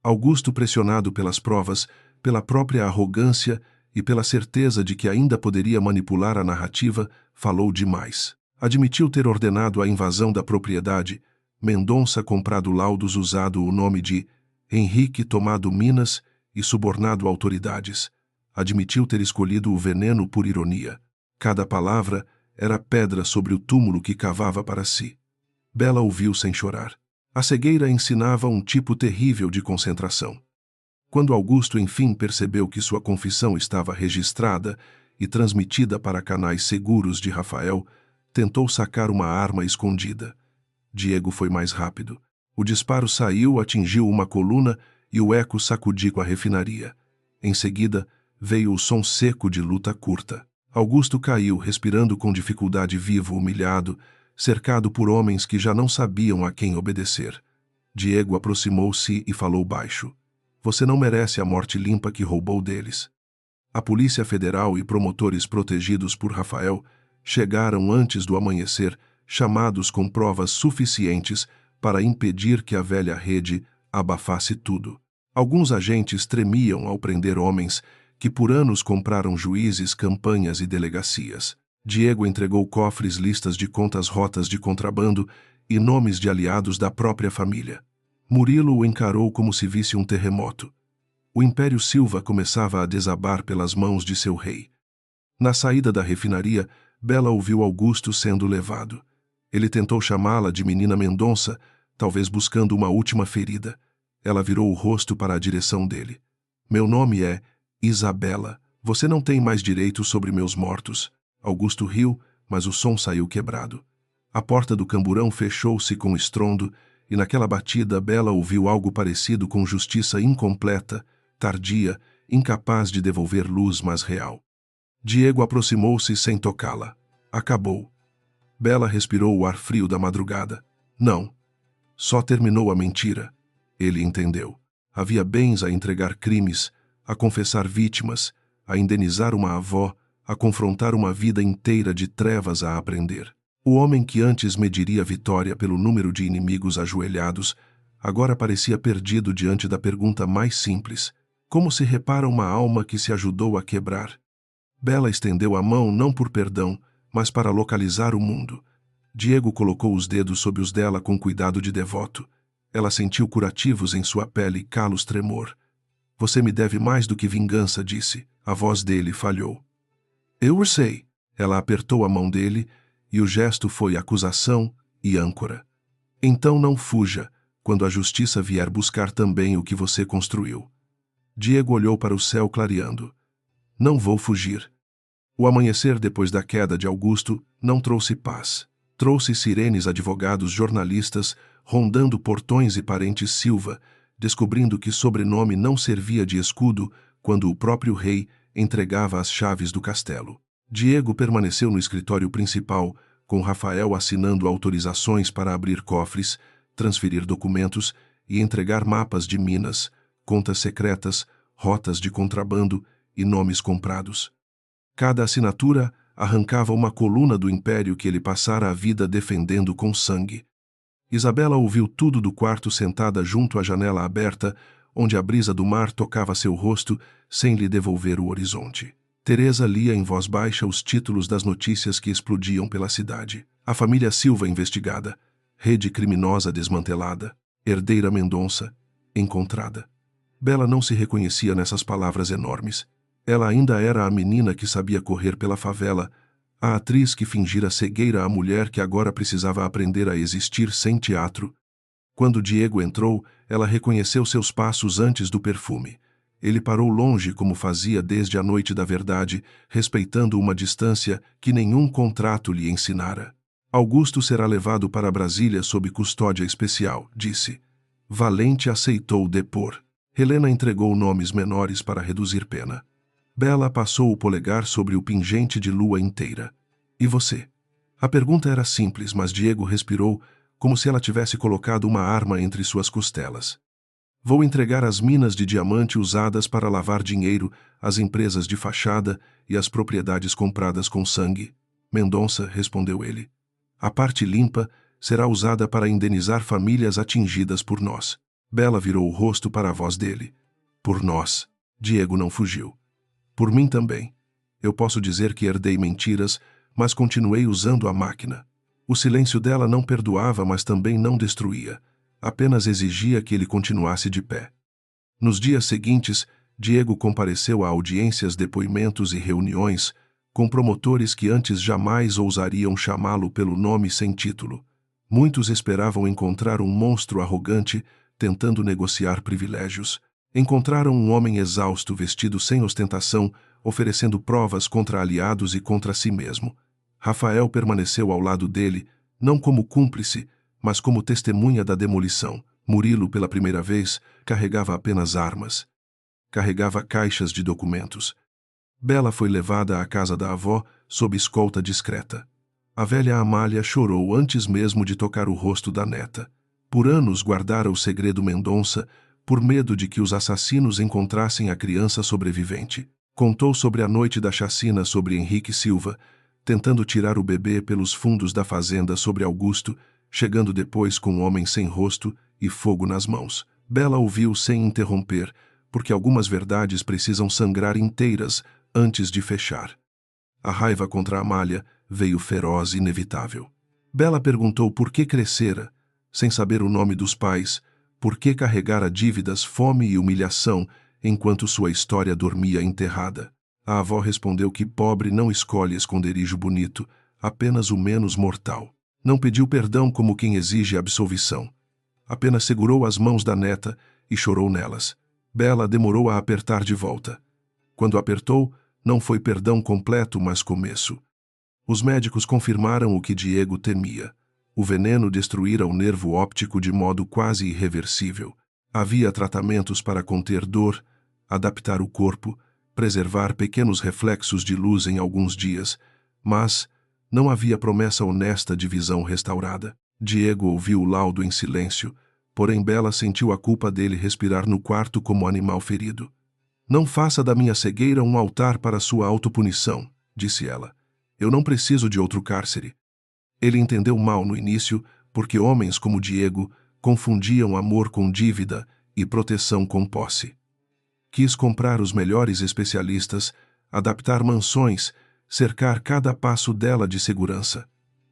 Augusto, pressionado pelas provas, pela própria arrogância e pela certeza de que ainda poderia manipular a narrativa, falou demais. Admitiu ter ordenado a invasão da propriedade, Mendonça comprado laudos, usado o nome de Henrique, tomado minas e subornado autoridades. Admitiu ter escolhido o veneno por ironia. Cada palavra era pedra sobre o túmulo que cavava para si. Bela ouviu sem chorar. A cegueira ensinava um tipo terrível de concentração. Quando Augusto enfim percebeu que sua confissão estava registrada e transmitida para canais seguros de Rafael, tentou sacar uma arma escondida. Diego foi mais rápido. O disparo saiu, atingiu uma coluna e o eco sacudiu a refinaria. Em seguida, veio o som seco de luta curta. Augusto caiu, respirando com dificuldade, vivo, humilhado, cercado por homens que já não sabiam a quem obedecer. Diego aproximou-se e falou baixo. Você não merece a morte limpa que roubou deles. A Polícia Federal e promotores protegidos por Rafael chegaram antes do amanhecer, chamados com provas suficientes para impedir que a velha rede abafasse tudo. Alguns agentes tremiam ao prender homens que por anos compraram juízes, campanhas e delegacias. Diego entregou cofres, listas de contas rotas de contrabando e nomes de aliados da própria família. Murilo o encarou como se visse um terremoto. O Império Silva começava a desabar pelas mãos de seu rei. Na saída da refinaria, Bela ouviu Augusto sendo levado. Ele tentou chamá-la de menina Mendonça, talvez buscando uma última ferida. Ela virou o rosto para a direção dele. Meu nome é Isabela. Você não tem mais direito sobre meus mortos. Augusto riu, mas o som saiu quebrado. A porta do camburão fechou-se com estrondo, e naquela batida Bela ouviu algo parecido com justiça incompleta, tardia, incapaz de devolver luz, mas real. Diego aproximou-se sem tocá-la. Acabou. Bela respirou o ar frio da madrugada. Não. Só terminou a mentira. Ele entendeu. Havia bens a entregar, crimes, a confessar vítimas, a indenizar uma avó, a confrontar uma vida inteira de trevas a aprender. O homem que antes mediria vitória pelo número de inimigos ajoelhados, agora parecia perdido diante da pergunta mais simples: como se repara uma alma que se ajudou a quebrar? Bela estendeu a mão não por perdão, mas para localizar o mundo. Diego colocou os dedos sob os dela com cuidado de devoto. Ela sentiu curativos em sua pele, calos tremor. Você me deve mais do que vingança, disse. A voz dele falhou. Eu o sei. Ela apertou a mão dele, e o gesto foi acusação e âncora. Então não fuja, quando a justiça vier buscar também o que você construiu. Diego olhou para o céu clareando. Não vou fugir. O amanhecer depois da queda de Augusto não trouxe paz. Trouxe sirenes, advogados, jornalistas, rondando portões e parentes Silva, descobrindo que sobrenome não servia de escudo quando o próprio rei entregava as chaves do castelo. Diego permaneceu no escritório principal, com Rafael assinando autorizações para abrir cofres, transferir documentos e entregar mapas de minas, contas secretas, rotas de contrabando e nomes comprados. Cada assinatura arrancava uma coluna do império que ele passara a vida defendendo com sangue. Isabela ouviu tudo do quarto, sentada junto à janela aberta, onde a brisa do mar tocava seu rosto sem lhe devolver o horizonte. Teresa lia em voz baixa os títulos das notícias que explodiam pela cidade. A família Silva investigada, rede criminosa desmantelada, herdeira Mendonça encontrada. Bela não se reconhecia nessas palavras enormes. Ela ainda era a menina que sabia correr pela favela, a atriz que fingira cegueira, a mulher que agora precisava aprender a existir sem teatro. Quando Diego entrou, ela reconheceu seus passos antes do perfume. Ele parou longe como fazia desde a noite da verdade, respeitando uma distância que nenhum contrato lhe ensinara. Augusto será levado para Brasília sob custódia especial, disse. Valente aceitou depor. Helena entregou nomes menores para reduzir pena. Bela passou o polegar sobre o pingente de lua inteira. E você? A pergunta era simples, mas Diego respirou como se ela tivesse colocado uma arma entre suas costelas. Vou entregar as minas de diamante usadas para lavar dinheiro, as empresas de fachada e as propriedades compradas com sangue. Mendonça, respondeu ele. A parte limpa será usada para indenizar famílias atingidas por nós. Bela virou o rosto para a voz dele. Por nós. Diego não fugiu. Por mim também. Eu posso dizer que herdei mentiras, mas continuei usando a máquina. O silêncio dela não perdoava, mas também não destruía. Apenas exigia que ele continuasse de pé. Nos dias seguintes, Diego compareceu a audiências, depoimentos e reuniões com promotores que antes jamais ousariam chamá-lo pelo nome sem título. Muitos esperavam encontrar um monstro arrogante, tentando negociar privilégios. Encontraram um homem exausto, vestido sem ostentação, oferecendo provas contra aliados e contra si mesmo. Rafael permaneceu ao lado dele, não como cúmplice, mas como testemunha da demolição. Murilo, pela primeira vez, carregava apenas armas. Carregava caixas de documentos. Bela foi levada à casa da avó, sob escolta discreta. A velha Amália chorou antes mesmo de tocar o rosto da neta. Por anos guardara o segredo Mendonça, por medo de que os assassinos encontrassem a criança sobrevivente. Contou sobre a noite da chacina sobre Henrique Silva, tentando tirar o bebê pelos fundos da fazenda sobre Augusto, chegando depois com um homem sem rosto e fogo nas mãos. Bela ouviu sem interromper, porque algumas verdades precisam sangrar inteiras antes de fechar. A raiva contra Amália veio feroz e inevitável. Bela perguntou por que crescera, sem saber o nome dos pais, por que carregara dívidas, fome e humilhação, enquanto sua história dormia enterrada. A avó respondeu que pobre não escolhe esconderijo bonito, apenas o menos mortal. Não pediu perdão como quem exige absolvição. Apenas segurou as mãos da neta e chorou nelas. Bela demorou a apertar de volta. Quando apertou, não foi perdão completo, mas começo. Os médicos confirmaram o que Diego temia. O veneno destruíra o nervo óptico de modo quase irreversível. Havia tratamentos para conter dor, adaptar o corpo, preservar pequenos reflexos de luz em alguns dias, mas não havia promessa honesta de visão restaurada. Diego ouviu o laudo em silêncio, porém Bela sentiu a culpa dele respirar no quarto como animal ferido. Não faça da minha cegueira um altar para sua autopunição, disse ela. Eu não preciso de outro cárcere. Ele entendeu mal no início, porque homens como Diego confundiam amor com dívida e proteção com posse. Quis comprar os melhores especialistas, adaptar mansões, cercar cada passo dela de segurança.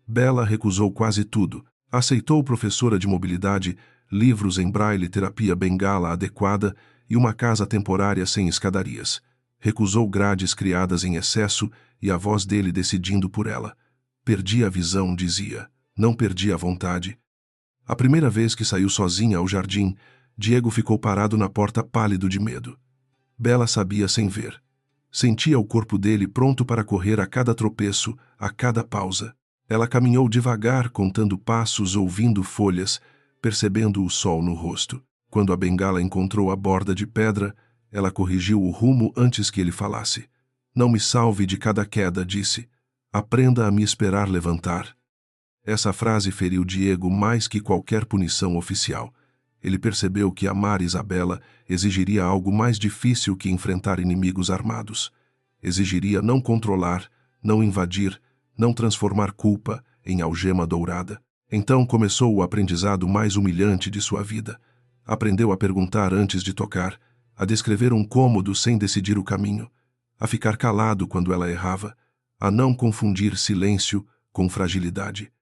Bela recusou quase tudo. Aceitou professora de mobilidade, livros em braille, terapia bengala adequada e uma casa temporária sem escadarias. Recusou grades criadas em excesso e a voz dele decidindo por ela. Perdi a visão, dizia. Não perdi a vontade. A primeira vez que saiu sozinha ao jardim, Diego ficou parado na porta pálido de medo. Bela sabia sem ver. Sentia o corpo dele pronto para correr a cada tropeço, a cada pausa. Ela caminhou devagar, contando passos, ouvindo folhas, percebendo o sol no rosto. Quando a bengala encontrou a borda de pedra, ela corrigiu o rumo antes que ele falasse. Não me salve de cada queda, disse. Aprenda a me esperar levantar. Essa frase feriu Diego mais que qualquer punição oficial. Ele percebeu que amar Isabela exigiria algo mais difícil que enfrentar inimigos armados. Exigiria não controlar, não invadir, não transformar culpa em algema dourada. Então começou o aprendizado mais humilhante de sua vida. Aprendeu a perguntar antes de tocar, a descrever um cômodo sem decidir o caminho, a ficar calado quando ela errava, a não confundir silêncio com fragilidade.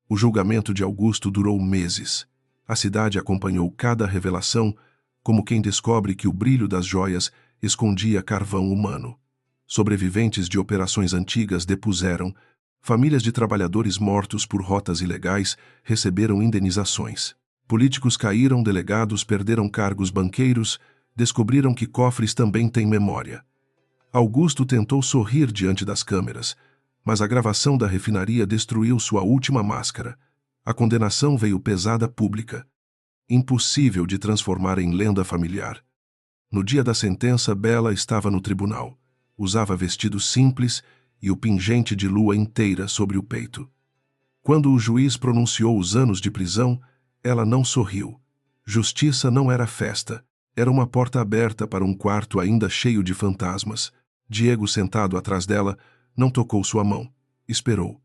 O julgamento de Augusto durou meses. A cidade acompanhou cada revelação, como quem descobre que o brilho das joias escondia carvão humano. Sobreviventes de operações antigas depuseram, famílias de trabalhadores mortos por rotas ilegais receberam indenizações. Políticos caíram, delegados perderam cargos, banqueiros descobriram que cofres também têm memória. Augusto tentou sorrir diante das câmeras, mas a gravação da refinaria destruiu sua última máscara. A condenação veio pesada pública. Impossível de transformar em lenda familiar. No dia da sentença, Bela estava no tribunal. Usava vestido simples e o pingente de lua inteira sobre o peito. Quando o juiz pronunciou os anos de prisão, ela não sorriu. Justiça não era festa. Era uma porta aberta para um quarto ainda cheio de fantasmas. Diego, sentado atrás dela, não tocou sua mão. Esperou.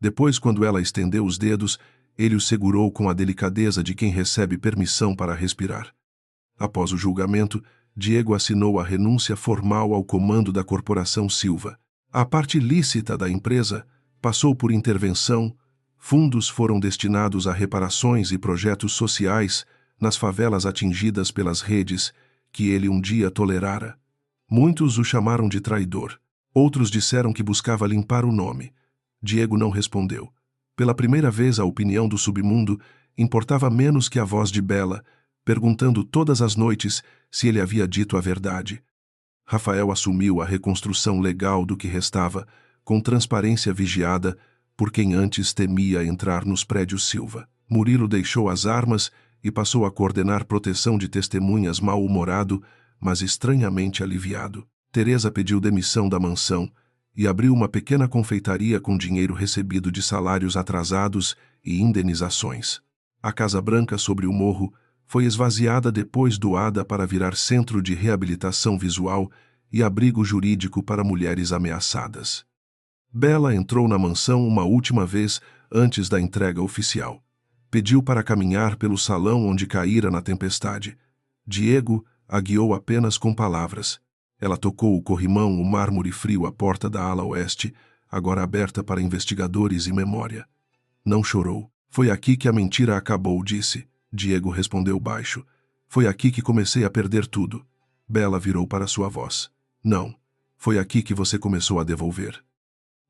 Depois, quando ela estendeu os dedos, ele o segurou com a delicadeza de quem recebe permissão para respirar. Após o julgamento, Diego assinou a renúncia formal ao comando da Corporação Silva. A parte lícita da empresa passou por intervenção, fundos foram destinados a reparações e projetos sociais nas favelas atingidas pelas redes que ele um dia tolerara. Muitos o chamaram de traidor. Outros disseram que buscava limpar o nome. Diego não respondeu. Pela primeira vez a opinião do submundo importava menos que a voz de Bela, perguntando todas as noites se ele havia dito a verdade. Rafael assumiu a reconstrução legal do que restava, com transparência vigiada por quem antes temia entrar nos prédios Silva. Murilo deixou as armas e passou a coordenar proteção de testemunhas mal-humorado, mas estranhamente aliviado. Teresa pediu demissão da mansão e abriu uma pequena confeitaria com dinheiro recebido de salários atrasados e indenizações. A Casa Branca sobre o morro foi esvaziada depois doada para virar centro de reabilitação visual e abrigo jurídico para mulheres ameaçadas. Bela entrou na mansão uma última vez antes da entrega oficial. Pediu para caminhar pelo salão onde caíra na tempestade. Diego a guiou apenas com palavras. Ela tocou o corrimão, o mármore frio à porta da ala oeste, agora aberta para investigadores e memória. Não chorou. Foi aqui que a mentira acabou, disse. Diego respondeu baixo. Foi aqui que comecei a perder tudo. Bela virou para sua voz. Não. Foi aqui que você começou a devolver.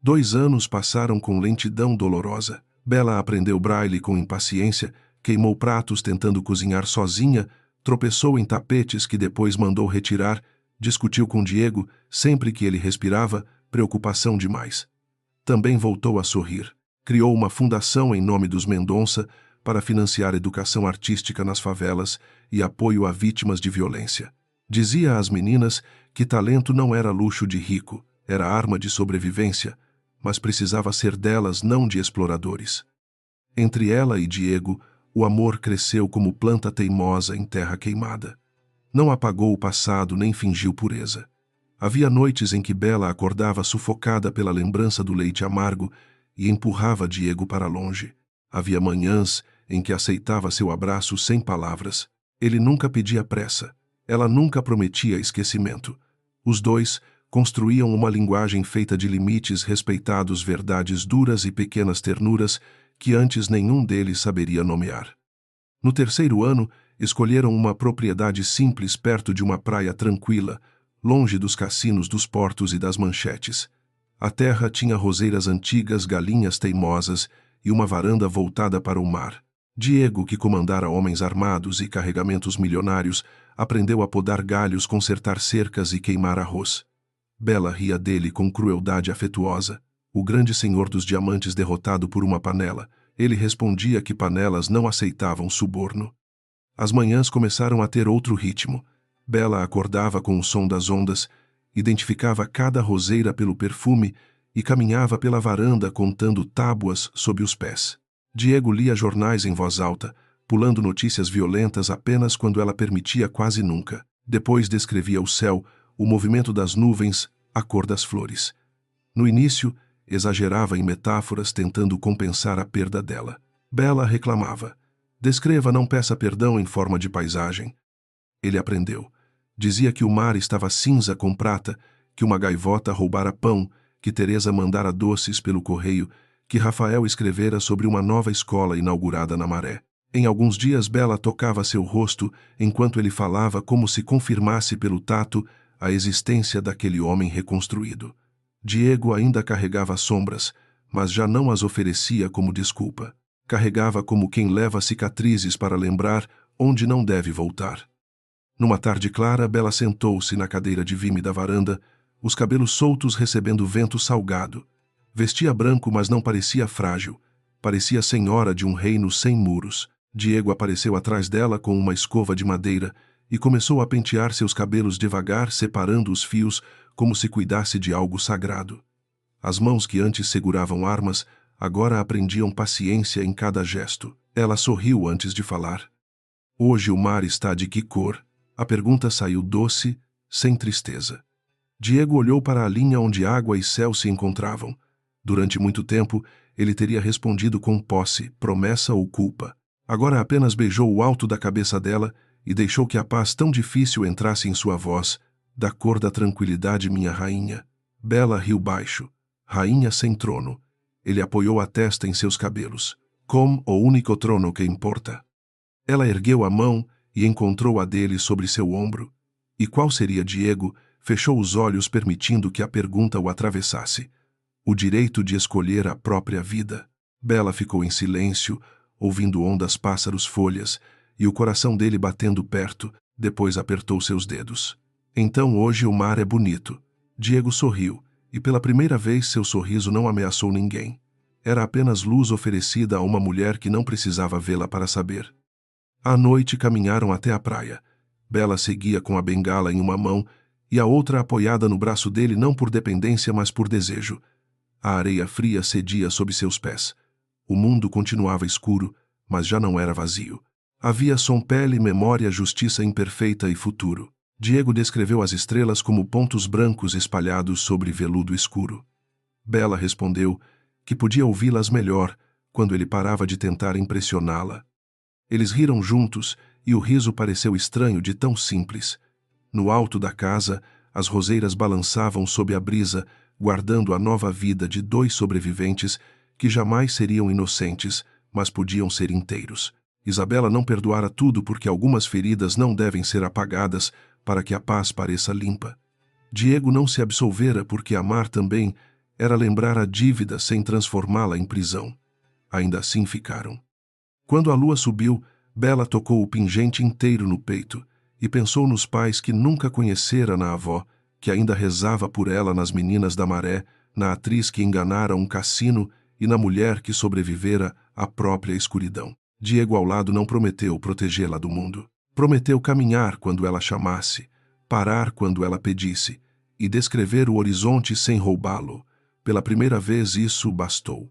2 anos passaram com lentidão dolorosa. Bela aprendeu braille com impaciência, queimou pratos tentando cozinhar sozinha, tropeçou em tapetes que depois mandou retirar, discutiu com Diego sempre que ele respirava, preocupação demais. Também voltou a sorrir. Criou uma fundação em nome dos Mendonça para financiar educação artística nas favelas e apoio a vítimas de violência. Dizia às meninas que talento não era luxo de rico, era arma de sobrevivência, mas precisava ser delas, não de exploradores. Entre ela e Diego, o amor cresceu como planta teimosa em terra queimada. Não apagou o passado nem fingiu pureza. Havia noites em que Bela acordava sufocada pela lembrança do leite amargo e empurrava Diego para longe. Havia manhãs em que aceitava seu abraço sem palavras. Ele nunca pedia pressa. Ela nunca prometia esquecimento. Os dois construíam uma linguagem feita de limites respeitados, verdades duras e pequenas ternuras que antes nenhum deles saberia nomear. No 3º ano, escolheram uma propriedade simples perto de uma praia tranquila, longe dos cassinos dos portos e das manchetes. A terra tinha roseiras antigas, galinhas teimosas e uma varanda voltada para o mar. Diego, que comandara homens armados e carregamentos milionários, aprendeu a podar galhos, consertar cercas e queimar arroz. Bela ria dele com crueldade afetuosa. O grande senhor dos diamantes derrotado por uma panela. Ele respondia que panelas não aceitavam suborno. As manhãs começaram a ter outro ritmo. Bela acordava com o som das ondas, identificava cada roseira pelo perfume e caminhava pela varanda contando tábuas sob os pés. Diego lia jornais em voz alta, pulando notícias violentas apenas quando ela permitia, quase nunca. Depois descrevia o céu, o movimento das nuvens, a cor das flores. No início, exagerava em metáforas tentando compensar a perda dela. Bela reclamava. Descreva, não peça perdão em forma de paisagem. Ele aprendeu. Dizia que o mar estava cinza com prata, que uma gaivota roubara pão, que Teresa mandara doces pelo correio, que Rafael escrevera sobre uma nova escola inaugurada na Maré. Em alguns dias Bela tocava seu rosto enquanto ele falava, como se confirmasse pelo tato a existência daquele homem reconstruído. Diego ainda carregava sombras, mas já não as oferecia como desculpa. Carregava como quem leva cicatrizes para lembrar onde não deve voltar. Numa tarde clara, Bela sentou-se na cadeira de vime da varanda, os cabelos soltos recebendo vento salgado. Vestia branco, mas não parecia frágil. Parecia senhora de um reino sem muros. Diego apareceu atrás dela com uma escova de madeira e começou a pentear seus cabelos devagar, separando os fios como se cuidasse de algo sagrado. As mãos que antes seguravam armas agora aprendiam paciência em cada gesto. Ela sorriu antes de falar. Hoje o mar está de que cor? A pergunta saiu doce, sem tristeza. Diego olhou para a linha onde água e céu se encontravam. Durante muito tempo, ele teria respondido com posse, promessa ou culpa. Agora apenas beijou o alto da cabeça dela e deixou que a paz tão difícil entrasse em sua voz, da cor da tranquilidade, minha rainha. Bela riu baixo. Rainha sem trono. Ele apoiou a testa em seus cabelos. Com o único trono que importa. Ela ergueu a mão e encontrou a dele sobre seu ombro. E qual seria Diego? Fechou os olhos permitindo que a pergunta o atravessasse. O direito de escolher a própria vida. Bela ficou em silêncio, ouvindo ondas, pássaros, folhas, e o coração dele batendo perto, depois apertou seus dedos. Então hoje o mar é bonito. Diego sorriu, e pela primeira vez seu sorriso não ameaçou ninguém. Era apenas luz oferecida a uma mulher que não precisava vê-la para saber. À noite caminharam até a praia. Bela seguia com a bengala em uma mão e a outra apoiada no braço dele, não por dependência, mas por desejo. A areia fria cedia sob seus pés. O mundo continuava escuro, mas já não era vazio. Havia som, pele, memória, justiça imperfeita e futuro. Diego descreveu as estrelas como pontos brancos espalhados sobre veludo escuro. Bela respondeu que podia ouvi-las melhor quando ele parava de tentar impressioná-la. Eles riram juntos e o riso pareceu estranho, de tão simples. No alto da casa, as roseiras balançavam sob a brisa, guardando a nova vida de dois sobreviventes que jamais seriam inocentes, mas podiam ser inteiros. Isabela não perdoara tudo porque algumas feridas não devem ser apagadas para que a paz pareça limpa. Diego não se absolvera porque amar também era lembrar a dívida sem transformá-la em prisão. Ainda assim ficaram. Quando a lua subiu, Bela tocou o pingente inteiro no peito e pensou nos pais que nunca conhecera, na avó, que ainda rezava por ela, nas meninas da maré, na atriz que enganara um cassino e na mulher que sobrevivera à própria escuridão. Diego ao lado não prometeu protegê-la do mundo. Prometeu caminhar quando ela chamasse, parar quando ela pedisse e descrever o horizonte sem roubá-lo. Pela primeira vez isso bastou.